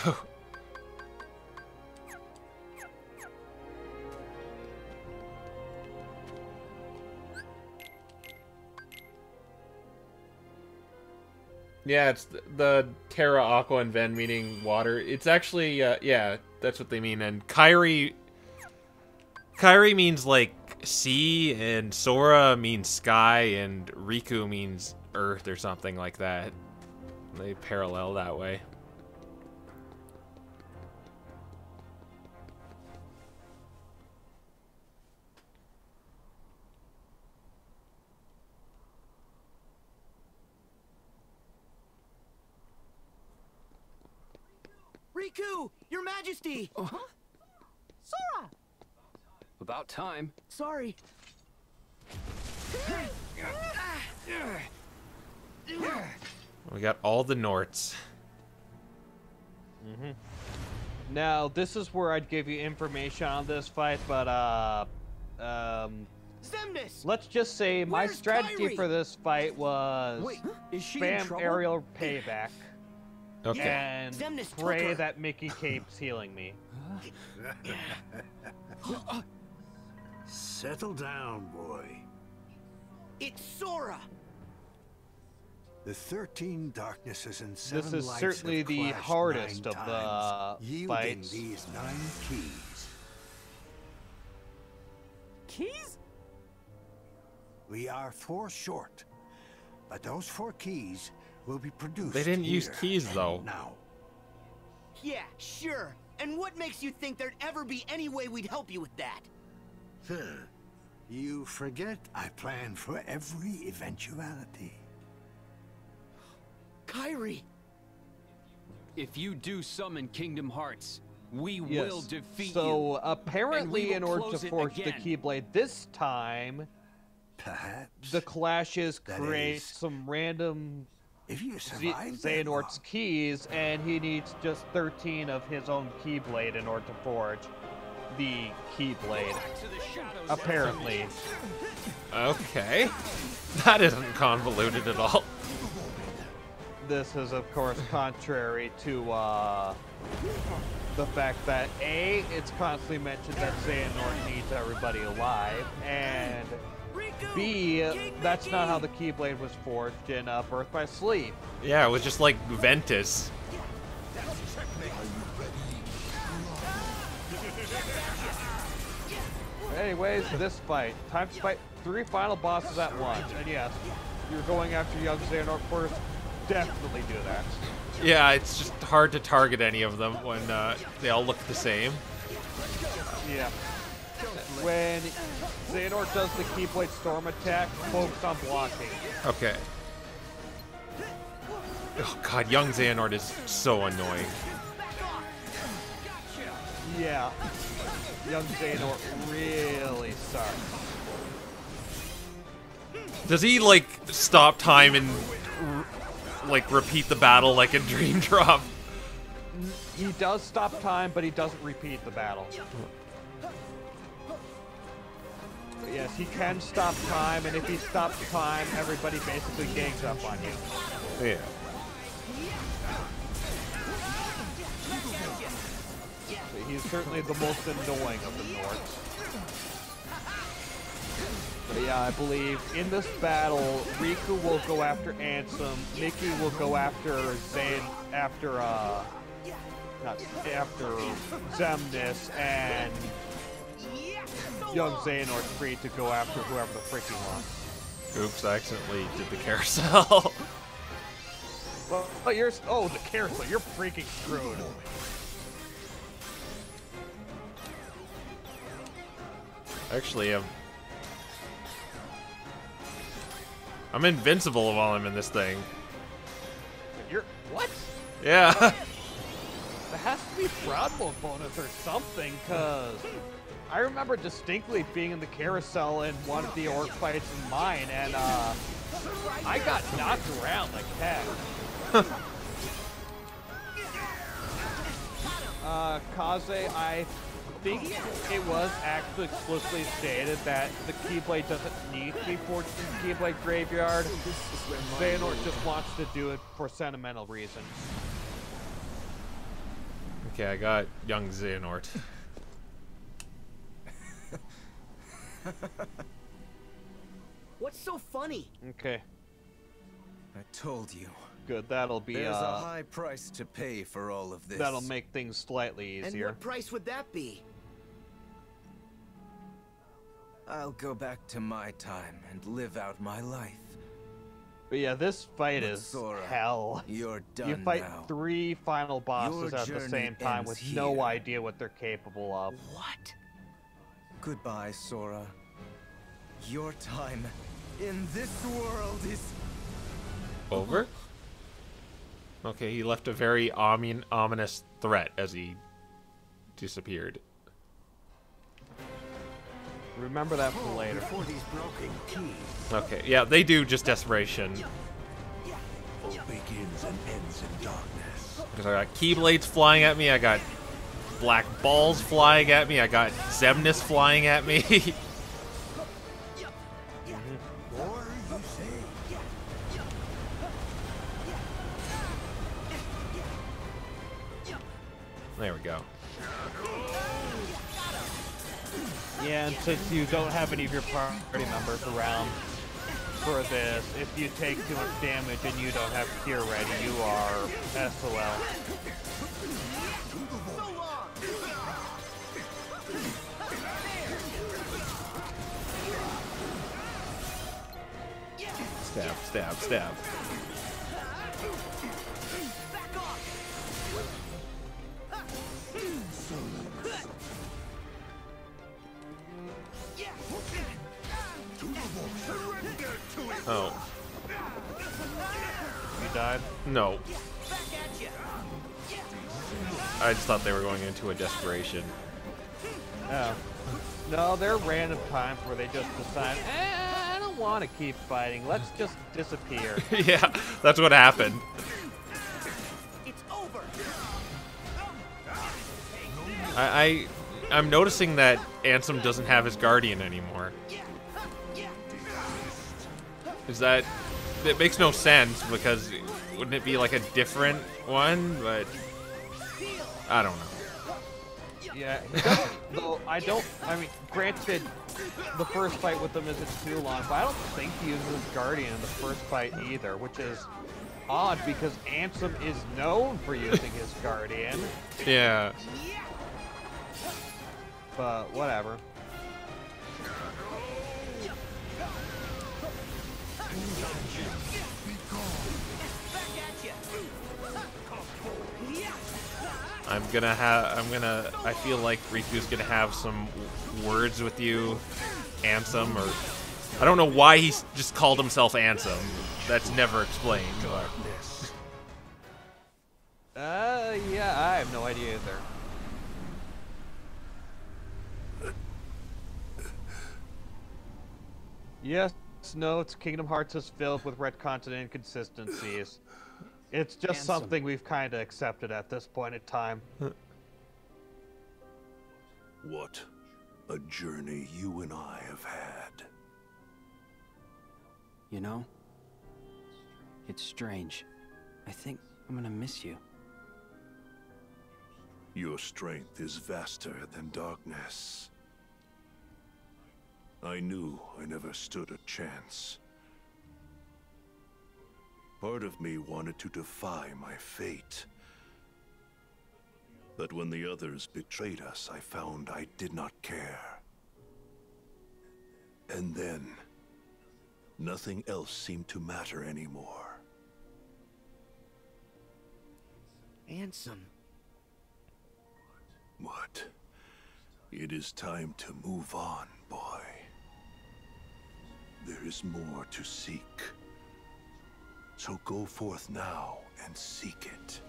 A: Yeah, it's the Terra, Aqua, and Ven meaning water. It's actually, yeah, that's what they mean. And Kairi means, like, sea, and Sora means sky, and Riku means earth or something like that. They parallel that way.
L: Riku! Your Majesty!
H: Sora!
M: About time.
L: Sorry.
A: We got all the Norts.
B: Now, this is where I'd give you information on this fight, but,
L: Xemnas!
B: let's just say my
L: Where's
B: strategy
L: Kairi?
B: for this fight was
L: Wait, is she in
B: spam
L: trouble?
B: aerial payback.
A: Okay.
B: And
L: Xemnas took
B: pray
L: her.
B: that Mickey keeps healing me.
F: Settle down, boy.
L: It's Sora!
F: The 13 darknesses and 7
B: This is
F: lights
B: certainly
F: have
B: the
F: clashed
B: hardest
F: 9
B: of the
F: times, yielding
B: fights.
F: these 9 keys.
H: Keys?
F: We are 4 short, but those 4 keys will be produced.
A: They didn't use
F: here
A: keys,
F: and
A: though.
F: Now.
L: Yeah, sure. And what makes you think there'd ever be any way we'd help you with that?
F: You forget I plan for every eventuality.
L: Kairi!
M: If you do summon Kingdom Hearts, we
B: Yes.
M: will defeat you.
B: So apparently, in
M: and we will
B: order
M: close
B: to
M: it
B: forge the
M: again.
B: Keyblade this time,
F: Perhaps
B: the clashes
F: That
B: create
F: is,
B: some random
F: if you survive
B: Xehanort's keys, and he needs just 13 of his own Keyblade in order to forge the Keyblade. Apparently.
A: Okay. That isn't convoluted at all.
B: This is, of course, contrary to the fact that A, it's constantly mentioned that Xehanort needs everybody alive, and B, that's not how the Keyblade was forged in Birth by Sleep.
A: Yeah, it was just like Ventus.
B: Anyways, this fight. Time to fight 3 final bosses at once. And yes, you're going after young Xehanort first. Definitely do that.
A: Yeah, it's just hard to target any of them when they all look the same.
B: Yeah. When Xehanort does the Keyblade Storm attack, focus on blocking.
A: Okay. Oh god, young Xehanort is so annoying.
B: Yeah. Young Xehanort really sucks.
A: Does he, like, stop time and, like, repeat the battle like a Dream Drop?
B: He does stop time, but he doesn't repeat the battle. But yes, he can stop time, and if he stops time, everybody basically gangs up on you.
A: Yeah.
B: certainly the most annoying of the Norts. But yeah, I believe in this battle, Riku will go after Ansem, Mickey will go after Xemnas, and young Xehanort's free to go after whoever the frick he wants.
A: Oops, I accidentally did the carousel.
B: Well, the carousel, you're freaking screwed.
A: Actually, I'm invincible while I'm in this thing.
B: You're what?
A: Yeah.
B: There has to be proud mode bonus or something, cause I remember distinctly being in the carousel in one of the orc fights in mine, and I got knocked around like heck. Kaze, I think it was actually explicitly stated that the Keyblade doesn't need to be forged in the Keyblade Graveyard. Xehanort just wants to do it for sentimental reasons.
A: Okay, I got young Xehanort.
Q: What's so funny?
B: Okay.
D: I told you.
B: Good, that'll be
D: There's a high price to pay for all of this.
B: That'll make things slightly easier.
Q: And what price would that be?
D: I'll go back to my time and live out my life.
B: But yeah, this fight is
D: Sora,
B: hell.
D: You're done
B: You fight
D: now.
B: 3 final bosses
D: Your
B: at the
D: journey
B: same time
D: ends
B: with
D: here.
B: no idea what they're capable of.
Q: What?
D: Goodbye, Sora. Your time in this world is
A: Over? Okay, he left a very ominous threat as he disappeared.
B: Remember that for later.
F: Before these broken keys,
A: Okay, yeah, they do just desperation.
F: all begins and ends in darkness.
A: Because I got Keyblades flying at me, I got black balls flying at me, I got Xemnas flying at me.
F: Or you say,
A: There we go.
B: Yeah, and since you don't have any of your party members around for this, if you take too much damage and you don't have cure ready, you are SOL.
A: Stab, stab, stab. Oh.
B: You died?
A: No. I just thought they were going into a desperation.
B: Oh. No, there are random times where they just decide, I don't want to keep fighting. Let's just disappear.
A: Yeah, that's what happened.
Q: It's over.
A: I'm noticing that Ansem doesn't have his guardian anymore. Is that... It makes no sense, because wouldn't it be like a different one? But... I don't know.
B: Yeah, though I mean, granted, the first fight with him isn't too long, but I don't think he uses his guardian in the first fight either, which is odd, because Ansem is known for using his guardian.
A: Yeah.
B: But whatever.
A: I feel like Riku's gonna have some words with you, Ansem, or... I don't know why he just called himself Ansem. That's never explained.
B: Yeah, I have no idea either. Yes, notes, Kingdom Hearts is filled with retcons and inconsistencies. It's just something we've kind of accepted at this point in time.
I: What a journey you and I have had.
M: You know, it's strange. I think I'm gonna miss you.
I: Your strength is vaster than darkness. I knew I never stood a chance. Part of me wanted to defy my fate. But when the others betrayed us, I found I did not care. And then, nothing else seemed to matter anymore.
Q: Ansem.
I: What? It is time to move on, boy. There is more to seek. So go forth now and seek it.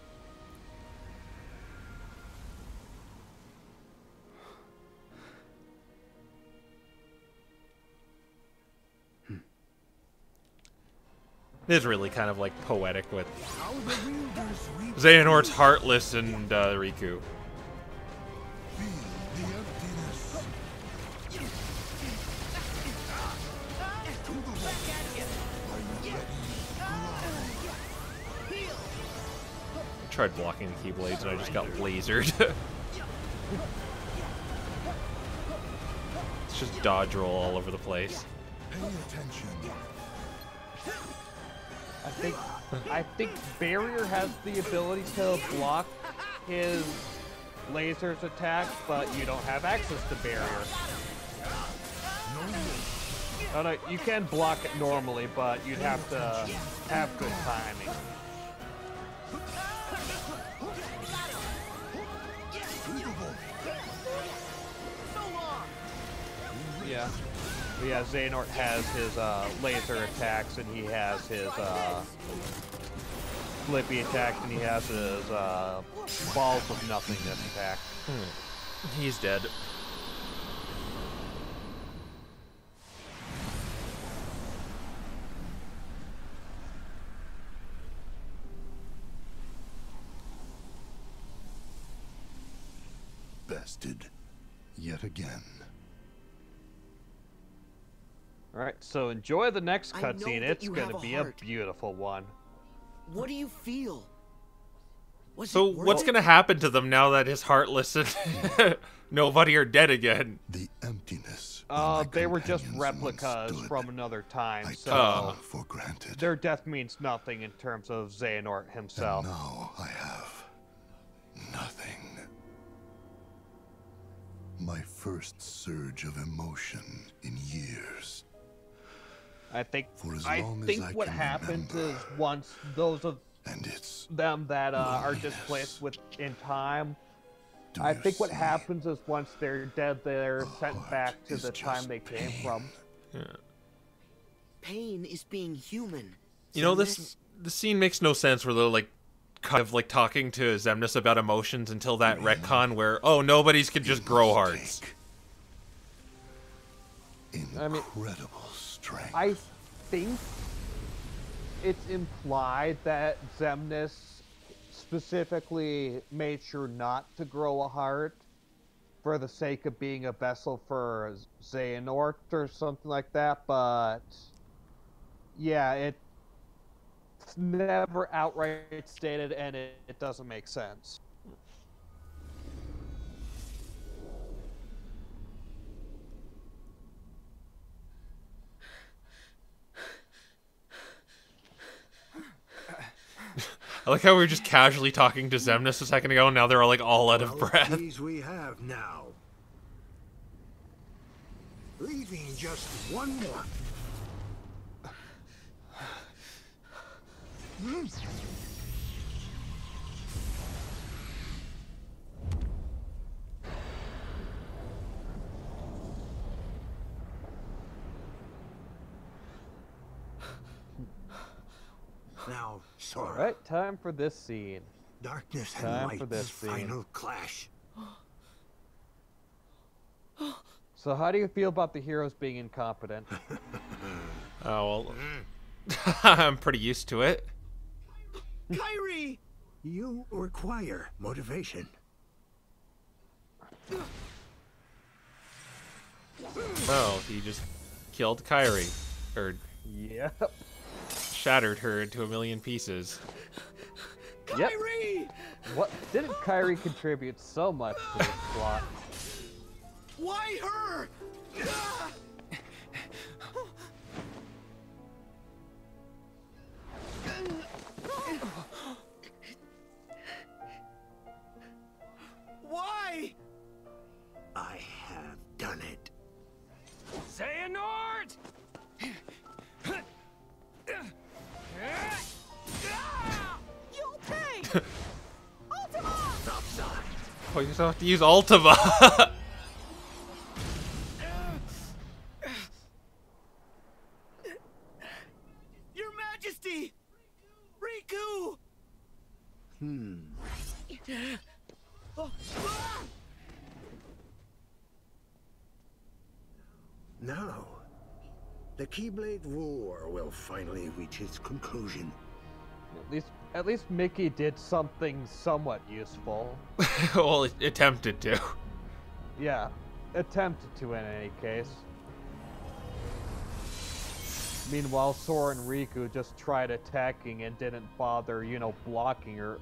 A: It is really kind of like poetic with Xehanort's heartless and Riku. I tried blocking the Keyblades and I just got lasered. It's just dodge roll all over the place.
I: Pay attention.
B: I think Barrier has the ability to block his lasers attacks, but you don't have access to Barrier. Oh no, you can block it normally, but you'd have to have good timing. Yeah. But yeah, Xehanort has his laser attacks, and he has his flippy attacks, and he has his balls of nothingness attack.
A: He's dead.
I: Bested. Yet again.
B: Alright, so enjoy the next
Q: I know
B: cutscene.
Q: that
B: It's
Q: you
B: gonna
Q: have a
B: be
Q: heart.
B: a beautiful one.
Q: What do you feel? Was
A: So
Q: it
A: what's
Q: worth
A: gonna happen to them now that his heartless and nobody are dead again?
I: The emptiness.
B: They were just replicas from another time,
I: I
B: so
I: took for granted.
B: their death means nothing in terms of Xehanort himself.
I: And now I have nothing. My first surge of emotion in years.
B: I think
I: For as long as I
B: what
I: can
B: happens
I: remember.
B: is once those of
I: And it's
B: them that are displaced in time, I think what happens is once they're dead, they're sent back to the time they came from.
A: Yeah.
Q: Pain is being human.
A: You know, this scene makes no sense where they're like kind of like talking to Xemnas about emotions until that retcon where, oh, nobody's can just grow hearts.
I: Incredible strength.
B: I think it's implied that Xemnas specifically made sure not to grow a heart for the sake of being a vessel for Xehanort or something like that, but yeah, it's never outright stated, and it doesn't make sense.
A: I like how we were just casually talking to Xemnas a second ago, and now they're all like all out of breath.
F: These we have now. Leaving just one more. Now, Sora.
B: Alright, time for this scene.
F: Darkness and
B: Time for
F: light's
B: this scene.
F: final clash.
B: So how do you feel about the heroes being incompetent?
A: Oh, well, I'm pretty used to it.
F: Kairi! You require motivation.
A: Oh, he just killed Kairi. Or
B: Yep.
A: shattered her into a million pieces.
B: Yep.
L: Kairi!
B: What didn't Kairi contribute so much to this plot?
L: Why her? Why?
F: I have done it.
G: Xehanort!
L: You okay? Ultima!
F: Stop sign.
A: Oh, you just have to use Ultima.
L: Your Majesty! Riku!
F: Now, the Keyblade War will finally reach its conclusion.
B: At least Mickey did something somewhat useful.
A: Well, it attempted to.
B: Yeah, attempted to in any case. Meanwhile, Sora and Riku just tried attacking and didn't bother, you know, blocking or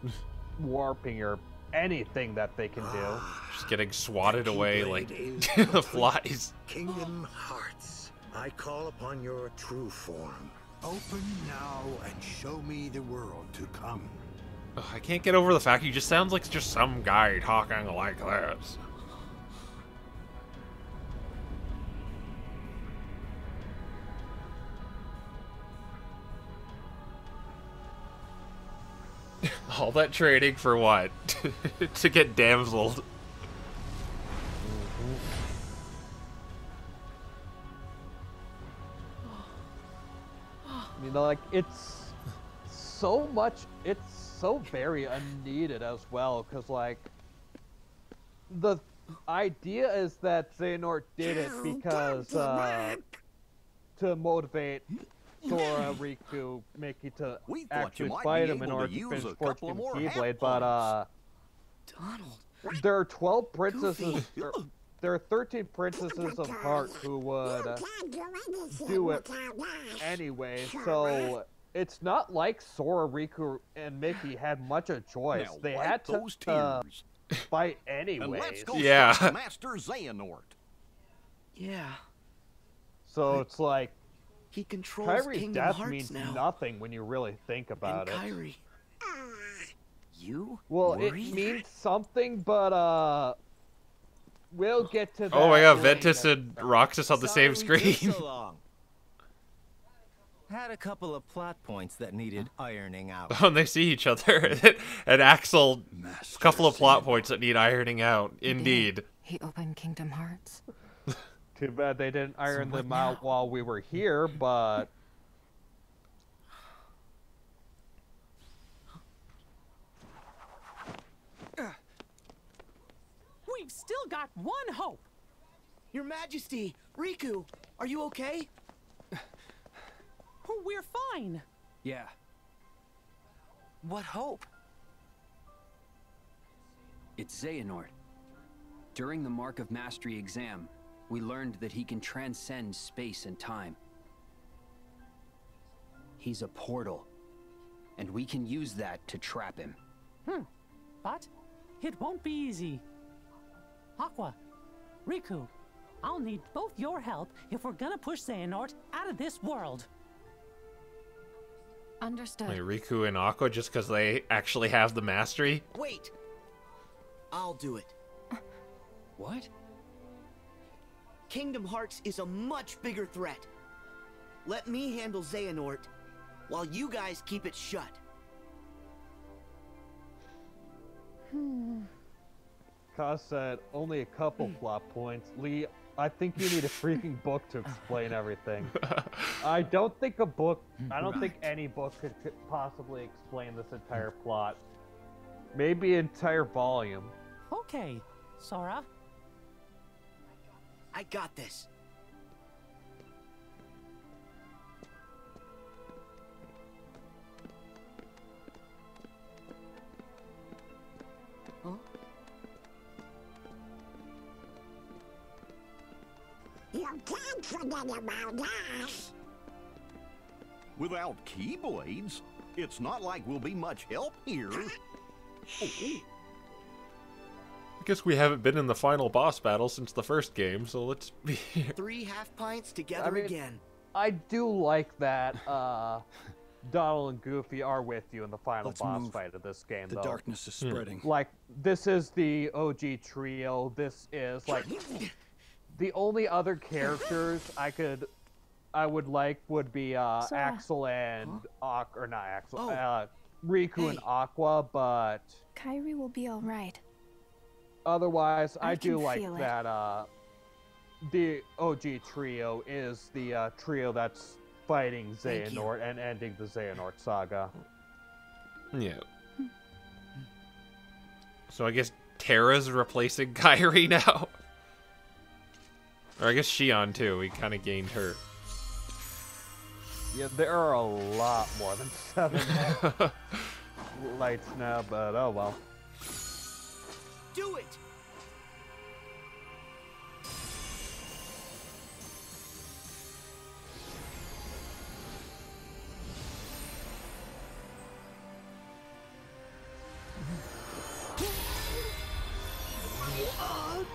B: warping or anything that they can do.
A: Just getting swatted away like flies.
F: Kingdom Hearts, I call upon your true form. Open now and show me the world to come.
A: Ugh, I can't get over the fact he just sounds like just some guy talking like this. All that training for what? To get damseled.
B: You know, like, it's so very unneeded as well, because, like, the idea is that Xehanort did it because, to motivate Sora, Riku, Mickey to actually fight him in order to finish Fortune Keyblade, but,
L: Donald.
B: there are 12 princesses, there are 13 princesses of heart who would do it anyway, so it's not like Sora, Riku, and Mickey had much of a choice.
J: Now,
B: they
J: wipe
B: had to
J: those tears.
B: fight
J: And
B: anyways.
J: let's go
A: Yeah.
J: stop Master Xehanort.
L: Yeah.
B: So it's like,
L: He controls
B: Kairi's
L: Kingdom
B: death
L: Hearts
B: means
L: now.
B: nothing when you really think about
L: And
B: it.
L: Kairi. You?
B: Well,
L: worry?
B: it means something, but we'll get to that.
A: Oh my god,
B: later.
A: Ventus and Roxas on the same screen.
D: Had a couple of plot points that needed ironing out.
A: When they see each other, and Axel, a couple of plot points that need ironing out. Indeed.
C: He opened Kingdom Hearts.
B: Too bad they didn't iron them out while we were here, but...
H: We've still got one hope.
L: Your Majesty! Riku! Are you okay?
H: We're fine.
M: Yeah. What hope? It's Xehanort. During the Mark of Mastery exam, we learned that he can transcend space and time. He's a portal, and we can use that to trap him.
H: But it won't be easy. Aqua, Riku, I'll need both your help if we're gonna push Xehanort out of this world.
C: Understood.
A: Wait, Riku and Aqua just because they actually have the mastery?
L: Wait! I'll do it.
M: What?
L: Kingdom Hearts is a much bigger threat. Let me handle Xehanort, while you guys keep it shut.
B: Kaz said only a couple plot points. Lee, I think you need a freaking book to explain everything. I don't think any book could possibly explain this entire plot. Maybe an entire volume.
H: Okay, Sora.
L: I got this. Huh?
R: You can't forget about us.
J: Without Keyblades, It's not like we'll be much help here.
A: I guess we haven't been in the final boss battle since the first game, so let's be...
L: 3 half pints together again.
B: I do like that Donald and Goofy are with you in the final boss fight of this game,
E: The
B: though.
E: darkness is spreading.
B: Like, this is the OG trio. This is, like, the only other characters I would like would be Axel and or not Axel, Riku and Aqua, but
R: Kairi will be all right.
B: otherwise, I do
R: can
B: like
R: feel it.
B: that the OG trio is the trio that's fighting
L: Thank you.
B: Xehanort and ending the Xehanort saga.
A: Yeah. So I guess Terra's replacing Kairi now? Or I guess Shion too, we kind of gained her.
B: Yeah, there are a lot more than 7 lights now, but oh well.
L: Do it!
F: What?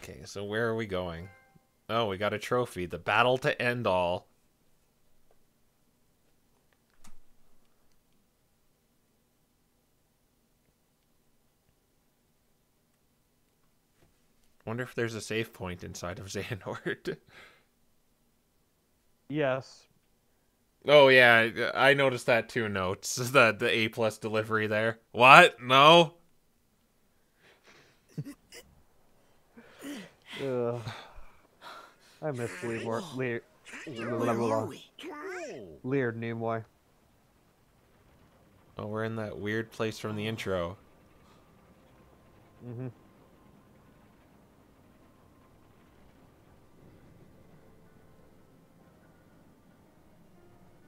A: Okay, so where are we going? Oh, we got a trophy. The battle to end all. Wonder if there's a save point inside of Xehanort.
B: Yes.
A: Oh yeah, I noticed that too. Notes the A+ delivery there. What? No.
B: I miss Leard Nimoy.
A: Oh, we're in that weird place from the intro.
B: Mm-hmm.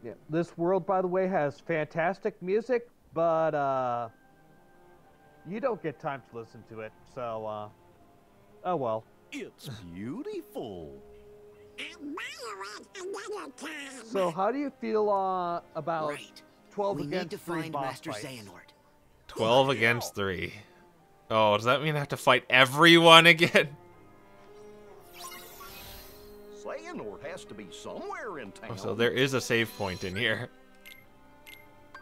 B: Yeah, this world, by the way, has fantastic music, but you don't get time to listen to it, so oh well.
J: It's beautiful.
B: So how do you feel about 12
Q: We need
B: against
Q: to
B: 3
Q: find
B: boss
Q: Master
B: fights?
Q: Xehanort.
A: 12 against 3. Oh, does that mean I have to fight everyone again?
J: Xehanort has to be somewhere in town.
A: Oh, so there is a save point in here.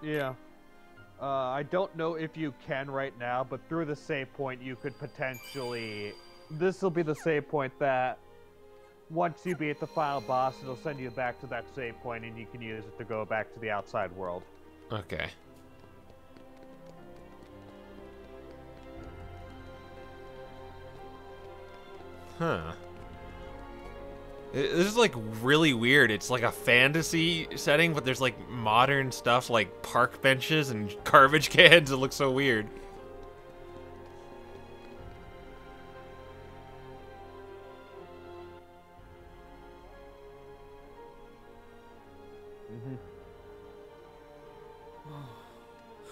B: Yeah. I don't know if you can right now, but through the save point, you could potentially... This will be the save point that once you beat the final boss, it'll send you back to that save point, and you can use it to go back to the outside world.
A: Okay. Huh. This is like really weird. It's like a fantasy setting, but there's like modern stuff like park benches and garbage cans. It looks so weird.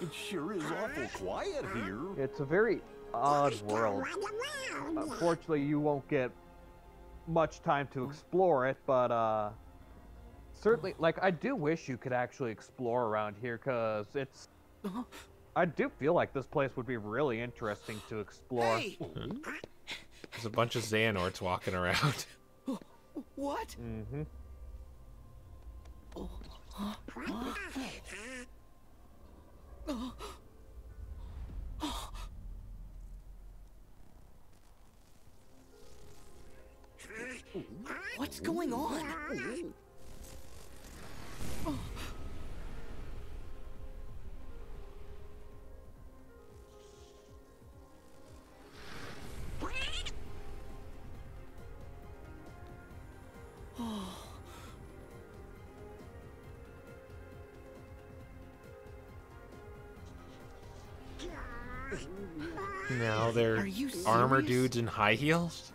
J: It sure is awful quiet here.
B: It's a very odd world. Unfortunately, you won't get much time to explore it, but certainly, like, I do wish you could actually explore around here, because it's... I do feel like this place would be really interesting to explore.
L: Hey!
A: There's a bunch of Xehanorts walking around.
L: What?
B: Mm-hmm.
L: What's going on?
A: Now they're armor dudes in high heels?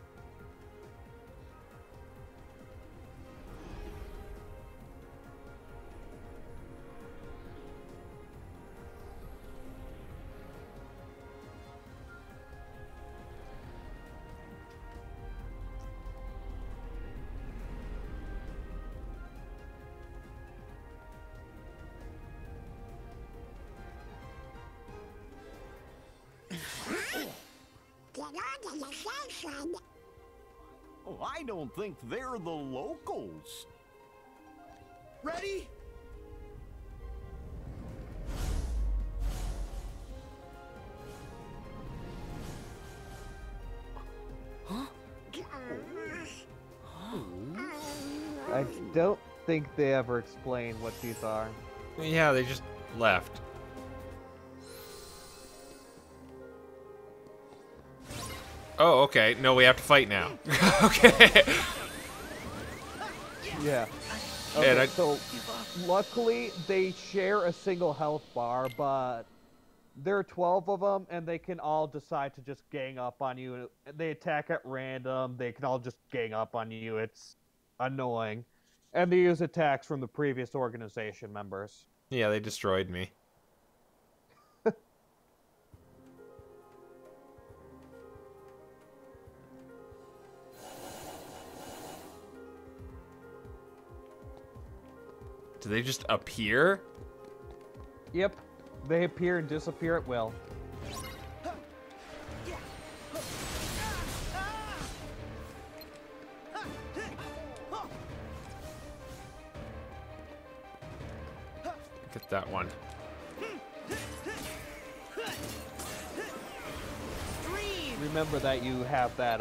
J: Oh, I don't think they're the locals.
L: Ready?
B: I don't think they ever explain what these are.
A: Yeah, they just left. Oh, okay. No, we have to fight now. Okay.
B: Yeah.
A: And
B: Okay, so luckily they share a single health bar, but there are 12 of them, and they can all decide to just gang up on you. They attack at random. They can all just gang up on you. It's annoying. And they use attacks from the previous organization members.
A: Yeah, they destroyed me. Do they just appear?
B: Yep. They appear and disappear at will.
A: Get that one.
B: Remember that you have that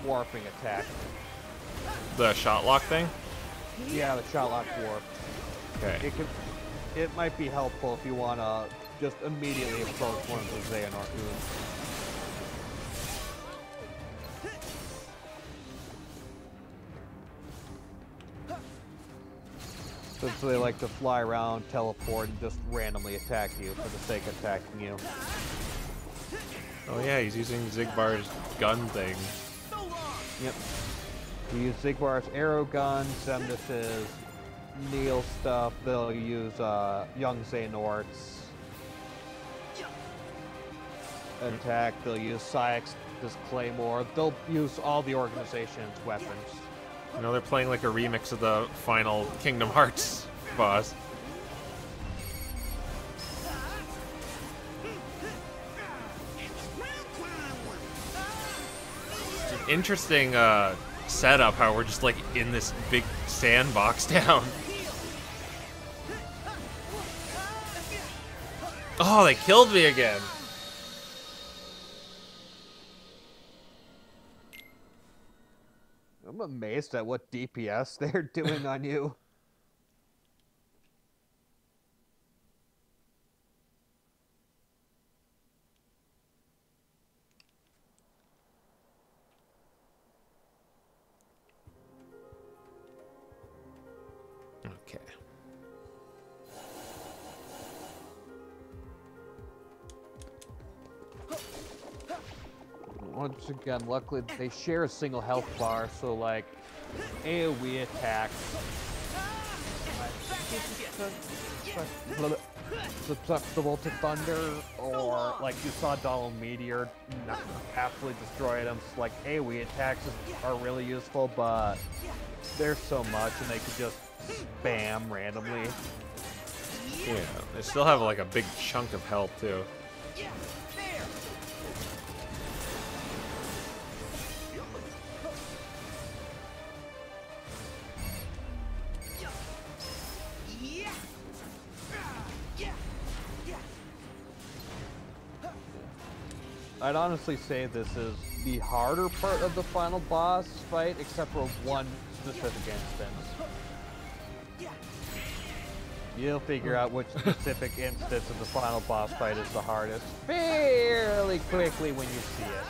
B: warping attack.
A: The shot lock thing?
B: Yeah, the shot lock warp.
A: Okay.
B: It might be helpful if you want to just immediately approach one of the Xehanort goons. Since they like to fly around, teleport, and just randomly attack you for the sake of attacking you.
A: Oh yeah, he's using Zigbar's gun thing.
B: Yep. You use Zigbar's arrow gun, Xemnas' Neil stuff, they'll use young Xehanort's attack, they'll use Syx's Claymore, they'll use all the organization's weapons.
A: You know, they're playing like a remix of the final Kingdom Hearts boss. It's an interesting setup, how we're just like in this big sandbox town. Oh, they killed me again.
B: I'm amazed at what DPS they're doing on you.
A: Okay.
B: Once again, luckily they share a single health bar, so like AoE attacks susceptible to thunder, or like you saw Donald Meteor absolutely destroy them. So like AoE attacks are really useful, but there's so much and they could just spam randomly.
A: Yeah, they still have like a big chunk of health too.
B: I'd honestly say this is the harder part of the final boss fight, except for one specific instance. You'll figure out which specific instance of the final boss fight is the hardest fairly quickly when you see it.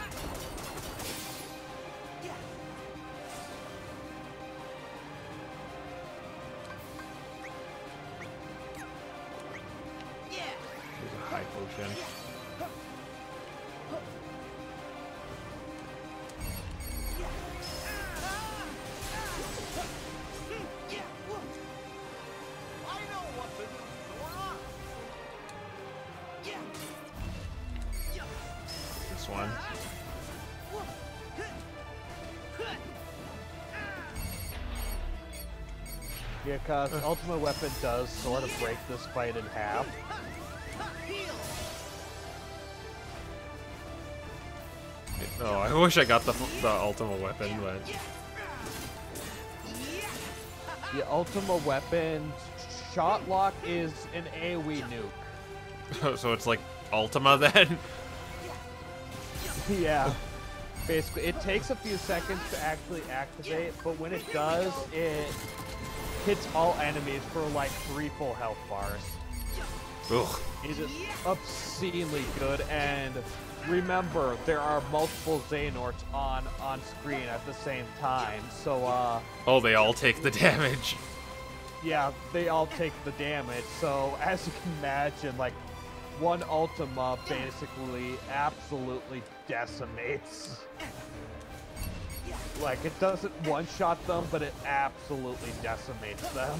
A: There's a high potion.
B: Yeah, because Ultimate Weapon does sort of break this fight in half.
A: Oh, I wish I got the Ultimate Weapon, but...
B: The Ultimate Weapon shot lock is an AoE nuke.
A: So it's like Ultima then?
B: Yeah. Basically, it takes a few seconds to actually activate, but when it does, it hits all enemies for like 3 full health bars.
A: Ugh.
B: It is obscenely good, and remember, there are multiple Xehanorts on screen at the same time, so
A: Oh, they all take the damage.
B: yeah, they all take the damage, so as you can imagine, like, one Ultima basically absolutely decimates. Like, it doesn't one-shot them, but it absolutely decimates them.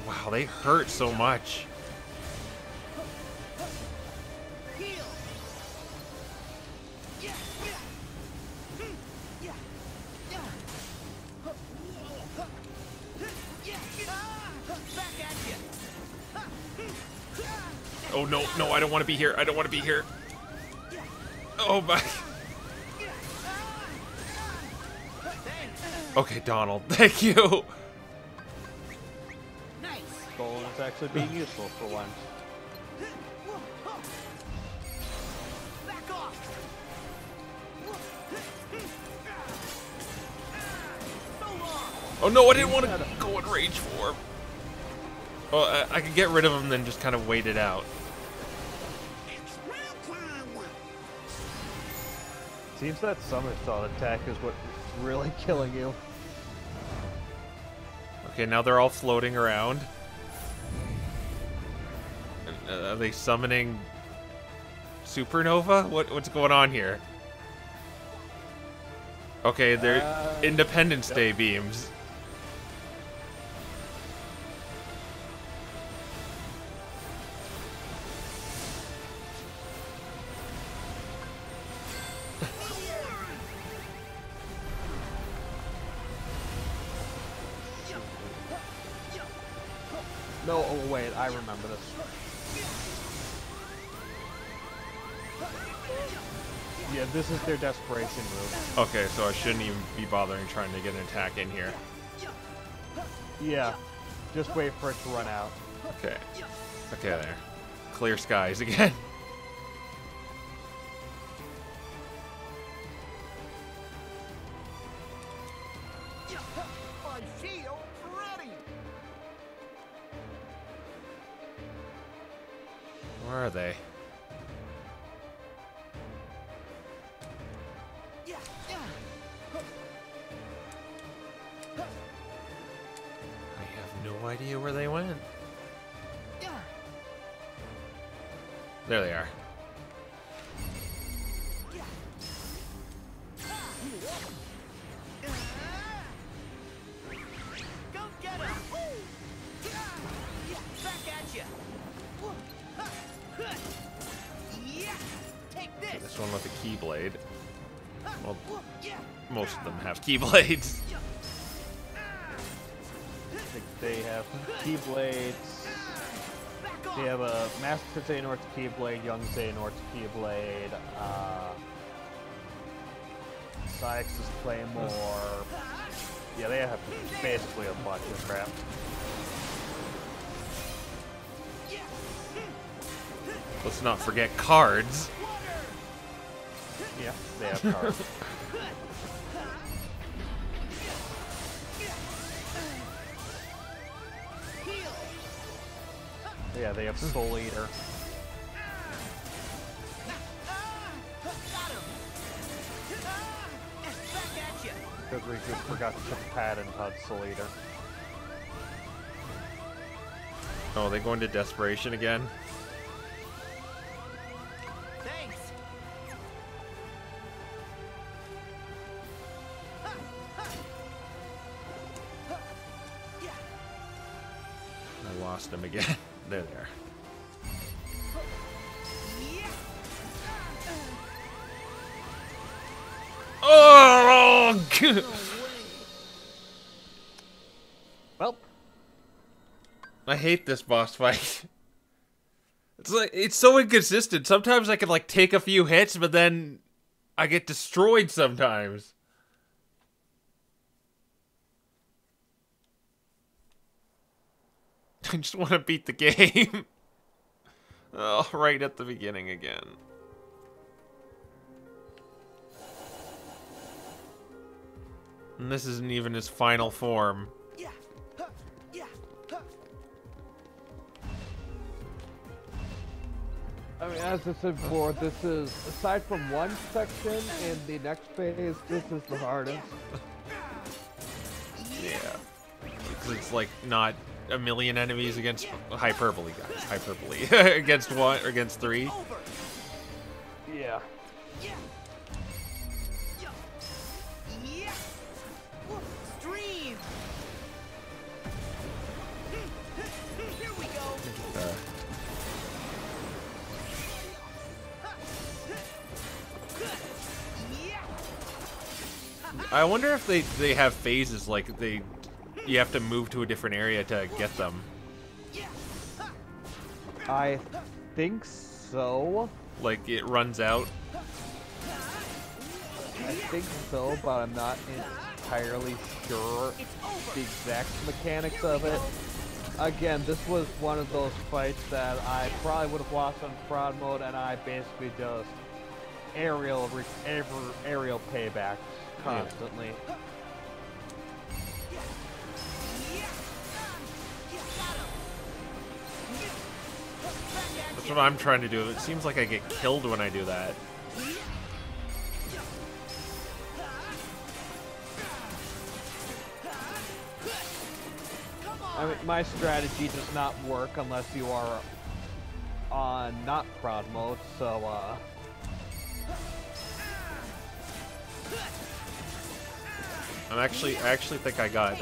A: Wow, they hurt so much. Oh no, no, I don't want to be here. I don't want to be here. Oh my. Okay, Donald, thank you.
B: Golem is actually being useful for once.
A: Oh no, I didn't want to go in rage form. Well, I could get rid of him, then just kind of wait it out.
B: Seems that somersault attack is what's really killing you.
A: Okay, now they're all floating around. Are they summoning Supernova? What's going on here? Okay, they're Independence Day beams.
B: No, oh wait, I remember this. Yeah, this is their desperation move.
A: Okay, so I shouldn't even be bothering trying to get an attack in here.
B: Yeah, just wait for it to run out.
A: Okay. Okay, there. Clear skies again.
J: My shield's ready.
A: Where are they? I have no idea where they went. There they are.
J: Go get him. Back at you. Yeah. Take this.
A: This one with a keyblade. Well, most of them have keyblades.
B: I think they have Keyblades. They have a Master Xehanort's Keyblade, Young Xehanort's Keyblade, Sykes' Claymore. Yeah, they have basically a bunch of crap.
A: Let's not forget cards.
B: Yeah, they have cards. Yeah, they have Soul Eater. Because we just forgot to put the pad in HUD Soul Eater.
A: Oh, they go into desperation again?
J: Thanks.
A: I lost them again. There they are.
B: Well,
A: I hate this boss fight. It's like, it's so inconsistent. Sometimes I can like take a few hits, but then I get destroyed sometimes. I just want to beat the game. Oh, right at the beginning again. And this isn't even his final form.
B: I mean, as I said before, this is, aside from one section in the next phase, this is the hardest.
A: Yeah. Because it's like not a million enemies against hyperbole, guys. Hyperbole. Against one or against three.
B: Yeah.
L: Stream. Here we go.
A: I wonder if they have phases, like you have to move to a different area to get them.
B: I think so.
A: Like it runs out.
B: I think so, but I'm not entirely sure the exact mechanics of it. Again, this was one of those fights that I probably would have lost on prod mode, and I basically just aerial paybacks constantly.
A: That's what I'm trying to do. It seems like I get killed when I do that.
B: I mean, my strategy does not work unless you are on not prod mode, so
A: I actually think I got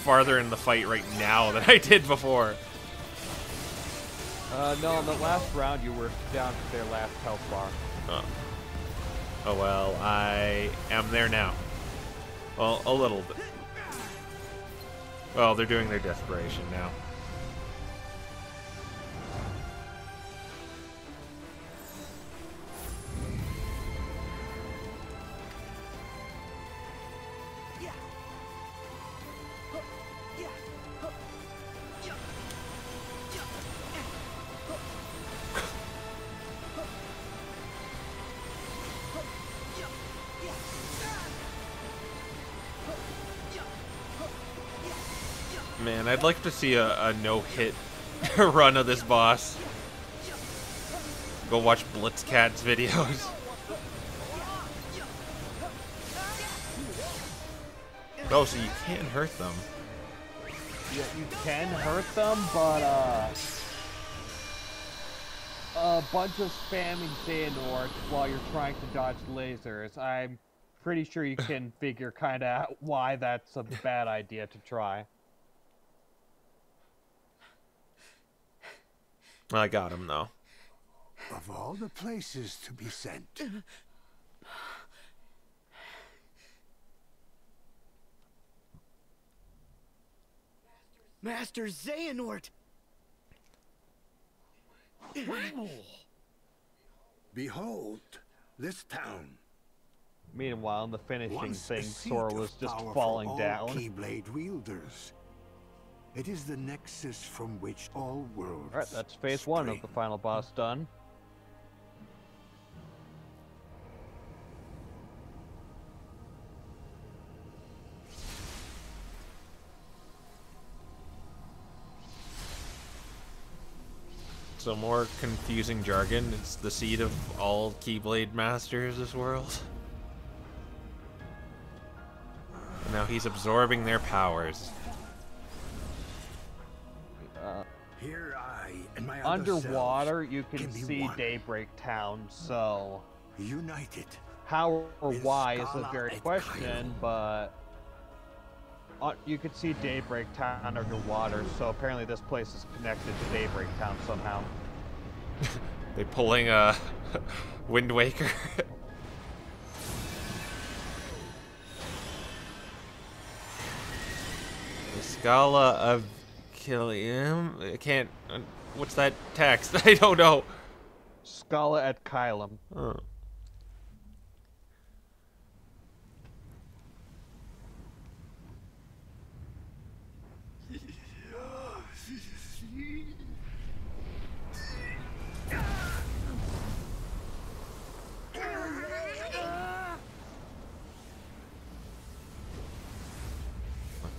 A: farther in the fight right now than I did before.
B: no, in the last round you were down to their last health bar.
A: Oh well, I am there now. Well, a little bit. Well, they're doing their desperation now. Man, I'd like to see a no-hit run of this boss. Go watch Blitzcat's videos. Oh, so you can hurt them.
B: Yeah, you can hurt them, but a bunch of spamming Xehanort while you're trying to dodge lasers. I'm pretty sure you can figure kind of out why that's a bad idea to try.
A: I got him, though.
F: Of all the places to be sent.
L: Master Xehanort!
F: Behold, this town.
B: Meanwhile, in the finishing
F: Once
B: thing,
F: a seat
B: Sora
F: of
B: was just
F: power for
B: falling
F: all
B: down.
F: Keyblade wielders. It is the nexus from which all worlds.
B: Alright, that's phase 1 of the final boss done.
A: Some more confusing jargon. It's the seat of all Keyblade masters this world. And now he's absorbing their powers.
F: Here I and my
B: Underwater, you can
F: can be
B: see
F: one.
B: Daybreak Town, so
F: united.
B: How or
F: in
B: why is a
F: Scala
B: very
F: et
B: question, but you could see Daybreak Town underwater, so apparently this place is connected to Daybreak Town somehow.
A: They pulling a Wind Waker. Scala of Kilium? I can't... what's that text? I don't know.
B: Scala at Kylum.
A: Oh.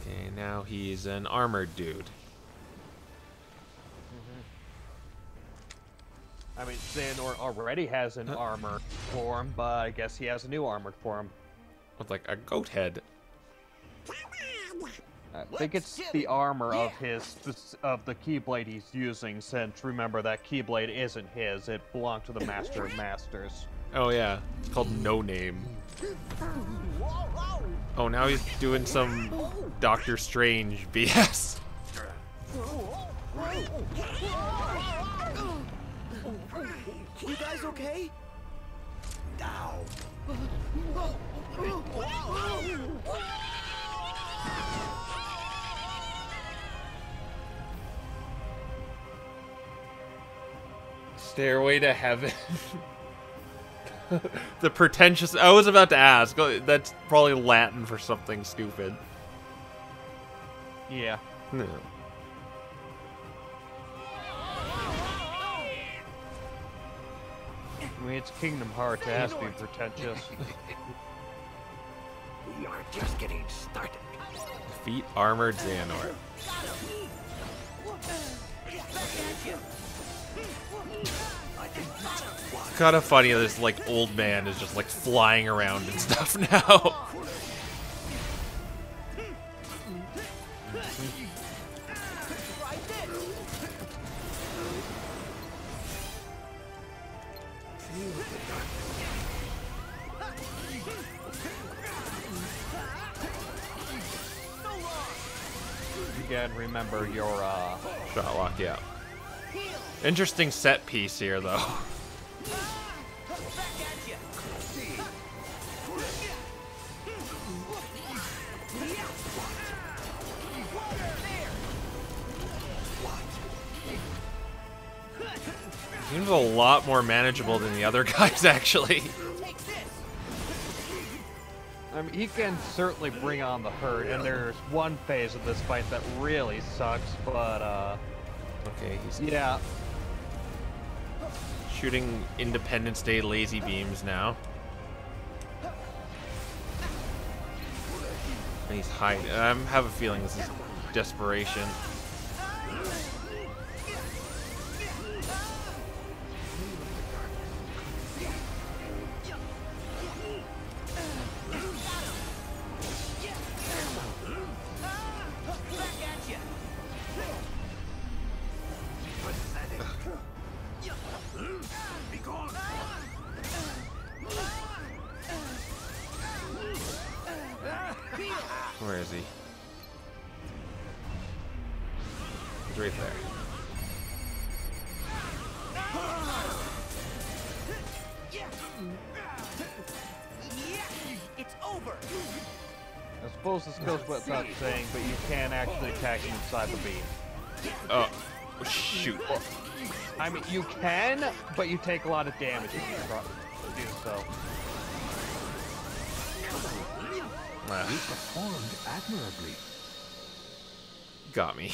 A: Okay, now he's an armored dude.
B: I mean, Xehanort already has an armor form, but I guess he has a new armored form.
A: With like a goat head.
B: I think it's the armor of the Keyblade he's using, since remember that Keyblade isn't his, it belonged to the Master of Masters.
A: Oh yeah, it's called No Name. Oh, now he's doing some Doctor Strange BS.
L: You guys okay? Ow.
A: Stairway to Heaven. The pretentious... I was about to ask. That's probably Latin for something stupid.
B: Yeah.
A: No.
B: I mean, it's Kingdom Hearts. It has to be pretentious.
F: We are just getting started.
A: Defeat armored Xehanort. Kind of funny this like old man is just like flying around and stuff now.
B: Again, remember your
A: shot lock, yeah. Interesting set piece here though. Seems a lot more manageable than the other guys, actually.
B: I mean, he can certainly bring on the hurt, and there's one phase of this fight that really sucks, but,
A: okay, he's...
B: yeah.
A: Shooting Independence Day lazy beams now. And he's hiding. I have a feeling this is desperation. Where is he? He's right there.
L: It's over.
B: I suppose this goes without saying, but you can actually attack him inside the beam.
A: Oh, shoot.
B: I mean, you can, but you take a lot of damage if you do so.
F: You performed admirably.
A: Got me.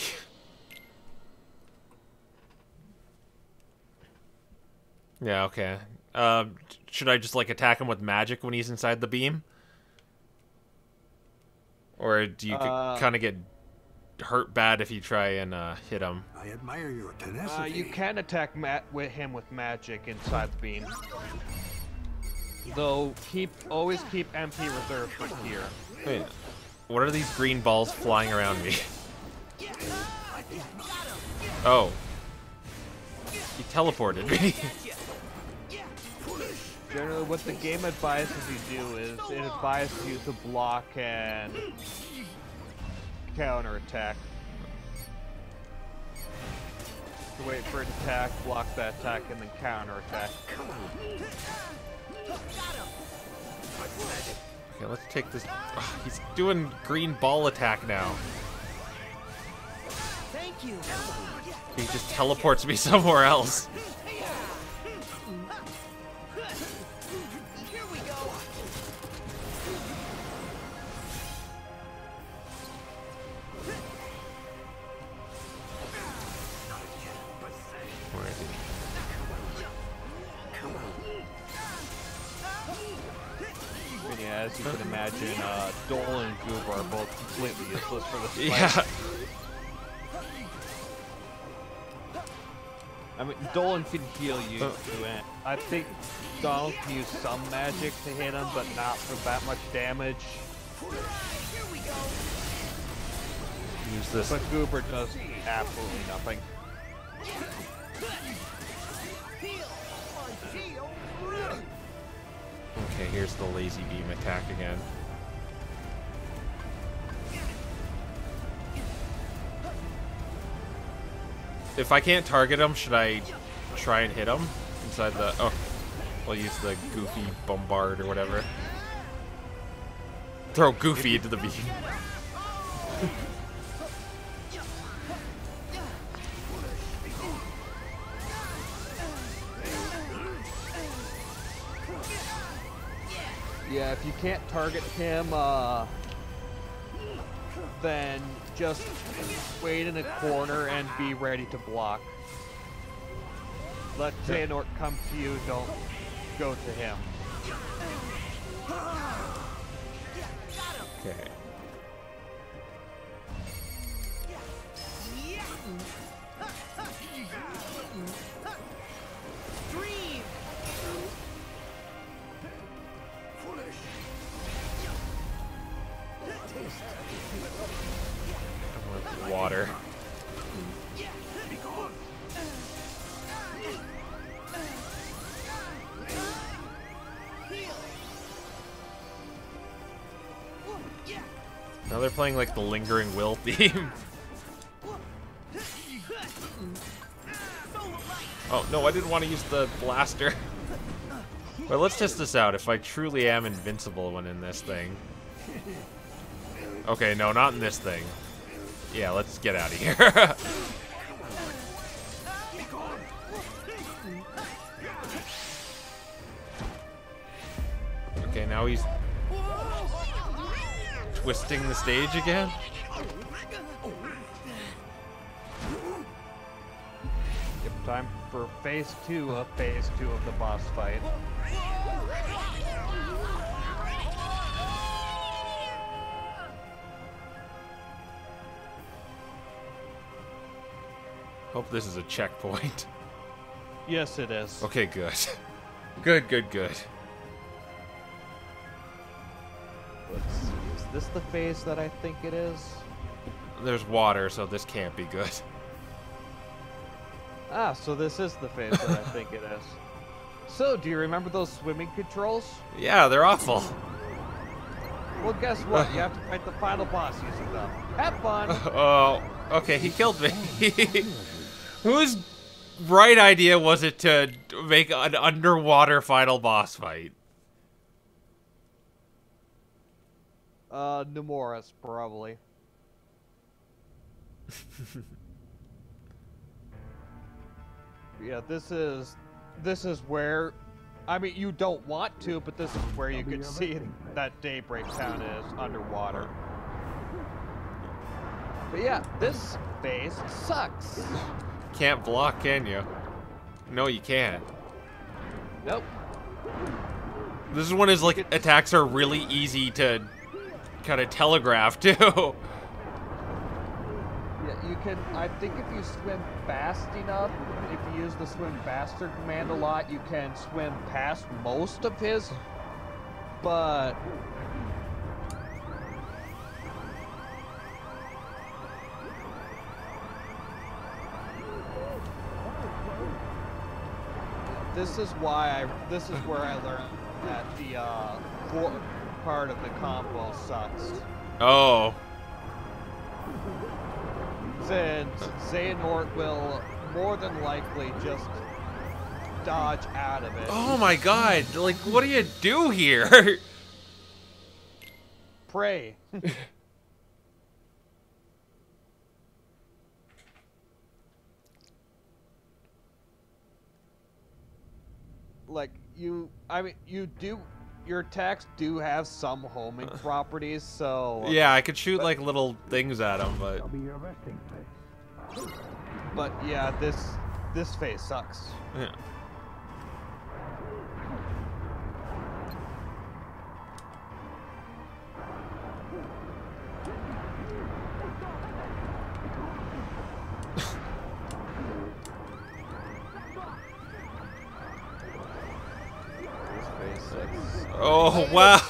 A: Yeah, okay. Should I just, like, attack him with magic when he's inside the beam? Or do you kind of get hurt bad if you try and hit him?
F: I admire your tenacity.
B: You can attack him with magic inside the beam. Though, always keep MP reserve for here.
A: Wait, what are these green balls flying around me? Oh. He teleported me.
B: Generally, what the game advises you do is it advises you to block and counter-attack. To wait for an attack, block that attack, and then counter-attack.
A: Okay, let's take this. Oh, he's doing green ball attack now.
K: Thank you.
A: He just teleports me somewhere else.
K: Here we go.
A: Where is he?
B: And yeah, as you can imagine, Dolan and Goober are both completely useless for this fight.
A: Yeah.
B: I mean, Dolan can heal you to it. I think Donald can use some magic to hit him, but not for that much damage.
K: Here we go.
A: Use this.
B: But Goober does absolutely nothing.
A: Okay, here's the lazy beam attack again. If I can't target him, should I try and hit him inside the... Oh, we'll use the Goofy Bombard or whatever. Throw Goofy into the beam.
B: Yeah, if you can't target him, then just wait in a corner and be ready to block. Let Xehanort come to you, don't go to him.
A: Okay. Water. Now they're playing like the Lingering Will theme. Oh no, I didn't want to use the blaster. But let's test this out if I truly am invincible when in this thing. Okay, no, not in this thing. Yeah, let's get out of here. Okay, now he's twisting the stage again.
B: Yep, time for phase 2 of the boss fight.
A: Hope this is a checkpoint.
B: Yes, it is.
A: Okay, good. Good.
B: Let's see, is this the phase that I think it is?
A: There's water, so this can't be good.
B: Ah, so this is the phase that I think it is. So, do you remember those swimming controls?
A: Yeah, they're awful.
B: Well, guess what? You have to fight the final boss using them. Have fun!
A: Oh, okay, he killed me. Whose right idea was it to make an underwater final boss fight?
B: Nemora's, probably. Yeah, this is where, I mean, you don't want to, but this is where you can see that Daybreak Town is underwater. But yeah, this phase sucks.
A: Can't block, can you? No, you can't.
B: Nope.
A: This is when his like attacks are really easy to kind of telegraph too.
B: Yeah, you can, I think if you swim fast enough, if you use the swim faster command a lot, you can swim past most of his, but this is where I learned that the fourth part of the combo sucks.
A: Oh.
B: Since Xehanort will more than likely just dodge out of it.
A: Oh my god, like what do you do here?
B: Pray. like you do. Your attacks do have some homing properties, so.
A: Yeah, I could shoot like little things at him, but.
F: I'll be your resting place.
B: But yeah, this phase sucks.
A: Yeah. Oh, wow.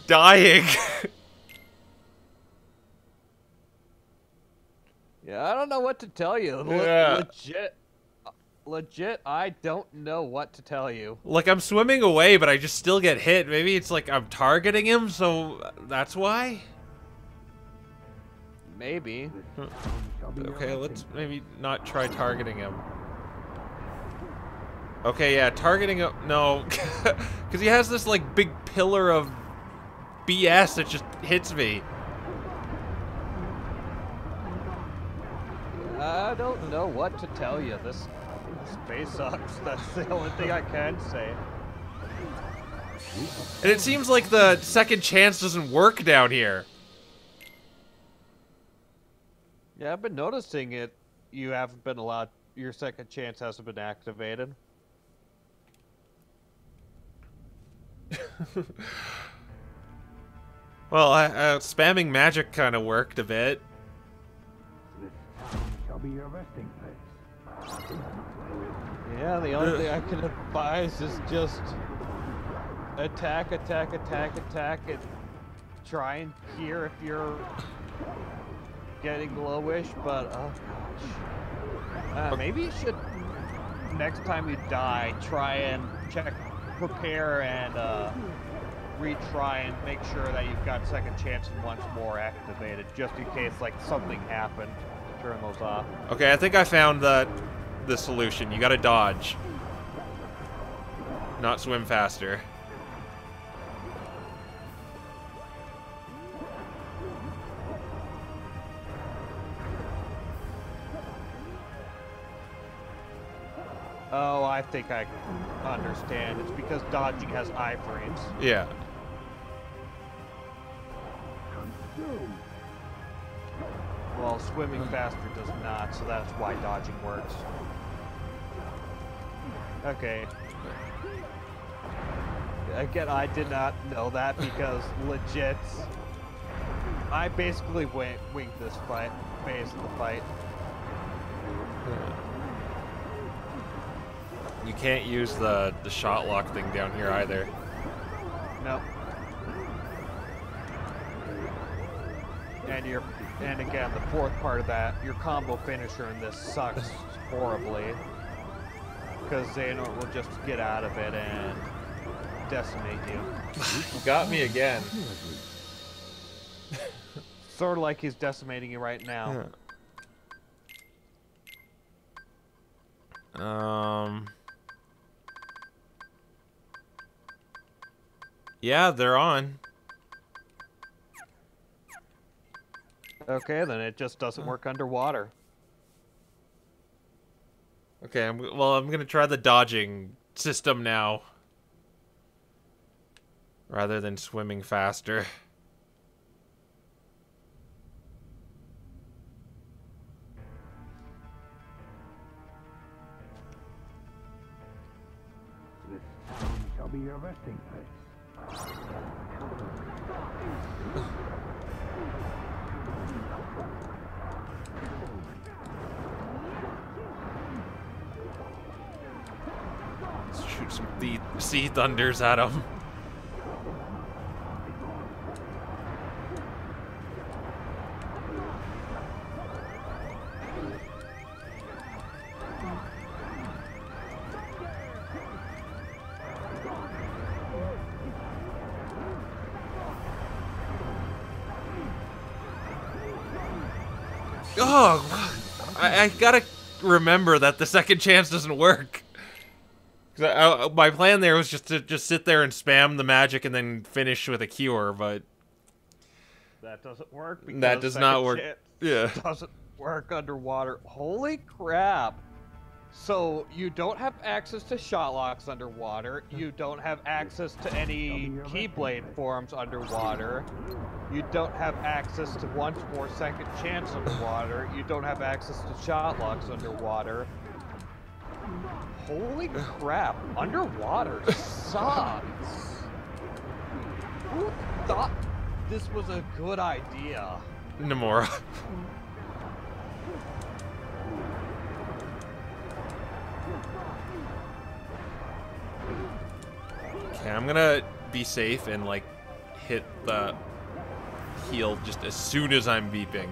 A: Dying.
B: Yeah, I don't know what to tell you.
A: Yeah.
B: Legit, I don't know what to tell you.
A: Like, I'm swimming away, but I just still get hit. Maybe it's like I'm targeting him, so that's why?
B: Maybe.
A: Okay, let's maybe not try targeting him. Okay, yeah, targeting him. No, because he has this, like, big pillar of BS that just hits me.
B: I don't know what to tell you. This space sucks. That's the only thing I can say.
A: And it seems like the second chance doesn't work down here.
B: Yeah, I've been noticing it. You haven't been allowed. Your second chance hasn't been activated.
A: Well, spamming magic kind of worked a bit.
F: Shall be your resting place.
B: Yeah, the only thing I can advise is just attack, attack, attack, attack, and try and hear if you're getting lowish, but oh gosh. Maybe you should, next time you die, try and prepare and retry and make sure that you've got second chance and once more activated, just in case like something happened to turn those off.
A: Okay, I think I found the solution. You gotta dodge. Not swim faster.
B: Oh, I think I understand. It's because dodging has iframes.
A: Yeah.
B: Well, swimming faster does not, so that's why dodging works. Okay. Again, I did not know that because legit, I basically winged this phase of the fight.
A: You can't use the shot lock thing down here either.
B: No. And again, the fourth part of that, your combo finisher in this sucks horribly. Because Xehanort will just get out of it and decimate you.
A: You got me again.
B: Sort of like he's decimating you right now.
A: Yeah, they're on.
B: Okay, then it just doesn't work underwater.
A: Okay, I'm gonna try the dodging system now. Rather than swimming faster.
F: This shall be your resting place.
A: Let's shoot some sea thunders at him. Oh, I gotta remember that the second chance doesn't work. My plan there was just to sit there and spam the magic and then finish with a cure, but
B: that doesn't work. Because
A: that does not work. Yeah,
B: doesn't work underwater. Holy crap! So you don't have access to shot locks underwater. You don't have access to any Keyblade forms underwater. You don't have access to once more second chance underwater. You don't have access to shot locks underwater. Holy crap! Underwater sucks. Who thought this was a good idea?
A: Nomura. Okay, I'm gonna be safe and like hit the heal just as soon as I'm beeping.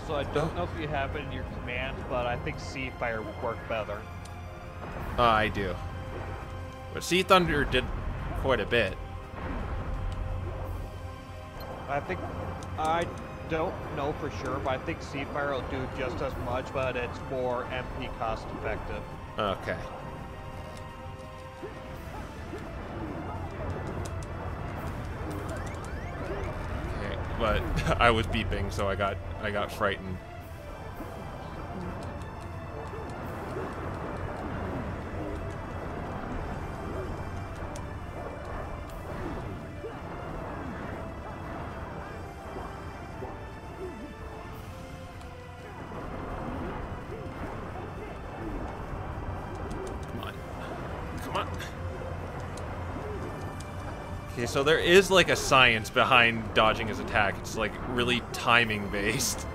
B: So I don't know if you have it in your commands, but I think Sea Fire would work better.
A: I do. But Sea Thunder did quite a bit.
B: I don't know for sure, but I think Sea Fire will do just as much, but it's more MP cost effective.
A: Okay. Okay, but I was beeping, so I got frightened. Okay, so there is like a science behind dodging his attack. It's like really timing based.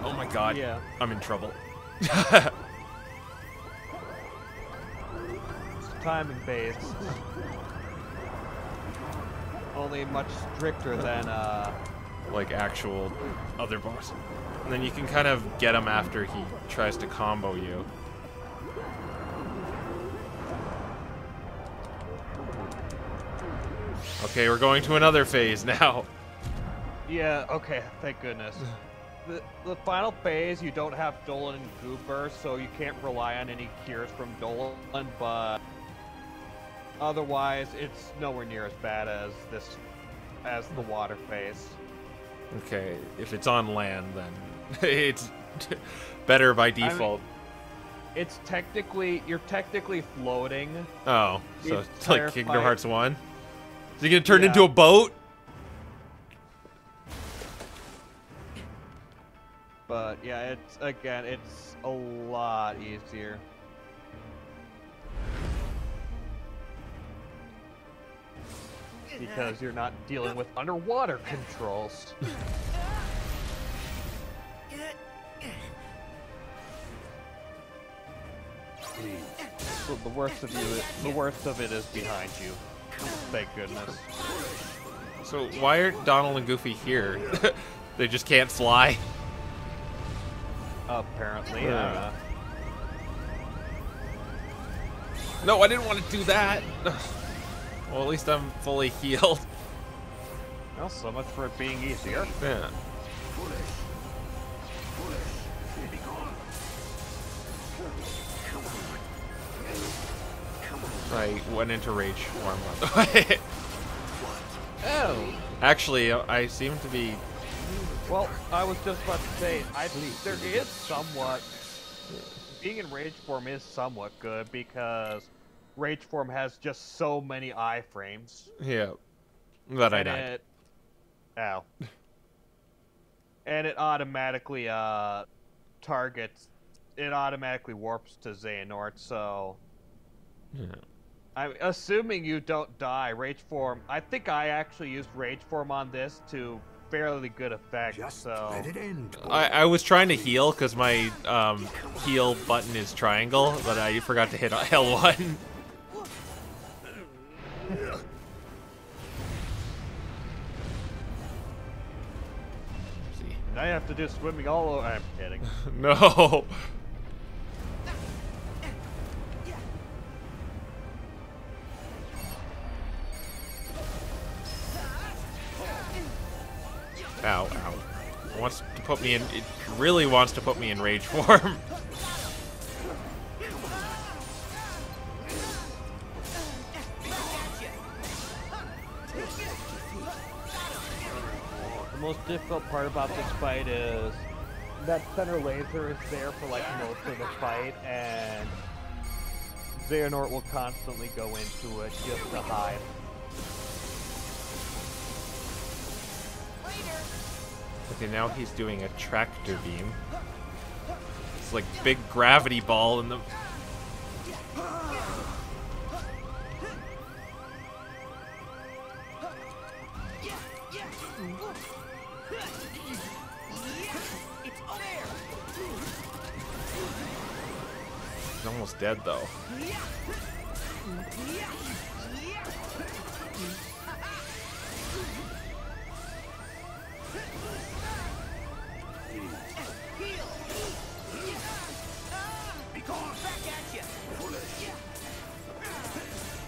A: Oh my god.
B: Yeah.
A: I'm in trouble.
B: It's timing based. Only much stricter than
A: like actual other boss. And then you can kind of get him after he tries to combo you. Okay, we're going to another phase now.
B: Yeah, okay, thank goodness. The final phase, you don't have Dolan and Goober, so you can't rely on any cures from Dolan, but otherwise, it's nowhere near as bad as the water phase.
A: Okay, if it's on land, then it's better by default.
B: I mean, you're technically floating.
A: Oh, so it's like Kingdom Hearts 1? Is he gonna turn
B: Yeah.
A: into a boat?
B: But yeah, it's a lot easier. Because you're not dealing with underwater controls. So the worst of it is behind you. Thank goodness.
A: So why are Donald and Goofy here? They just can't fly?
B: Apparently.
A: No, I didn't want to do that. Well, at least I'm fully healed.
B: Well, so much for it being easier.
A: Yeah. I went into rage form, by the way.
B: Oh.
A: Actually, I seem to be...
B: Well, I was just about to say, there is somewhat... Being in rage form is somewhat good, because rage form has just so many iframes.
A: Yeah. That I died.
B: Ow. And it automatically, targets... It automatically warps to Xehanort, so...
A: Yeah.
B: I'm assuming you don't die. Rage form. I think I actually used rage form on this to fairly good effect. So
F: let it end.
A: I was trying to heal because my heal button is triangle, but I forgot to hit L1.
B: Now you have to do swimming all over. I'm kidding.
A: No. Ow, ow. It wants to put me in... It really wants to put me in rage form.
B: The most difficult part about this fight is that center laser is there for like most of the fight, and Xehanort will constantly go into it just to hide.
A: Okay, now he's doing a tractor beam. It's like big gravity ball in the... He's almost dead though.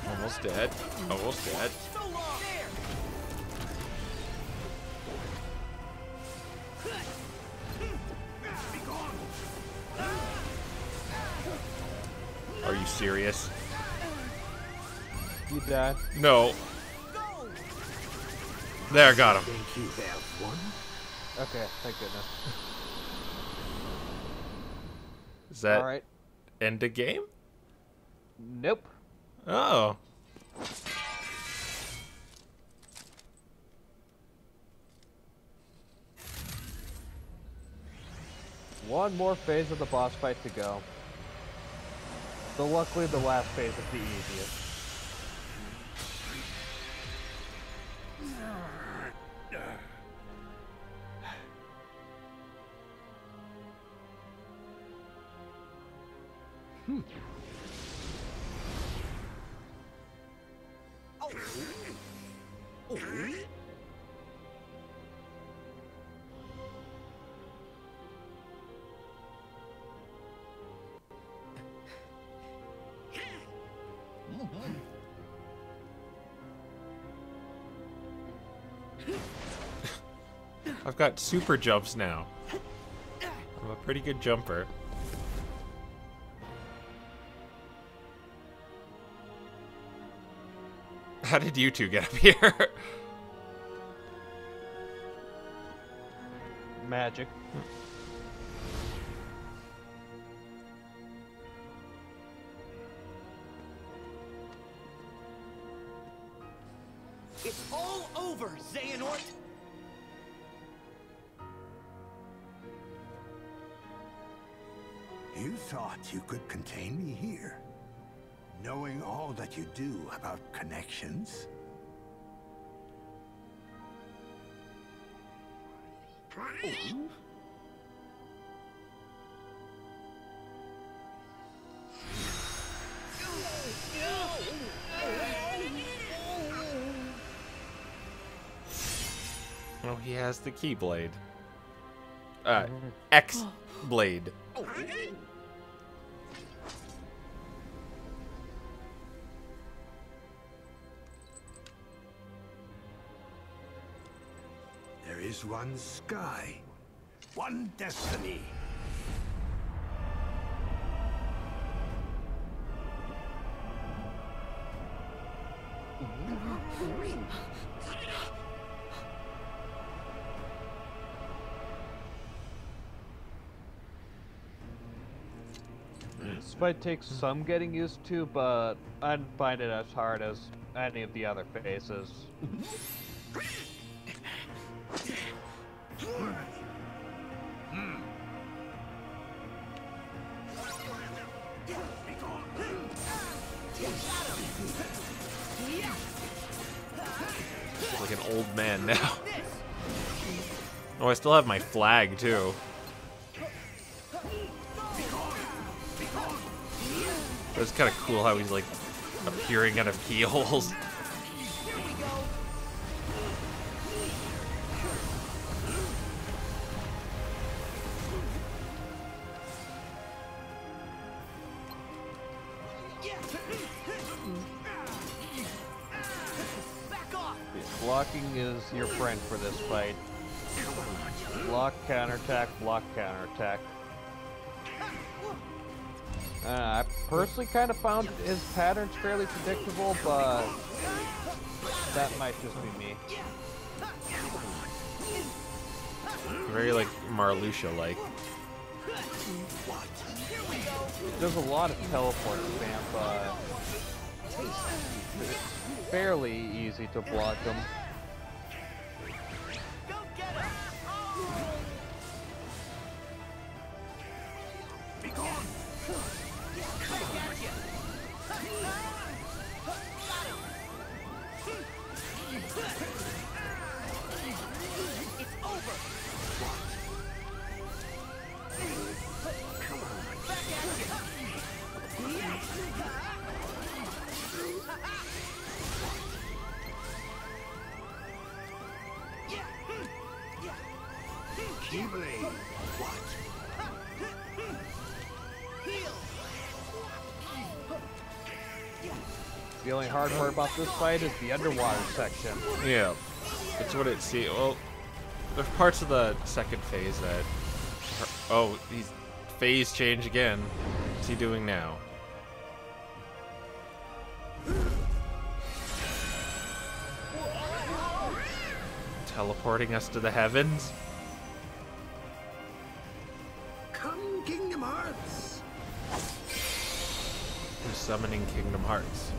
A: Almost dead. Almost dead. Are you serious?
B: You dead?
A: No. There, got him.
F: Think you have one?
B: Okay, thank goodness.
A: Is that
B: Alright.
A: end of game?
B: Nope.
A: Oh.
B: One more phase of the boss fight to go. So luckily the last phase is the easiest.
A: I've got super jumps now. I'm a pretty good jumper. How did you two get up here?
B: Magic.
L: It's all over, Xehanort!
F: You thought you could contain me here, knowing all that you do about connections?
A: Oh, he has the Keyblade. X-Blade.
F: There is one sky, one destiny.
B: This fight takes some getting used to, but I didn't find it as hard as any of the other phases.
A: Like an old man now. Oh, I still have my flag too. It's kind of cool how he's like appearing out of keyholes.
B: Blocking is your friend for this fight. Block, counterattack, block, counterattack. I personally kind of found his patterns fairly predictable, but that might just be me.
A: Very, like, Marluxia-like.
B: There's a lot of teleport spam, but it's fairly easy to block them. The only hard part about this fight is the underwater section.
A: Yeah, that's what it see. Well, there's parts of the second phase that. Oh, he's phase change again. What's he doing now? Teleporting us to the heavens?
F: Come, Kingdom Hearts!
A: Who's summoning Kingdom Hearts?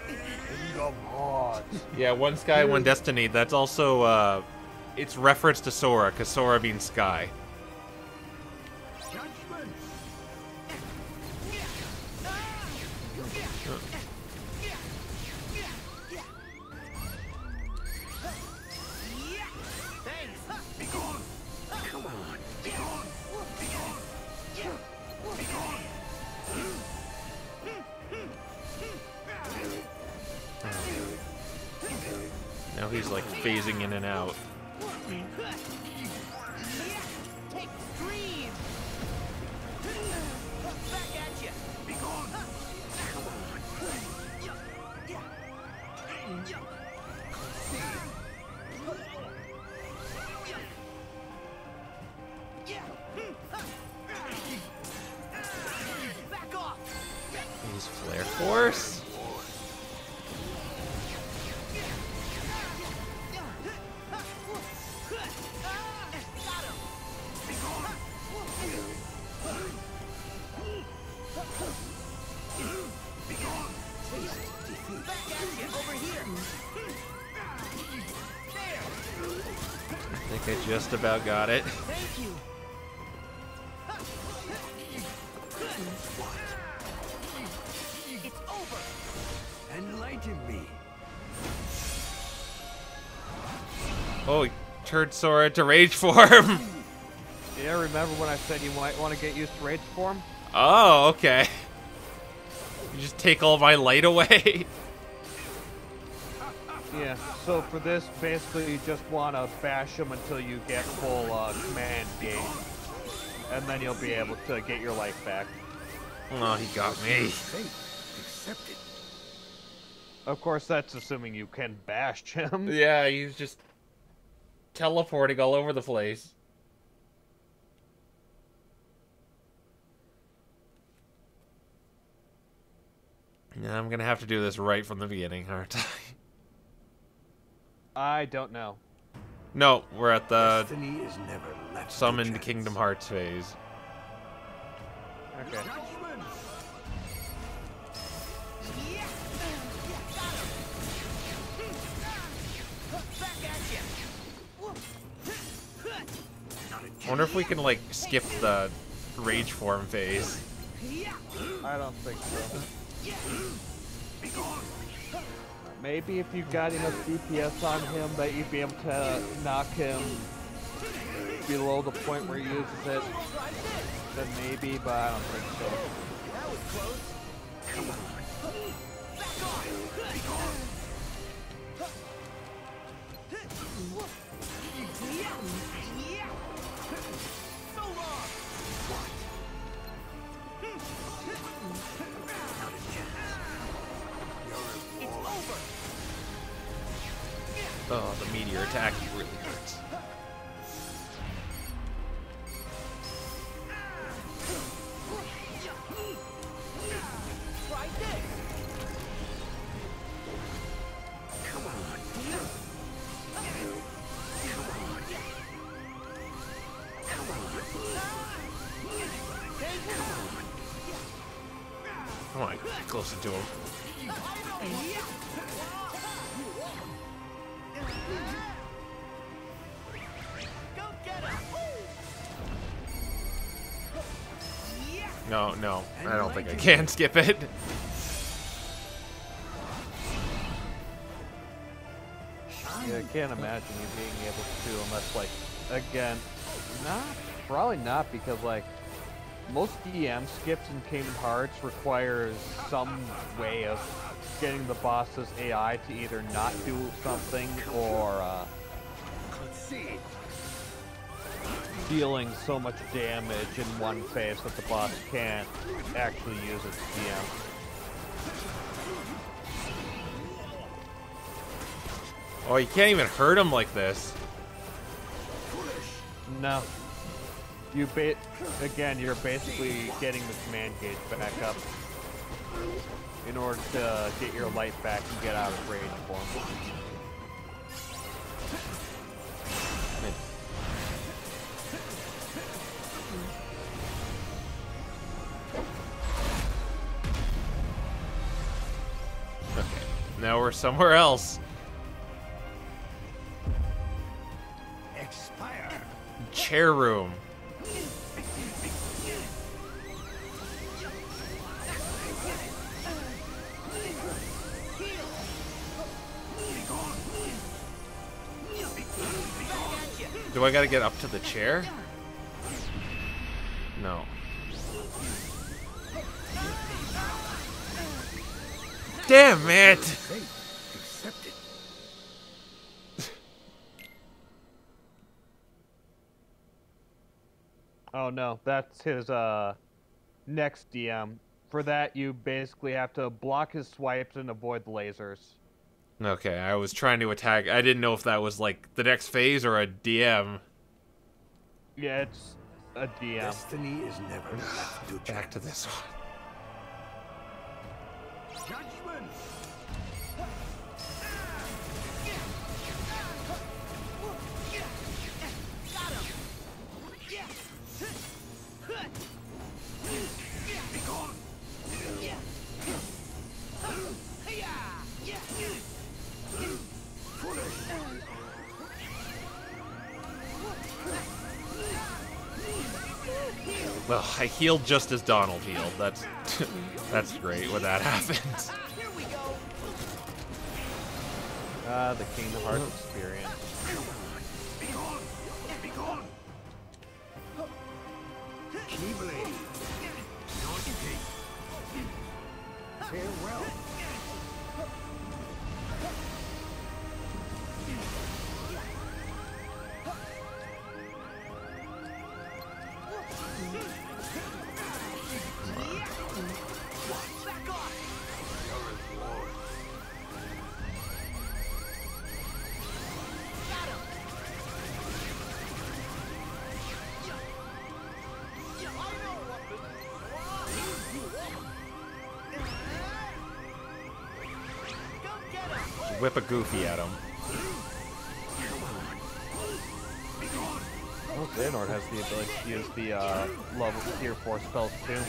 B: Kingdom Hearts.
A: Yeah, one Sky, one Destiny. That's also, it's reference to Sora, because Sora means sky. Now he's like phasing in and out. He's Flare Force? I think I just about got it.
K: Thank you. It's over.
F: Enlighten me.
A: Oh, he turned Sora to rage form.
B: Yeah, remember when I said you might want to get used to rage form?
A: Oh, okay. You just take all my light away.
B: Yeah, so for this, basically you just want to bash him until you get full command gain. And then you'll be able to get your life back.
A: Oh, he got me.
F: Accepted.
B: Of course, that's assuming you can bash him.
A: Yeah, he's just teleporting all over the place. Yeah, I'm gonna have to do this right from the beginning, aren't I?
B: I don't know.
A: No, we're at the
F: Destiny is never left to
A: summoned
F: chance.
A: Kingdom Hearts phase.
B: Okay.
A: I wonder if we can, like, skip the rage form phase.
B: I don't think so. Maybe if you got enough DPS on him that you'd be able to knock him below the point where he uses it, then maybe, but I don't think so.
K: That was close. Come on. Back off. So long. It's over.
A: Oh, the meteor attack really hurts.
K: Try this. Come on.
A: Come on, get closer to him. No, no, I don't think I can skip it.
B: Yeah, I can't imagine you being able to unless, like, again, probably not, because, like, most DM skips in Kingdom Hearts requires some way of getting the boss's AI to either not do something or dealing so much damage in one phase that the boss can't actually use its DM.
A: Oh, you can't even hurt him like this.
B: No. Again, you're basically getting the command gauge back up in order to get your light back and get out of rage form.
A: Okay, now we're somewhere else.
K: Expire.
A: Chair room. Do I gotta get up to the chair? No. Damn it!
K: Accept it.
B: Oh no, that's his next DM. For that, you basically have to block his swipes and avoid the lasers.
A: Okay, I was trying to attack. I didn't know if that was like the next phase or a DM.
B: Yeah, it's a DM.
K: Destiny is never left to
A: Back to this one.
K: Judgment.
A: Well, I healed just as Donald healed. That's that's great when that happens.
B: The Kingdom Hearts experience.
K: Be gone. Be gone. Keyblade. Not take. Farewell.
A: Whip a Goofy at him.
B: Well, Xehanort has the ability to use the level tier 4 spells too.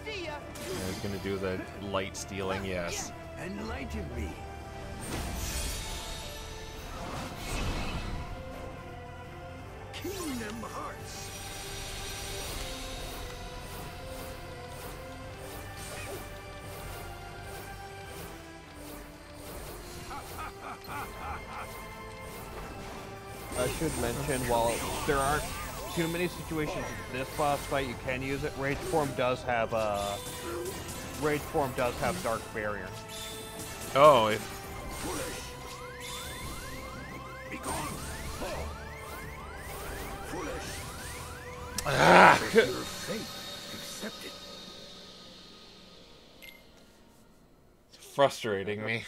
A: He's gonna do the light stealing, yes.
K: Enlighten me. Kingdom Hearts.
B: I should mention, while there aren't too many situations in this boss fight you can use it, Rage Form does have Dark Barrier.
A: Oh,
E: Your fate. Accept it.
A: Frustrating me.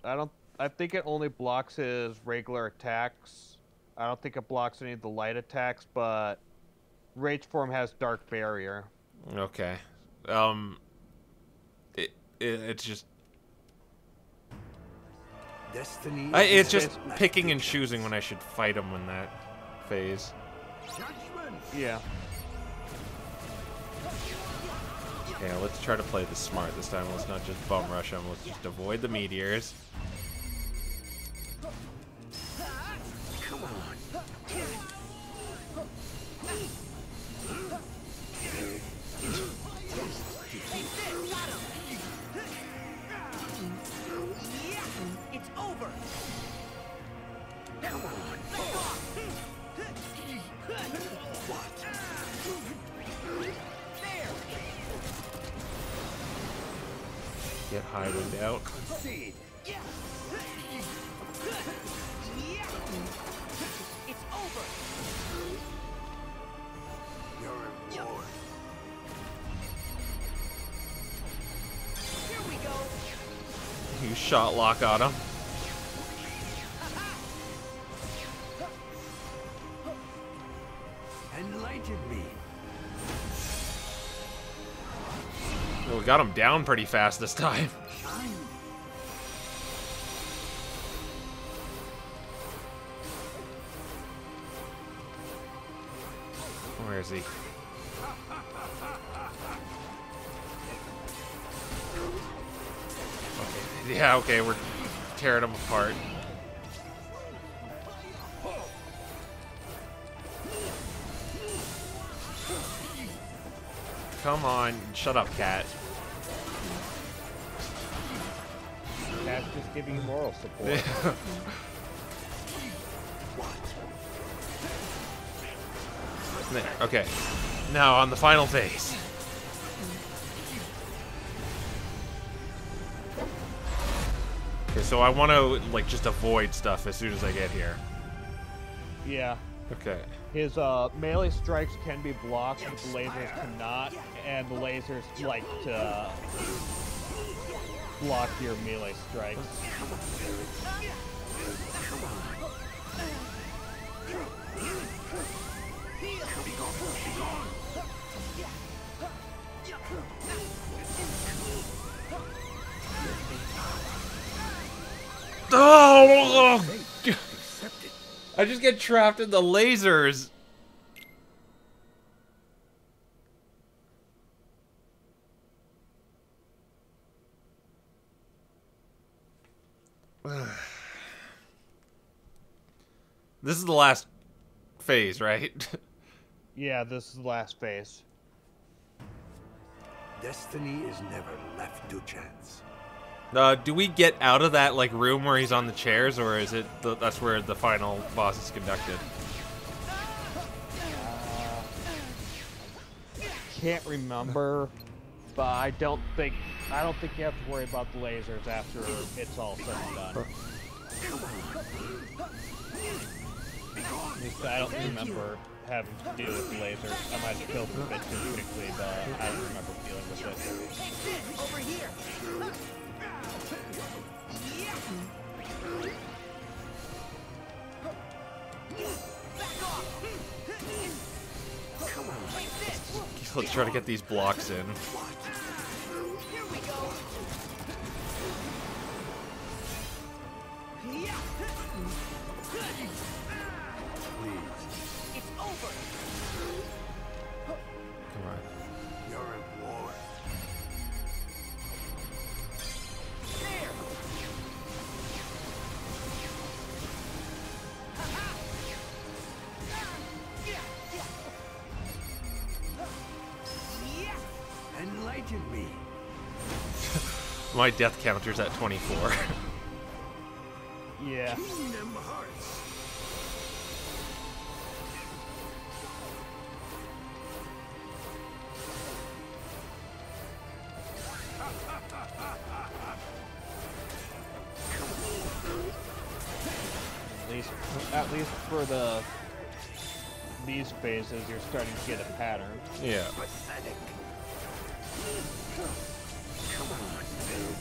B: I think it only blocks his regular attacks. I don't think it blocks any of the light attacks, but Rage Form has Dark Barrier.
A: Okay. It's just...
F: Destiny
A: it's just picking and choosing when I should fight him in that phase.
B: Yeah.
A: Okay, let's try to play this smart this time. Let's not just bum rush him. Let's just avoid the meteors.
F: Come on.
K: It's over.
F: Come on. What?
A: Get high wind out.
F: Concede.
K: It's over.
F: Your reward.
K: Here we go.
A: You shot lock on him.
F: Enlighten me.
A: Well, we got him down pretty fast this time. Where is he? Okay. Yeah, okay, we're tearing him apart. Come on, shut up, cat.
B: Cat's just giving you moral support.
A: There, okay. Now on the final phase. Okay, so I want to like just avoid stuff as soon as I get here.
B: Yeah.
A: Okay.
B: His melee strikes can be blocked, but the lasers cannot, and the lasers like to block your melee strikes.
A: Oh! I just get trapped in the lasers. This is the last phase, right?
B: Yeah, this is the last phase.
F: Destiny is never left to chance.
A: Do we get out of that like room where he's on the chairs, or is it that's where the final boss is conducted?
B: Can't remember, but I don't think you have to worry about the lasers after it's all said and done. At least I don't remember having to deal with the lasers. I might have killed them a bit too quickly, but I don't remember dealing with it.
K: Over here.
A: Let's try to get these blocks in.
K: Here we go. It's over.
A: Come on.
F: Your reward.
K: There.
F: Enlighten me.
A: My death counter's at 24.
B: Yeah.
F: Kingdom Hearts.
B: At least for the these phases, you're starting to get a pattern.
A: Yeah.
F: Pathetic. Come on, dude.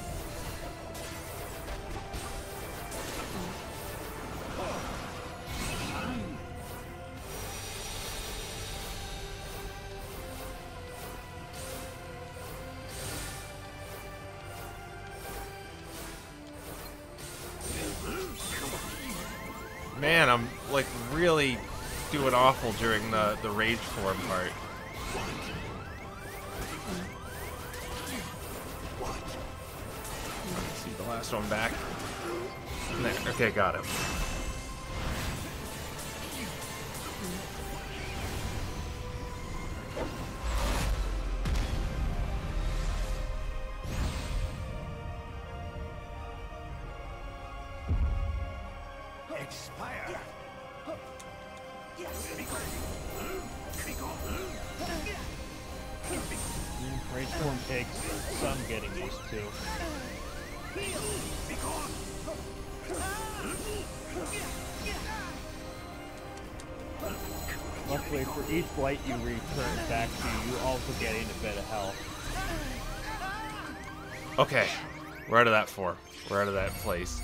A: Man, I'm like really doing awful during the rage form part. Let's see the last one back. There. Okay, got him.
F: Expire.
B: Rage form takes some getting used to. Luckily, for each light you return back to, you also gain a bit of health.
A: Okay, we're out of that form. We're out of that place.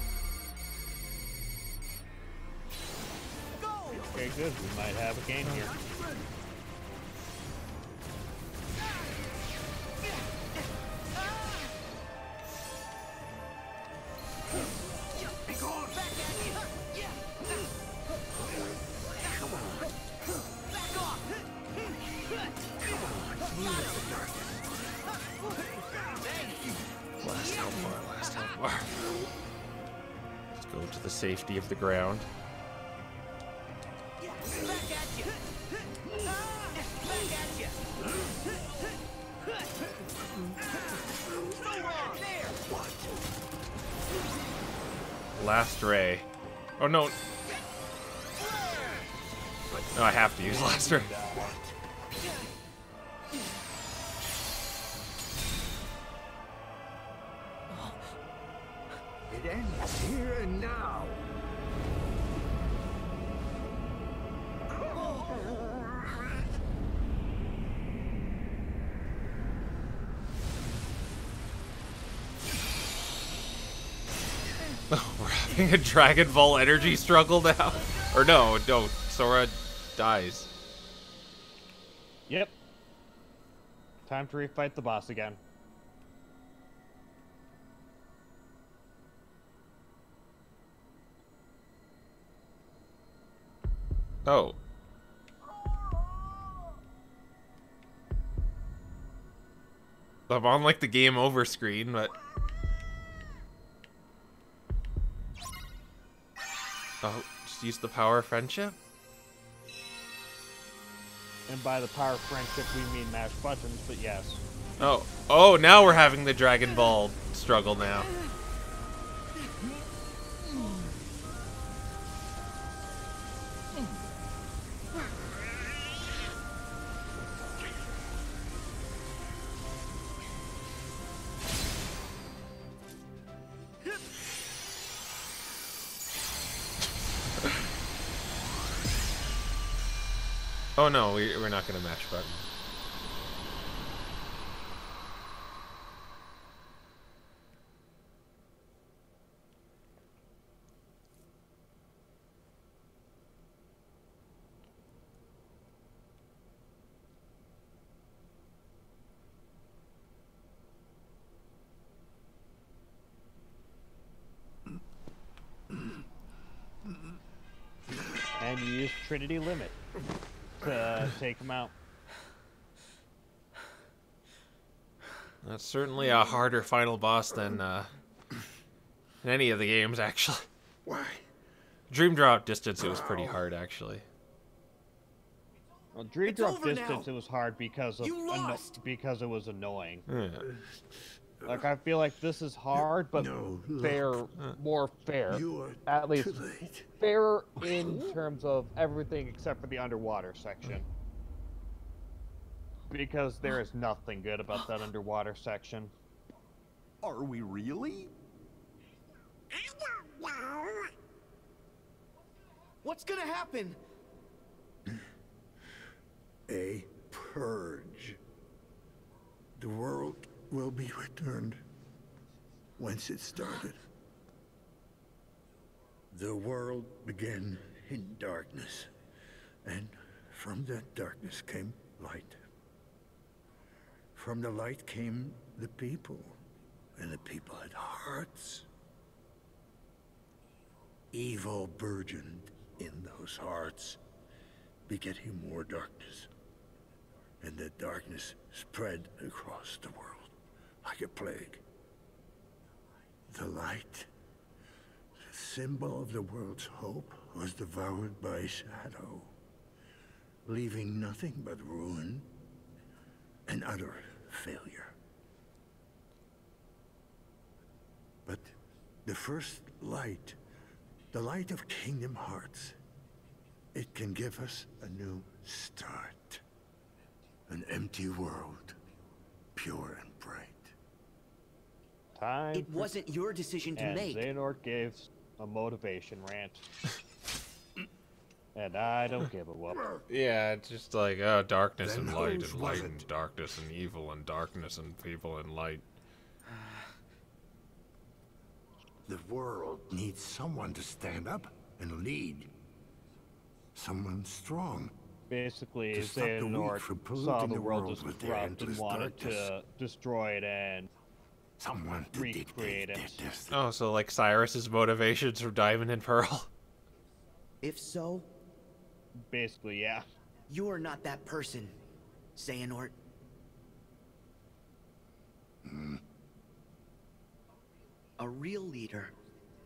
B: Okay, good. We might have a game here.
A: Last health bar, last health bar. Let's go to the safety of the ground. Last ray. Oh no. No, I have to use last ray.
F: It ends here and now.
A: Oh, we're having a Dragon Ball energy struggle now? Or no, Sora dies.
B: Yep. Time to refight the boss again.
A: Oh. I'm on like the game over screen, but... Oh, just use the power of friendship?
B: And by the power of friendship, we mean mash buttons, but yes.
A: Oh, now we're having the Dragon Ball struggle now. Oh no, we're not gonna match button.
B: And you use Trinity Limit to take him out.
A: That's certainly a harder final boss than in any of the games, actually.
F: Why?
A: Dream Drop Distance, it was pretty hard, actually.
B: Well, Dream Drop Distance, it was hard because of because it was annoying.
A: Yeah.
B: Like, I feel like this is hard, but fair, more fair. At least fair in terms of everything except for the underwater section. Because there is nothing good about that underwater section.
J: Are we really?
L: I don't know. What's gonna happen?
F: A purge. The world will be returned whence it started. The world began in darkness, and from that darkness came light. From the light came the people, and the people had hearts. Evil burgeoned in those hearts, begetting more darkness. And the darkness spread across the world like a plague. The light, the symbol of the world's hope, was devoured by shadow, leaving nothing but ruin and utter failure. But the first light, the light of Kingdom Hearts, it can give us a new start. An empty world, pure and bright.
B: Time.
Q: It wasn't your decision to make.
B: Xehanort gave a motivation rant. And I don't give a whoop.
A: Yeah, it's just like, oh, darkness
F: Then
A: and light
F: whose
A: and light
F: was
A: and
F: it?
A: darkness and evil and darkness and people and light.
F: The world needs someone to stand up and lead. Someone strong.
B: Basically,
F: To stop the weak
B: Xehanort
F: from
B: saw
F: polluting
B: the
F: the
B: world
F: world
B: as
F: with their
B: corrupt and
F: endless
B: wanted
F: darkness.
B: to destroy it and
F: Someone to
B: recreate it.
A: Oh, so like Cyrus's motivations from Diamond and Pearl.
Q: If so,
B: basically, yeah.
Q: you're not that person, Xehanort. A real leader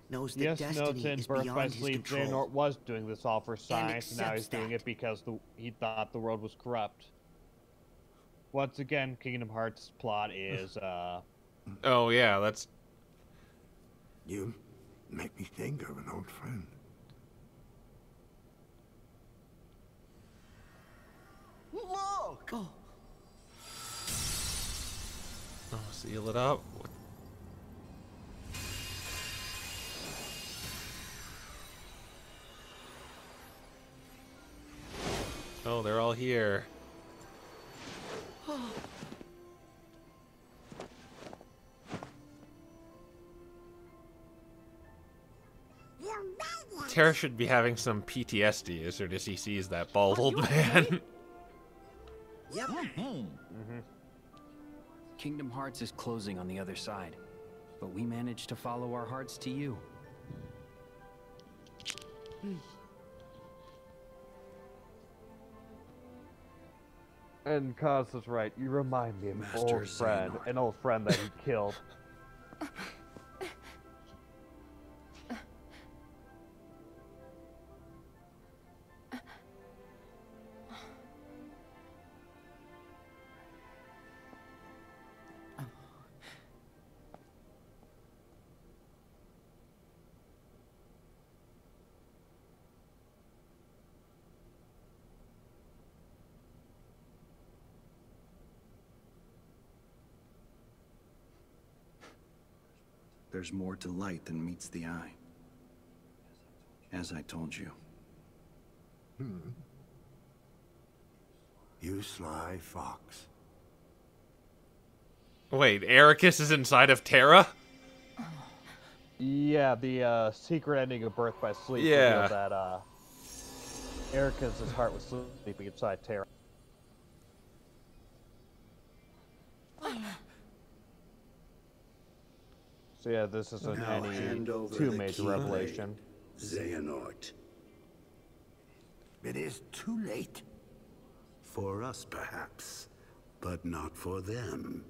Q: knows that
B: Yes,
Q: destiny
B: Milton,
Q: is
B: birth by
Q: beyond his
B: sleep,
Q: control.
B: Xehanort was doing this all for science, and now he's
Q: accepts
B: doing
Q: that.
B: it because he thought the world was corrupt. Once again, Kingdom Hearts plot is,
A: Oh yeah, that's...
F: You make me think of an old friend.
L: Look!
Q: Oh.
A: Oh, seal it up. Oh, they're all here. Terra should be having some PTSD as soon as he sees that bald old man.
Q: Yep.
M: Kingdom Hearts is closing on the other side, but we managed to follow our hearts to you.
B: and Kaz is right. You remind me of
P: Master
B: an old friend that he killed.
P: There's more to light than meets the eye. As I told you.
F: You sly fox.
A: Wait, Ericus is inside of Terra?
B: Yeah, the secret ending of Birth by Sleep
A: Yeah.
B: revealed that Ericus' heart was sleeping inside Terra. So yeah, this isn't
F: Now
B: any
F: hand over
B: too
F: the
B: major
F: key
B: revelation.
F: blade, Xehanort. It is too late. For us, perhaps, but not for them.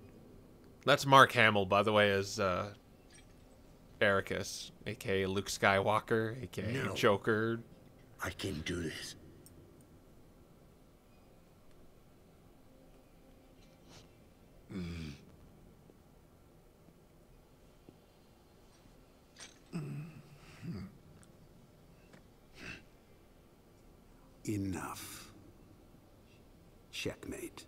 A: That's Mark Hamill, by the way, as Ericus, aka Luke Skywalker, aka
F: No.
A: Joker.
F: I can do this. Enough. Checkmate.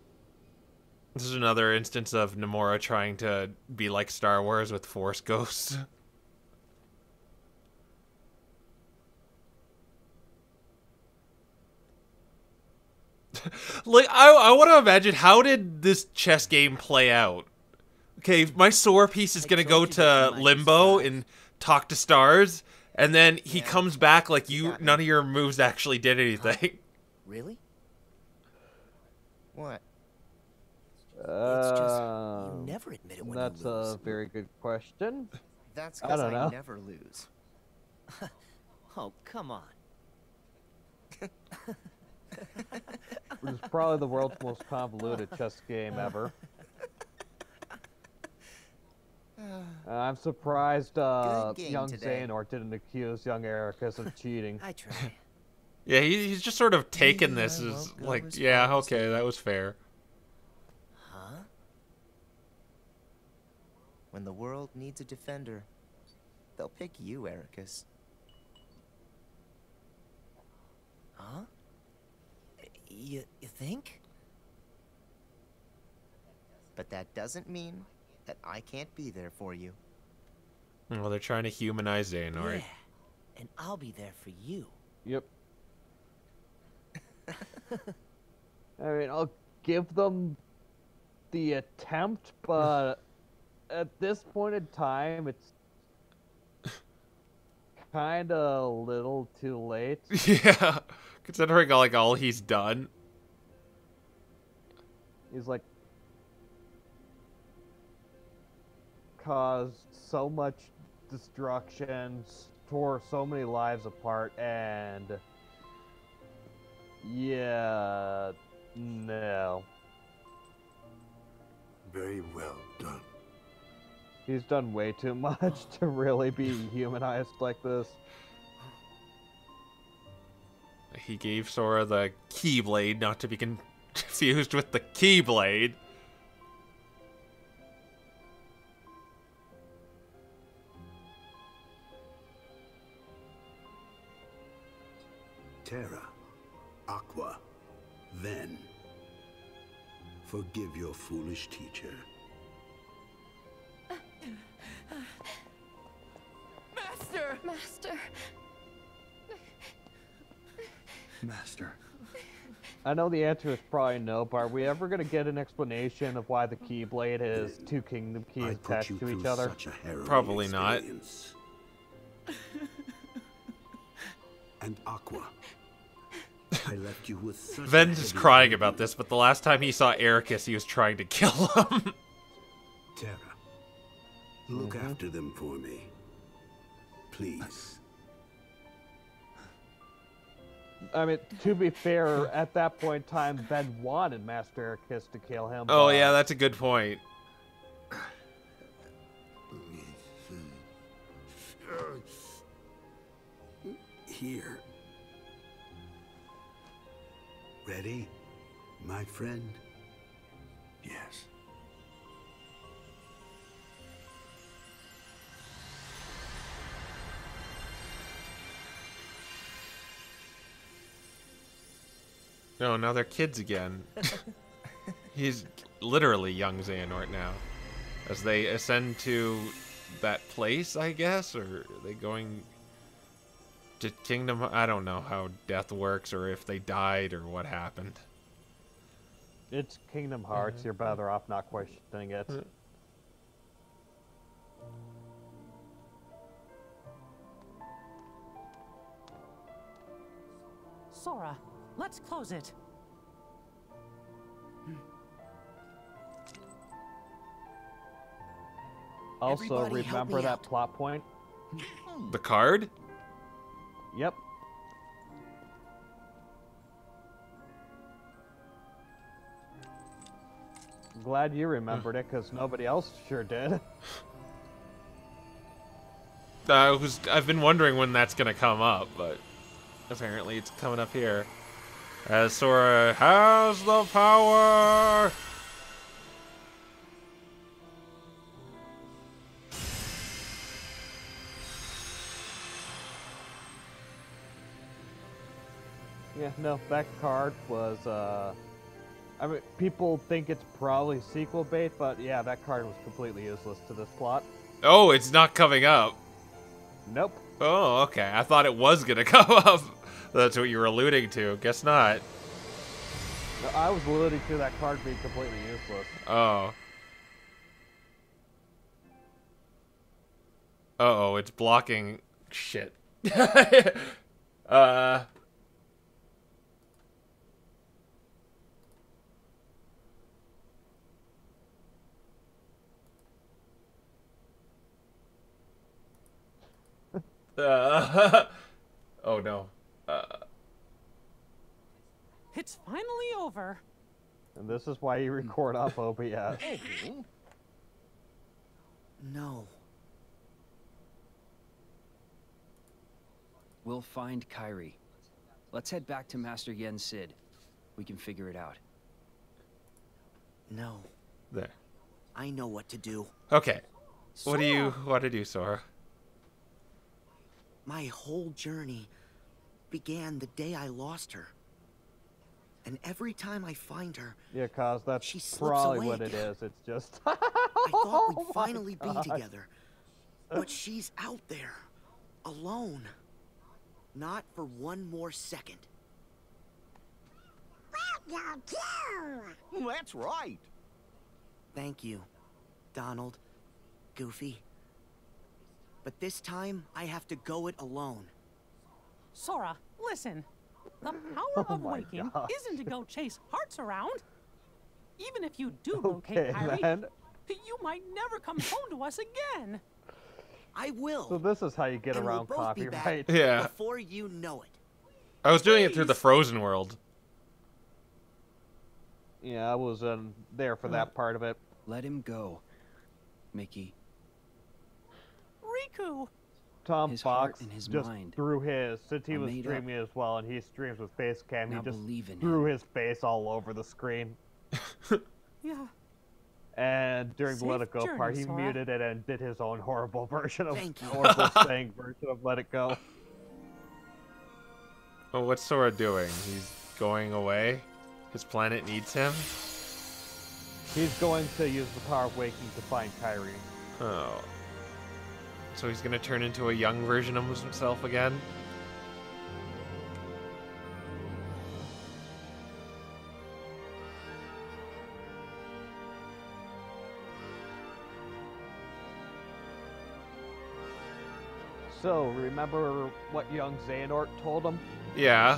A: This is another instance of Nomura trying to be like Star Wars with Force Ghosts. Like, I want to imagine, how did this chess game play out? Okay, my Sora piece is gonna go to Limbo and talk to stars, and then he comes back like none of your moves actually did anything.
Q: Really? What?
B: It's
Q: just you never admit it when you lose.
B: That's a very good question.
Q: That's
B: I
Q: because
B: don't know.
Q: I never lose. Oh, come on.
B: It's probably the world's most convoluted chess game ever. I'm surprised young Xehanort didn't accuse young Ericus of cheating.
Q: I tried.
A: Yeah, he's just sort of taken this as like, yeah, okay, that was fair.
Q: Huh? When the world needs a defender, they'll pick you, Ericus. Huh? You think? But that doesn't mean that I can't be there for you.
A: Well, they're trying to humanize Xehanort.
Q: Yeah, and I'll be there for you.
B: Yep. I mean, I'll give them the attempt, but at this point in time, it's kind of a little too late.
A: Yeah, considering all he's done.
B: He's like caused so much destruction, tore so many lives apart, and yeah, no.
F: Very well done.
B: He's done way too much to really be humanized like this.
A: He gave Sora the Keyblade, not to be confused with the Keyblade.
F: Terra, Aqua, Ven. Forgive your foolish teacher.
K: Master!
R: Master.
P: Master.
B: I know the answer is probably no, but are we ever going to get an explanation of why the Keyblade has two Kingdom Keys attached to each other?
A: Probably not.
F: And Aqua, I left you with such
A: Ven's is crying about this, but the last time he saw Ericus, he was trying to kill him.
F: Terra, look after them for me. Please.
B: I mean, to be fair, at that point in time, Ven wanted Master Ericus to kill him.
A: Oh, yeah, that's a good point.
F: Here. Ready, my friend? Yes.
A: No, now they're kids again. He's literally young Xehanort now. As they ascend to that place, I guess? Or are they going to Kingdom? I don't know how death works, or if they died, or what happened.
B: It's Kingdom Hearts. You're better off not questioning it.
H: Sora, let's close it.
B: Also,
Q: Everybody help
B: remember
Q: me
B: that
Q: out.
B: plot point?
A: The card?
B: Yep. Glad you remembered it, because nobody else sure did.
A: I've been wondering when that's gonna come up, but apparently it's coming up here. As Sora has the power!
B: Yeah, no, that card was, I mean, people think it's probably sequel bait, but yeah, that card was completely useless to this plot.
A: Oh, it's not coming up.
B: Nope.
A: Oh, okay. I thought it was gonna come up. That's what you were alluding to. Guess not.
B: I was alluding to that card being completely useless.
A: Oh. Uh-oh, it's blocking shit. Oh no.
H: It's finally over.
B: And this is why you record off OBS.
Q: No.
M: We'll find Kairi. Let's head back to Master Yen Sid. We can figure it out.
Q: No.
A: There.
Q: I know what to do.
A: Okay. What do you want to do, Sora?
Q: My whole journey began the day I lost her. And every time I find her,
B: yeah, cause that's
Q: she slips
B: probably
Q: away
B: what it
Q: again.
B: is. It's just.
Q: I thought we'd
B: Oh my
Q: finally be
B: God.
Q: together. But she's out there, alone. Not for one more second.
J: That's right.
Q: Thank you, Donald, Goofy. But this time, I have to go it alone.
H: Sora, listen. The power of
B: my
H: waking
B: gosh.
H: isn't to go chase hearts around. Even if you do
B: Okay,
H: locate Kairi,
B: then.
H: you might never come home to us again.
Q: I will.
B: So this is how you get
Q: And
B: around
Q: we'll both be
B: copyright.
Q: back
A: Yeah.
Q: Before you know it.
A: I was doing it through the Frozen world.
B: Yeah, I was there for that part of it.
M: Let him go, Mickey.
H: Riku!
B: Tom
M: His heart
B: Fox
M: and his
B: just
M: mind
B: threw his, since he
M: are
B: was
M: made up.
B: streaming as well, and he streams with Facecam, he
M: Now
B: just
M: believe in
B: threw his face all over the screen.
H: Yeah.
B: And during the
H: Safe
B: Let It Go
H: journey,
B: part, he
H: Sora.
B: muted it and did his own horrible version of,
Q: Thank you.
B: horrible saying version of Let It Go.
A: Well, what's Sora doing? He's going away? His planet needs him?
B: He's going to use the power of waking to find Kairi.
A: Oh. So he's gonna turn into a young version of himself again?
B: So, remember what young Xehanort told him?
A: Yeah.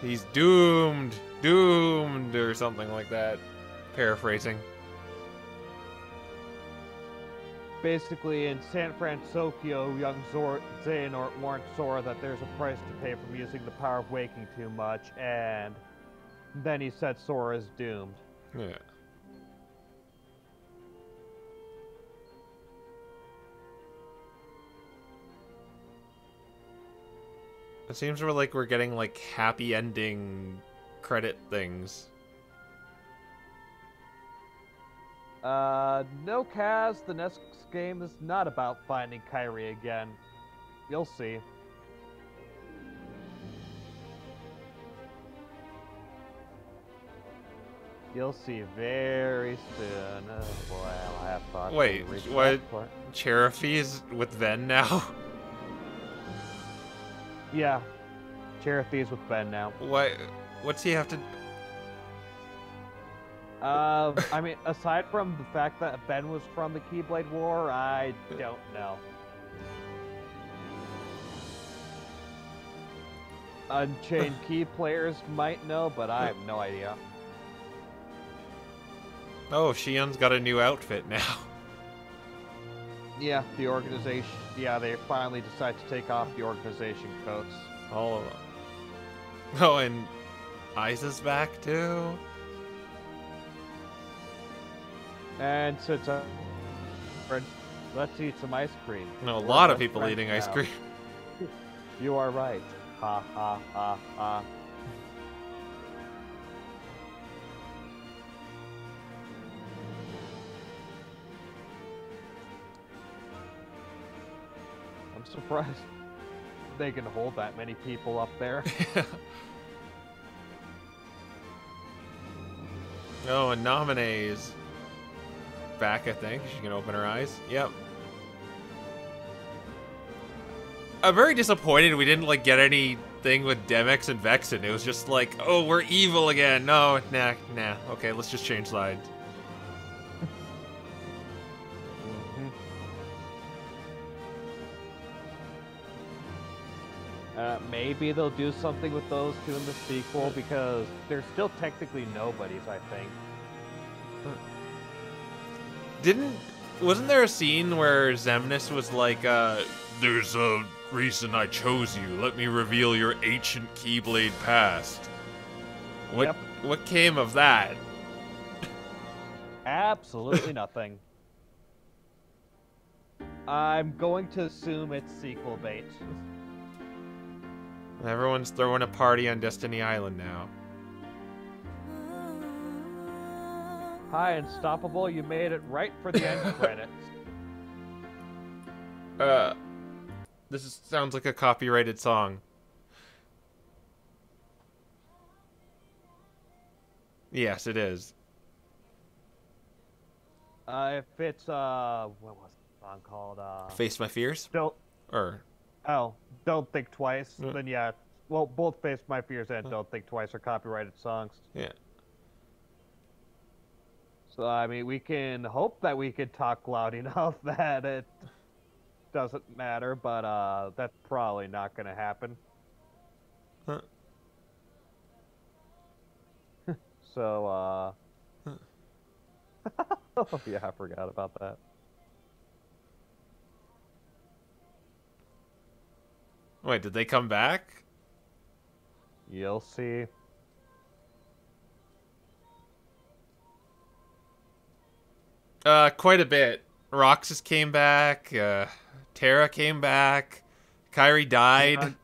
A: He's doomed. Doomed, or something like that. Paraphrasing.
B: Basically, in San Francisco, young Xehanort warned Sora that there's a price to pay from using the power of waking too much, and then he said Sora is doomed.
A: Yeah. It seems like we're getting like happy ending credit things.
B: No, Kaz, the next game is not about finding Kairi again. You'll see. You'll see very soon. Oh boy, I have thoughts.
A: Wait, what? Cherify is with Ven now?
B: Yeah, Cherify's with Ben now.
A: What? What's he have to?
B: I mean, aside from the fact that Ben was from the Keyblade War, I don't know. Unchained Key players might know, but I have no idea.
A: Oh, Shion's got a new outfit now.
B: Yeah, the organization. Yeah, they finally decide to take off the organization coats.
A: All of them. Oh, and Isa's back too.
B: And since let's eat some ice cream.
A: No, a
B: We're
A: lot of
B: best
A: people
B: friends
A: eating ice
B: now.
A: cream.
B: You are right. Ha ha ha ha. I'm surprised they can hold that many people up there.
A: Oh, and Naminé's back, I think. She can open her eyes. Yep. I'm very disappointed we didn't like get any thing with Demyx and Vexen. It was just like, oh, we're evil again. No, nah. Okay, let's just change sides.
B: Maybe they'll do something with those two in the sequel because they're still technically nobodies, I think.
A: Wasn't there a scene where Xemnas was like, there's a reason I chose you. Let me reveal your ancient Keyblade past. What came of that?
B: Absolutely nothing. I'm going to assume it's sequel bait.
A: Everyone's throwing a party on Destiny Island now.
B: Hi, Unstoppable. You made it right for the end credits.
A: Sounds like a copyrighted song. Yes, it is.
B: If it's what was the song called?
A: Face My Fears?
B: Don't Think Twice. Then yeah, well, both Face My Fears and Don't Think Twice are copyrighted songs.
A: Yeah.
B: So I mean, we can hope that we can talk loud enough that it doesn't matter, but that's probably not going to happen.
A: Huh.
B: So oh yeah, I forgot about that.
A: Wait, did they come back?
B: You'll see.
A: Quite a bit. Roxas came back, Terra came back, Kairi died.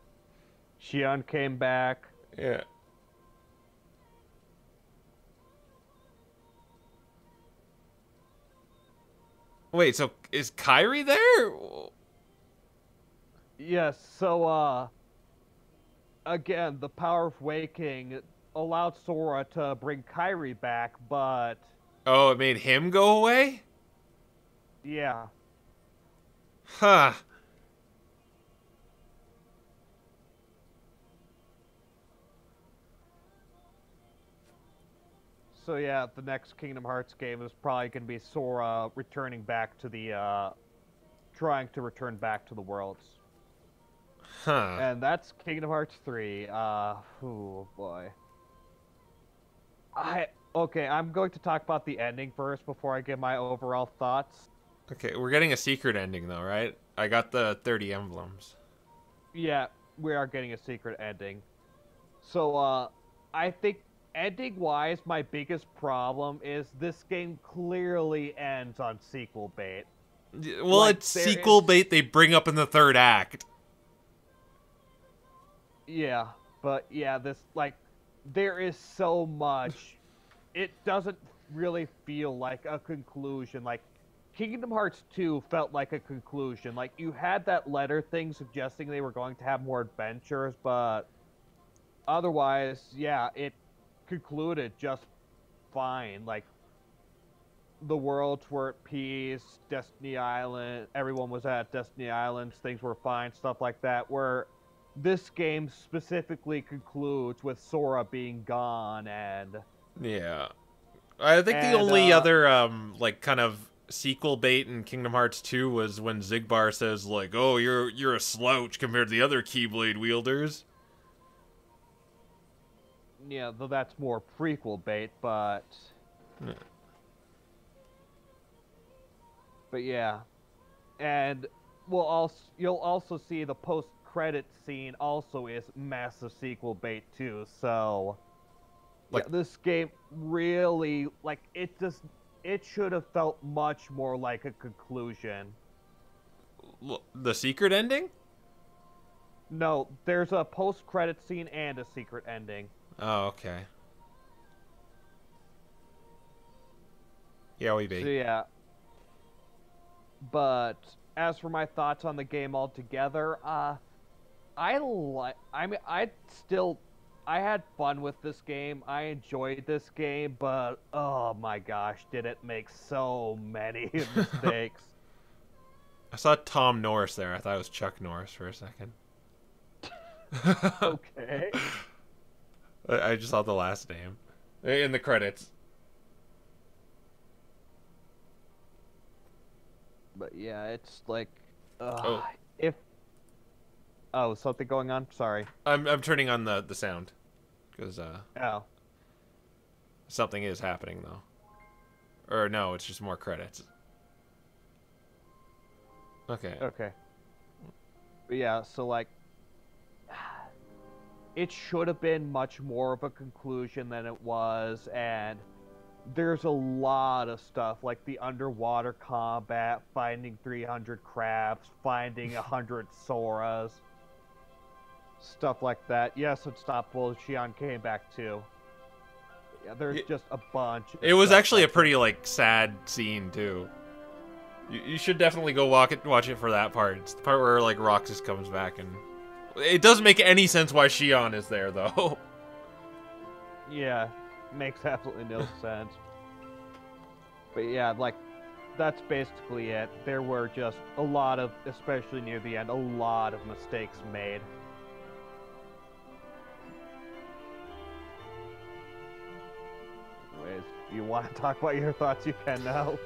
B: Xion came back.
A: Yeah. Wait, so is Kairi there?
B: Yes, so, again, the power of Waking allowed Sora to bring Kairi back, but...
A: Oh, it made him go away?
B: Yeah.
A: Huh.
B: So yeah, the next Kingdom Hearts game is probably going to be Sora returning back to the, trying to return back to the worlds.
A: Huh.
B: And that's Kingdom Hearts 3. Oh boy. Okay, I'm going to talk about the ending first before I give my overall thoughts.
A: Okay, we're getting a secret ending though, right? I got the 30 emblems.
B: Yeah, we are getting a secret ending. So, I think ending-wise, my biggest problem is this game clearly ends on sequel bait.
A: Well, like, it's sequel bait they bring up in the third act.
B: Yeah, but yeah, there is so much. It doesn't really feel like a conclusion. Like, Kingdom Hearts 2 felt like a conclusion. Like, you had that letter thing suggesting they were going to have more adventures, but otherwise, yeah, it concluded just fine. Like, the worlds were at peace, Destiny Island, everyone was at Destiny Islands, things were fine, stuff like that, where this game specifically concludes with Sora being gone and...
A: Yeah. I think the only other, like, kind of sequel bait in Kingdom Hearts 2 was when Xigbar says, like, oh, you're a slouch compared to the other Keyblade wielders.
B: Yeah, though that's more prequel bait, but...
A: Yeah.
B: But yeah. And you'll also see the post-credit scene also is massive sequel bait too, so... Like, yeah, this game really, like, it should have felt much more like a conclusion.
A: The secret ending?
B: No, there's a post-credit scene and a secret ending.
A: Oh, okay. Yeah, we be.
B: So, yeah. But as for my thoughts on the game altogether, I had fun with this game. I enjoyed this game, but oh my gosh, did it make so many mistakes.
A: I saw Tom Norris there. I thought it was Chuck Norris for a second.
B: Okay.
A: I just saw the last name in the credits.
B: But yeah, it's like,
A: Oh.
B: Something going on? Sorry.
A: I'm turning on the sound because
B: Oh.
A: something is happening though. Or no, it's just more credits. Okay.
B: Okay. But yeah, so like, it should have been much more of a conclusion than it was, and there's a lot of stuff, like the underwater combat, finding 300 crabs, finding 100 Soras, stuff like that. Yes, Unstoppable, Xion came back too. Yeah, there's just a bunch.
A: It was actually a pretty, like, sad scene, too. You should definitely go watch it for that part. It's the part where, like, Roxas comes back, and it doesn't make any sense why Xion is there, though.
B: Yeah, makes absolutely no sense. But yeah, like, that's basically it. There were just a lot of, especially near the end, a lot of mistakes made. Anyways, if you want to talk about your thoughts, you can now.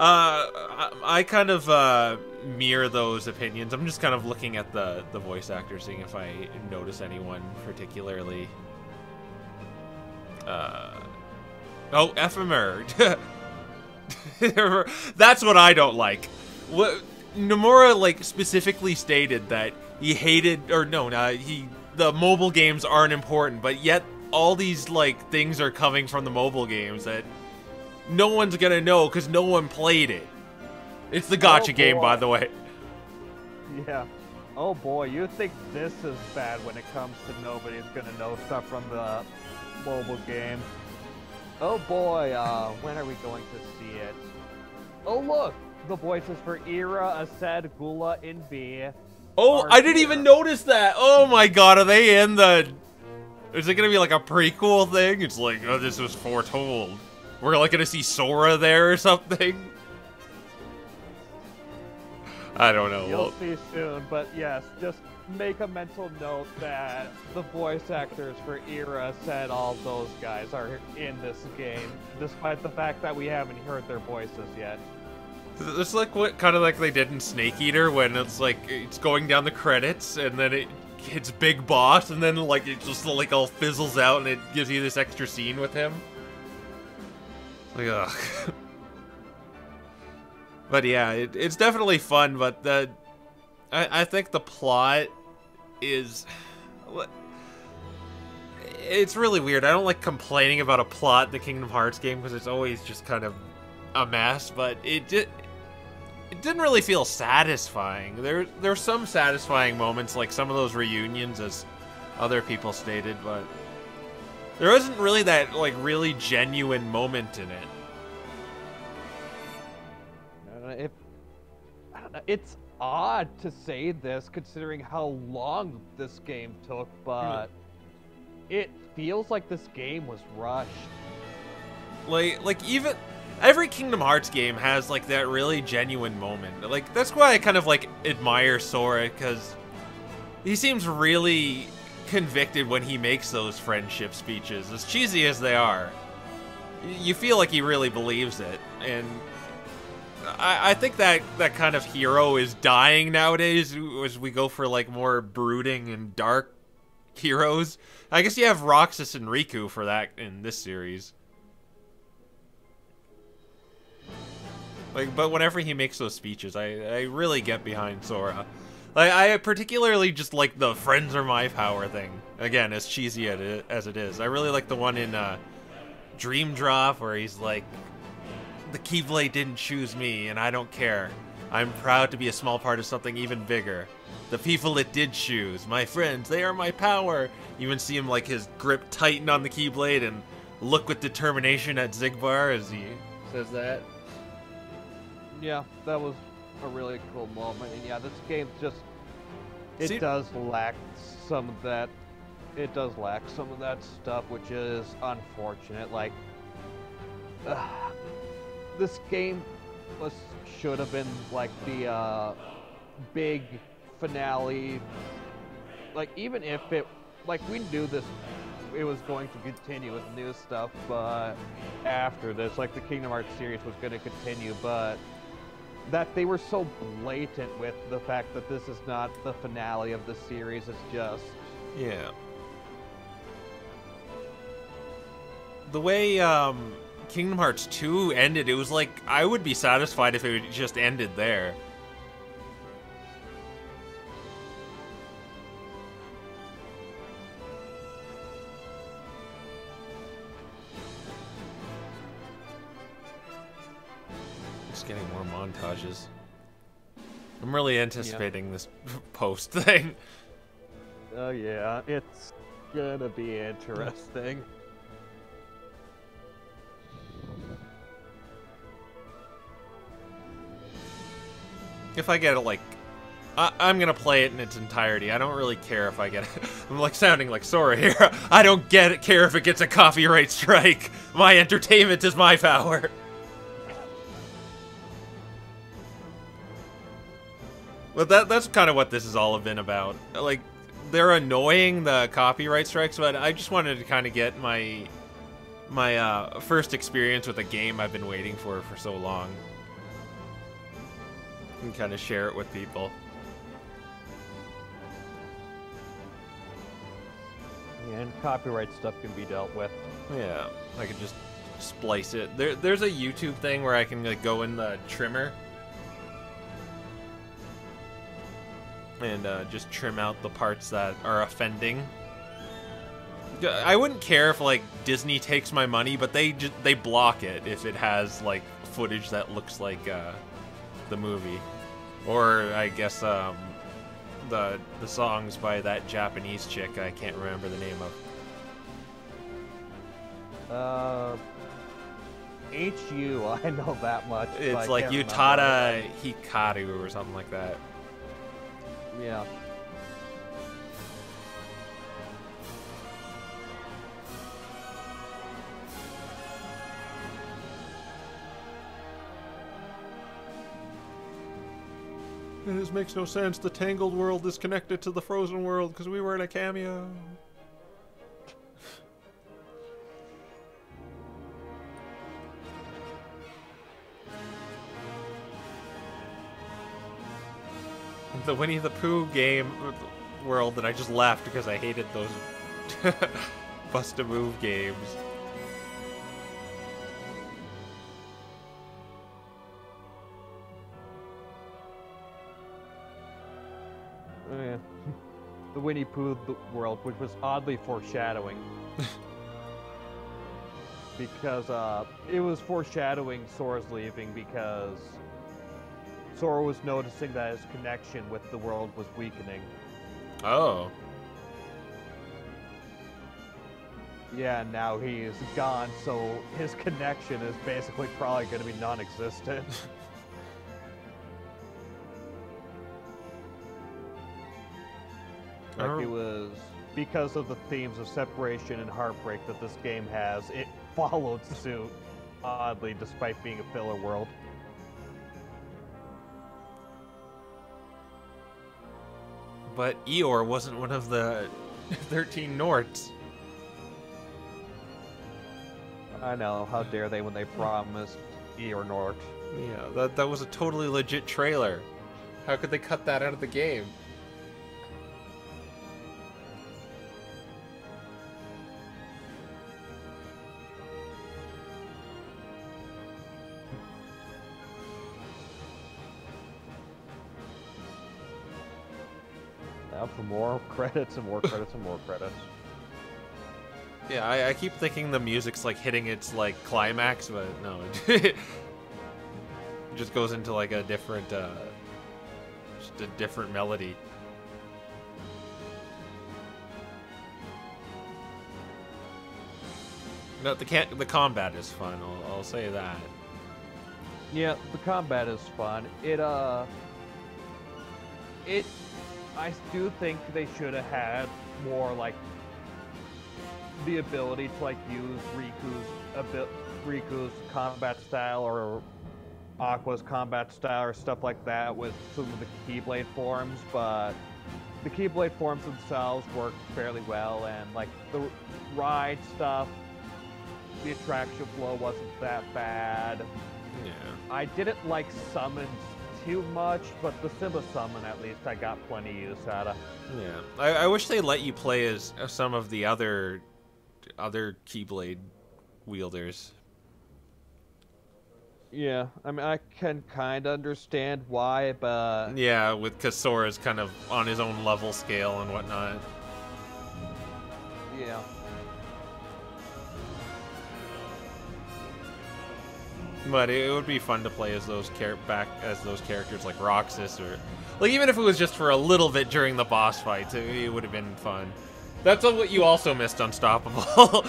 A: I kind of mirror those opinions. I'm just kind of looking at the voice actors, seeing if I notice anyone particularly. Oh, Ephemer. That's what I don't like. What Nomura like specifically stated that he hated, or no, the mobile games aren't important, but yet all these like things are coming from the mobile games that no one's gonna know because no one played it. It's the gacha game, by the way.
B: Yeah. Oh boy, you think this is bad when it comes to nobody's gonna know stuff from the mobile game. Oh boy, when are we going to see it? Oh look! The voices for Ira, Ased, Gula, and B.
A: Oh, I didn't even notice that! Oh my god, are they in the... Is it gonna be like a prequel thing? It's like, oh, this was foretold. We're like gonna see Sora there or something? I don't know.
B: You'll see soon, but yes, just make a mental note that the voice actors for Ira, said all those guys are in this game, despite the fact that we haven't heard their voices yet.
A: It's like what kind of like they did in Snake Eater when it's like it's going down the credits and then it hits Big Boss and then like it just like all fizzles out and it gives you this extra scene with him. Like, ugh. But yeah, it's definitely fun, but I think the plot is... It's really weird. I don't like complaining about a plot in the Kingdom Hearts game because it's always just kind of a mess, but it didn't really feel satisfying. There's some satisfying moments, like some of those reunions, as other people stated, but there wasn't really that like really genuine moment in it.
B: I don't know, it's odd to say this considering how long this game took, but it feels like this game was rushed.
A: Like even every Kingdom Hearts game has like that really genuine moment. Like that's why I kind of like admire Sora, because he seems really convicted when he makes those friendship speeches, as cheesy as they are. You feel like he really believes it, and I think that kind of hero is dying nowadays as we go for like more brooding and dark heroes. I guess you have Roxas and Riku for that in this series. Like, but whenever he makes those speeches, I really get behind Sora. Like, I particularly just like the "friends are my power" thing. Again, as cheesy as it is, I really like the one in Dream Drop where he's like, "The Keyblade didn't choose me, and I don't care. I'm proud to be a small part of something even bigger. The people it did choose, my friends, they are my power." You even see him like his grip tighten on the Keyblade and look with determination at Xigbar as he says that.
B: Yeah, that was a really cool moment, and yeah, this game just
A: See,
B: does lack some of that. It does lack some of that stuff, which is unfortunate. Like, this game should have been like the big finale like, even if it, like, we knew this, it was going to continue with new stuff, but after this, like, the Kingdom Hearts series was going to continue, but that they were so blatant with the fact that this is not the finale of the series, it's just...
A: Yeah. The way, Kingdom Hearts 2 ended, it was like, I would be satisfied if it just ended there. Just getting more montages. I'm really anticipating this post thing.
B: Oh yeah, it's gonna be interesting.
A: If I get it, like, I'm gonna play it in its entirety. I don't really care if I get it. I'm like sounding like Sora here. I don't care if it gets a copyright strike. My entertainment is my power. But that's kind of what this has all been about. Like, they're annoying, the copyright strikes, but I just wanted to kind of get my first experience with a game I've been waiting for so long. And kind of share it with people.
B: Yeah, and copyright stuff can be dealt with.
A: Yeah, I could just splice it. There's a YouTube thing where I can like go in the trimmer and just trim out the parts that are offending. I wouldn't care if like Disney takes my money, but they block it if it has like footage that looks like the movie, or I guess the songs by that Japanese chick I can't remember the name of.
B: HU, I know that much.
A: It's like Utada Hikaru or something like that.
B: Yeah.
A: This makes no sense. The Tangled world is connected to the Frozen world because we were in a cameo. The Winnie the Pooh game world that I just left because I hated those bust-a-move games.
B: Oh, yeah. The Winnie Pooh world, which was oddly foreshadowing. Because it was foreshadowing Sora's leaving because Sora was noticing that his connection with the world was weakening.
A: Oh.
B: Yeah, now he is gone, so his connection is basically probably going to be non-existent. Like it was because of the themes of separation and heartbreak that this game has, it followed suit, oddly, despite being a filler world.
A: But Eeyore wasn't one of the 13 Norts.
B: I know, how dare they when they promised Eeyore Nort.
A: Yeah, that was a totally legit trailer. How could they cut that out of the game?
B: Now for more credits and more credits and more credits.
A: Yeah, I keep thinking the music's like hitting its like climax, but no, it just goes into like a different, just a different melody. No, the combat is fun. I'll say that.
B: Yeah, the combat is fun. I do think they should have had more like the ability to like use Riku's combat style or Aqua's combat style or stuff like that with some of the Keyblade forms, but the Keyblade forms themselves work fairly well, and like the ride stuff, the attraction flow wasn't that bad.
A: Yeah.
B: I didn't like summons too much, but the Simba summon at least I got plenty use out of.
A: Yeah, I wish they let you play as some of the other Keyblade wielders.
B: Yeah, I mean, I can kind of understand why, but...
A: Yeah, because Sora's kind of on his own level scale and whatnot.
B: Yeah.
A: But it would be fun to play as those characters like Roxas, or like even if it was just for a little bit during the boss fights, it would have been fun. That's what you also missed, Unstoppable.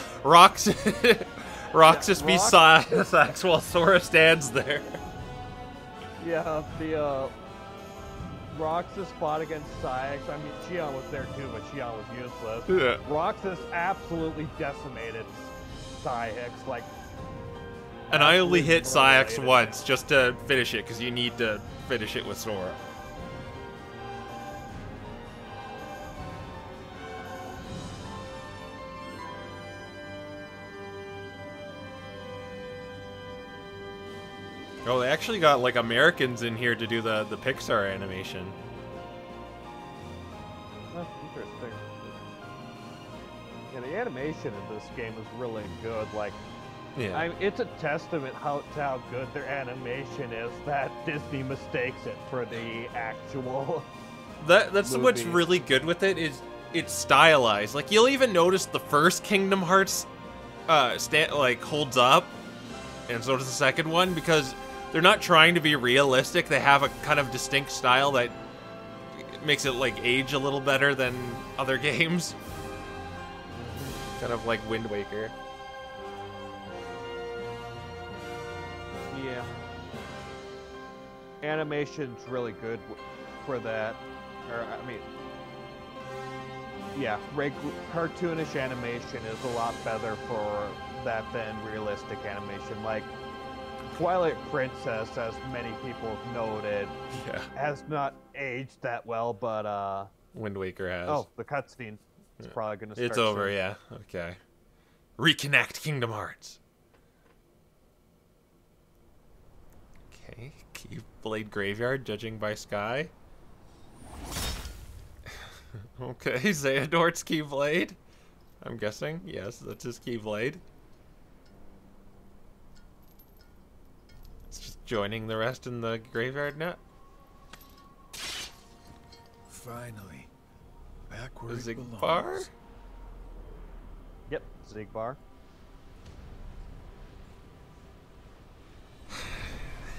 A: Roxas beats Sax while Sora stands there.
B: Yeah, the Roxas fought against Sax. I mean, Xion was there too, but Xion was useless.
A: Yeah.
B: Roxas absolutely decimated Sax, like.
A: And I only hit Sax once just to finish it, because you need to finish it with Sora. Oh, they actually got like Americans in here to do the Pixar animation.
B: That's interesting. Yeah, the animation in this game is really good. Like,
A: yeah,
B: it's a testament to how good their animation is that Disney mistakes it for the actual.
A: That's
B: movie.
A: what's really good with it, is it's stylized. Like, you'll even notice the first Kingdom Hearts holds up, and so does the second one, because they're not trying to be realistic. They have a kind of distinct style that makes it like age a little better than other games. Kind of like Wind Waker.
B: Yeah. Animation's really good for that. Or, I mean, yeah, cartoonish animation is a lot better for that than realistic animation. Like, Twilight Princess, as many people have noted, has not aged that well, but
A: Wind Waker has.
B: Oh, the cutscene is probably going to start.
A: It's over,
B: soon.
A: yeah. Okay. Reconnect Kingdom Hearts. Okay, Keyblade Graveyard, judging by Sky. Okay, Xehanort's Keyblade. I'm guessing. Yes, that's his Keyblade. It's just joining the rest in the graveyard now.
E: Finally. Back where it
A: Xigbar?
E: belongs.
B: Yep, Xigbar.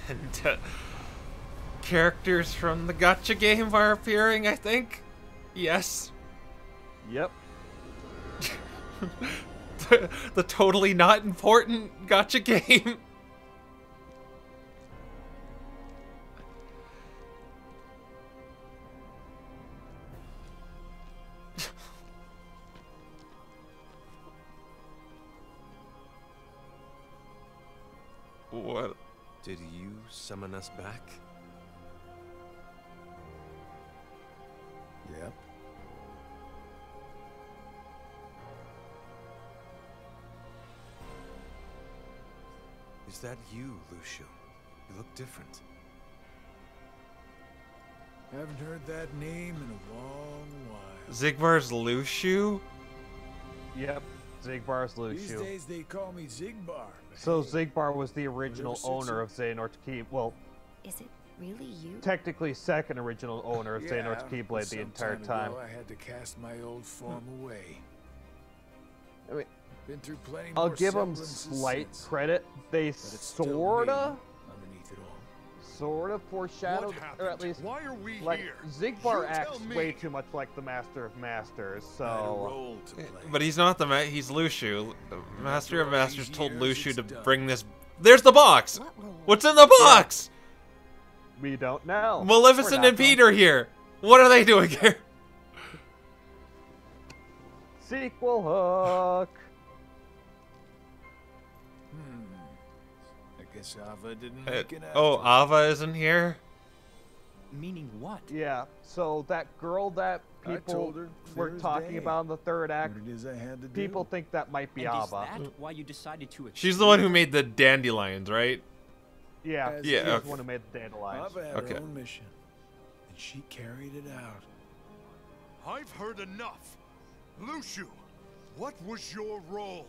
A: And characters from the Gacha game are appearing, I think. Yes.
B: Yep.
A: the totally not important Gacha game. What?
S: Did you summon us back?
E: Yep.
S: Is that you, Lucio? You look different.
E: Haven't heard that name in a long while.
A: Xigbar's Lucio?
B: Yep, Xigbar's Lucio.
E: These days they call me Xigbar.
B: So Xigbar was the original owner of Xehanort's Key. Well,
O: is it really you?
B: Technically, second original owner of Xehanort's Keyblade the entire time.
E: I had to cast my old form away.
B: I mean,
E: been through plenty
B: I'll
E: more
B: give them
E: semblances
B: slight
E: since,
B: credit. They
E: but it's still
B: sorta,
E: me underneath it all.
B: sorta foreshadowed, or at least,
K: Why are we
B: like
K: here?
B: Zigbar
K: You
B: acts
K: tell me.
B: way too much like the Master of Masters.
E: I had a
B: So,
E: role to play.
A: But he's not the he's Lucio. The Master of
E: After all
A: Masters
E: these
A: told
E: years,
A: Lucio
E: it's
A: to
E: done.
A: bring this. There's the box. What's in the box?
B: we don't know.
A: Maleficent
B: We're
A: and
B: not
A: Peter here. What are they doing here?
B: Sequel hook.
E: I guess Ava didn't make it out.
A: Oh, Ava isn't here.
L: Meaning what?
B: Yeah, so that girl that
E: I
B: people
E: told her
B: were
E: clear as
B: talking
E: day
B: about in the third act,
E: what it is I had to do.
B: people think that might be
L: And is
B: Abba.
L: that why you decided to
A: She's the one who made the dandelions, right?
B: Yeah,
E: As
B: she's
A: Yeah,
B: the
A: okay.
B: one who made the dandelions.
E: Abba had
A: Okay.
E: her own mission, and she carried it out.
T: I've heard enough. Lucio, what was your role?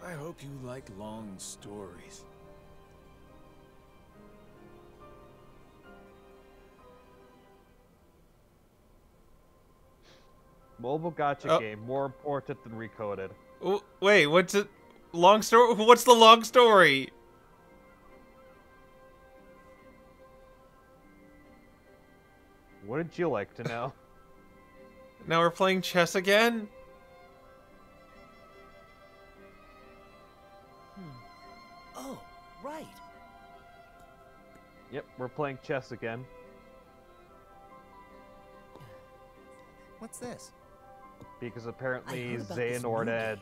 E: I hope you like long stories.
B: Mobile gacha
A: Oh.
B: game, more important than Recoded.
A: Wait, what's it? Long story? What's the long story?
B: Wouldn't you like to know?
A: Now we're playing chess again?
Q: Oh, right.
B: Yep, we're playing chess again.
Q: What's this?
B: Because
Q: I
B: apparently
Q: heard about this
B: Xehanort
Q: new
B: and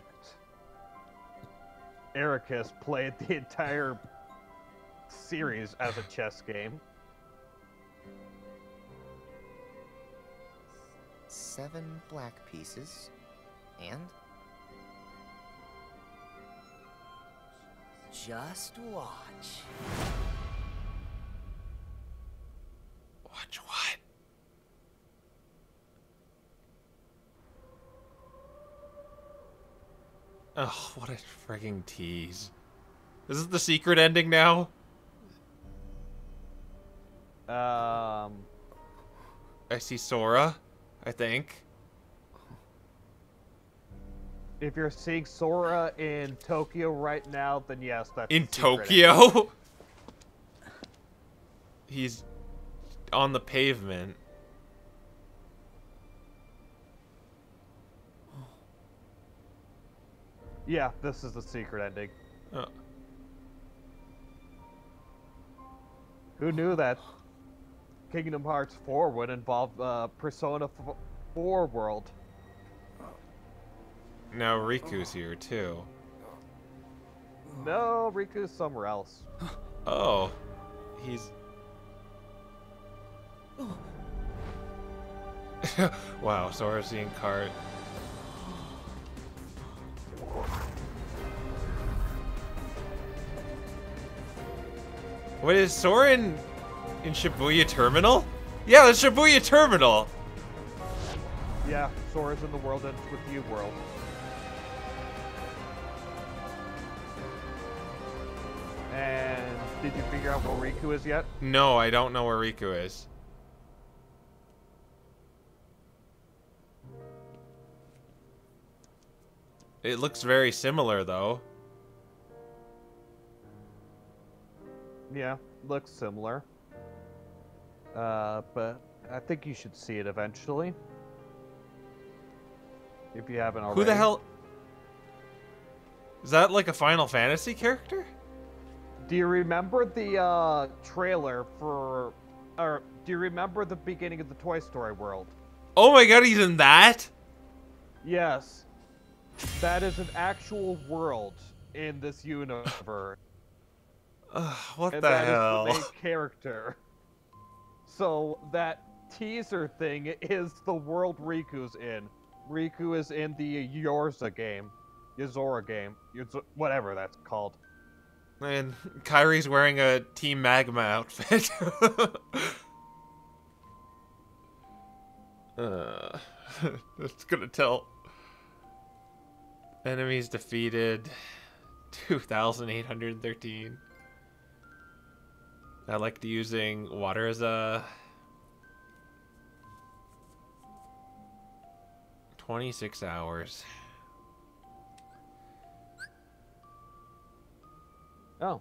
B: Ericus played the entire series as a chess game.
U: 7 black pieces. And?
Q: Just watch.
A: Watch what? Oh, what a frigging tease. Is this the secret ending now? I see Sora, I think.
B: If you're seeing Sora in Tokyo right now, then yes, that's
A: In
B: the secret
A: Tokyo? He's on the pavement.
B: Yeah, this is the secret ending.
A: Oh.
B: Who knew that Kingdom Hearts 4 would involve Persona 4 world?
A: Now Riku's here too.
B: No, Riku's somewhere else.
A: Oh, he's. Wow, Sora's seeing cart. What is Sora in Shibuya Terminal? Yeah, the Shibuya Terminal.
B: Yeah, Sora's in the World Ends With You world. And did you figure out where Riku is yet?
A: No, I don't know where Riku is. It looks very similar, though.
B: Yeah, looks similar. But I think you should see it eventually. If you haven't already.
A: Who the hell? Is that like a Final Fantasy character?
B: Do you remember the trailer for, or do you remember the beginning of the Toy Story world?
A: Oh my god, he's in that?
B: Yes. That is an actual world in this universe.
A: What
B: And
A: the
B: that
A: hell?
B: is the main character. So that teaser thing is the world Riku's in. Riku is in the Yorza game. Yozora game. Whatever that's called.
A: And Kyrie's wearing a Team Magma outfit. It's gonna tell. Enemies defeated. 2,813. I liked using water as a 26 hours.
B: Oh.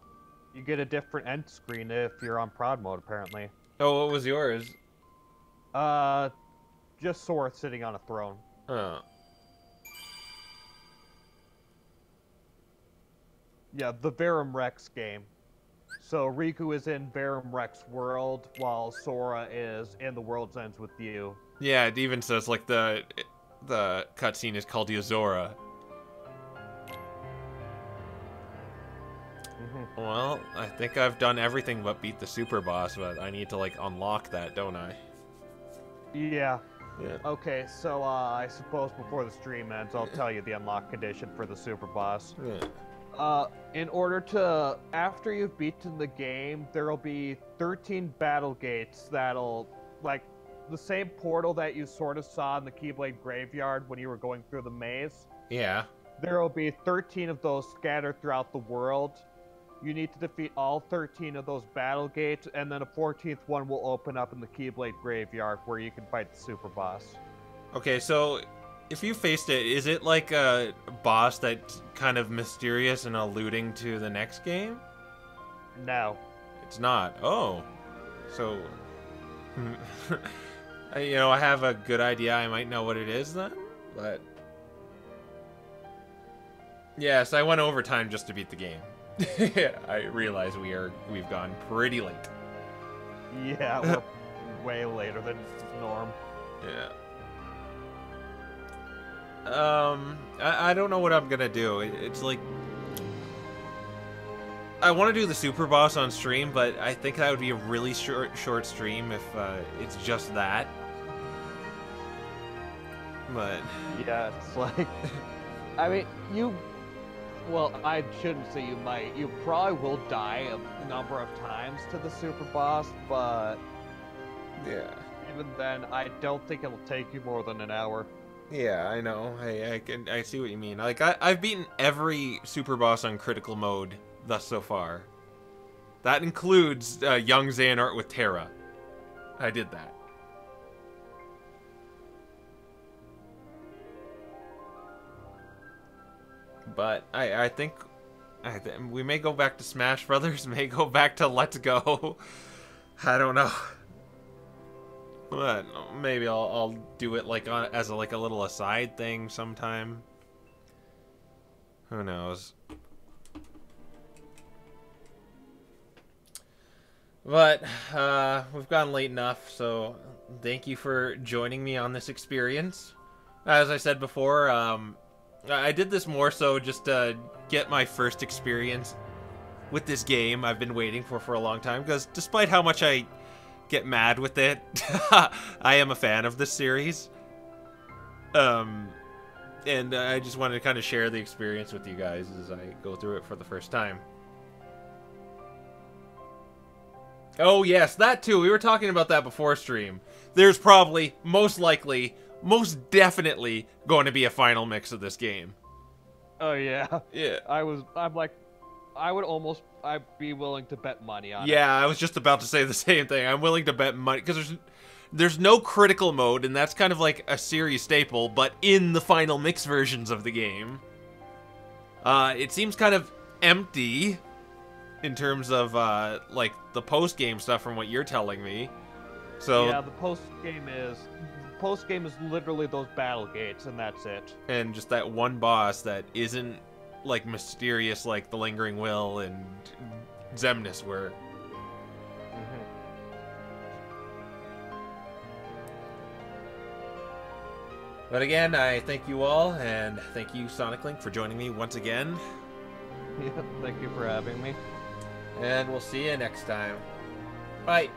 B: You get a different end screen if you're on prod mode, apparently.
A: Oh, what was yours?
B: Just Sora sitting on a throne.
A: Oh.
B: Yeah, the Verum Rex game. So Riku is in Verum Rex world, while Sora is in the World's Ends With You.
A: Yeah, it even says like the cutscene is called Yozora. Well, I think I've done everything but beat the super boss, but I need to, like, unlock that, don't I?
B: Yeah.
A: Yeah.
B: Okay, so I suppose before the stream ends, I'll tell you the unlock condition for the super boss.
A: Yeah.
B: In order to, after you've beaten the game, there'll be 13 battle gates that'll, like, the same portal that you sort of saw in the Keyblade Graveyard when you were going through the maze.
A: Yeah.
B: There will be 13 of those scattered throughout the world. You need to defeat all 13 of those battle gates, and then a 14th one will open up in the Keyblade Graveyard where you can fight the super boss.
A: Okay, so if you faced it, is it like a boss that's kind of mysterious and alluding to the next game?
B: No.
A: It's not. Oh. So, you know, I have a good idea. I might know what it is then, but... Yes, I went overtime just to beat the game. I realize we've gone pretty late.
B: Yeah, we're way later than norm.
A: Yeah. I don't know what I'm gonna do. It's like I want to do the super boss on stream, but I think that would be a really short stream if it's just that. But
B: yeah, it's like I mean, well, I shouldn't say you might. You probably will die a number of times to the super boss, but
A: yeah.
B: Even then, I don't think it'll take you more than an hour.
A: Yeah, I know. I see what you mean. Like I've beaten every super boss on critical mode thus so far. That includes young Xehanort with Terra. I did that. But I think we may go back to Smash Brothers, may go back to Let's Go. I don't know. But maybe I'll do it like as a little aside thing sometime. Who knows? But we've gone late enough, so thank you for joining me on this experience. As I said before, I did this more so just to get my first experience with this game I've been waiting for a long time, because despite how much I get mad with it, I am a fan of this series. And I just wanted to kind of share the experience with you guys as I go through it for the first time. Oh yes, that too. We were talking about that before stream. There's probably, most likely, most definitely going to be a final mix of this game.
B: Oh yeah.
A: Yeah.
B: I'd be willing to bet money on it.
A: Yeah, I was just about to say the same thing. I'm willing to bet money because there's no critical mode, and that's kind of like a series staple, but in the final mix versions of the game. It seems kind of empty in terms of like the post-game stuff from what you're telling me. So
B: yeah, the post-game is literally those battle gates, and that's it.
A: And just that one boss that isn't like mysterious like the Lingering Will and Xemnas were. But again, I thank you all, and thank you, Sonic Link, for joining me once again.
B: Yeah, thank you for having me.
A: And we'll see you next time. Bye.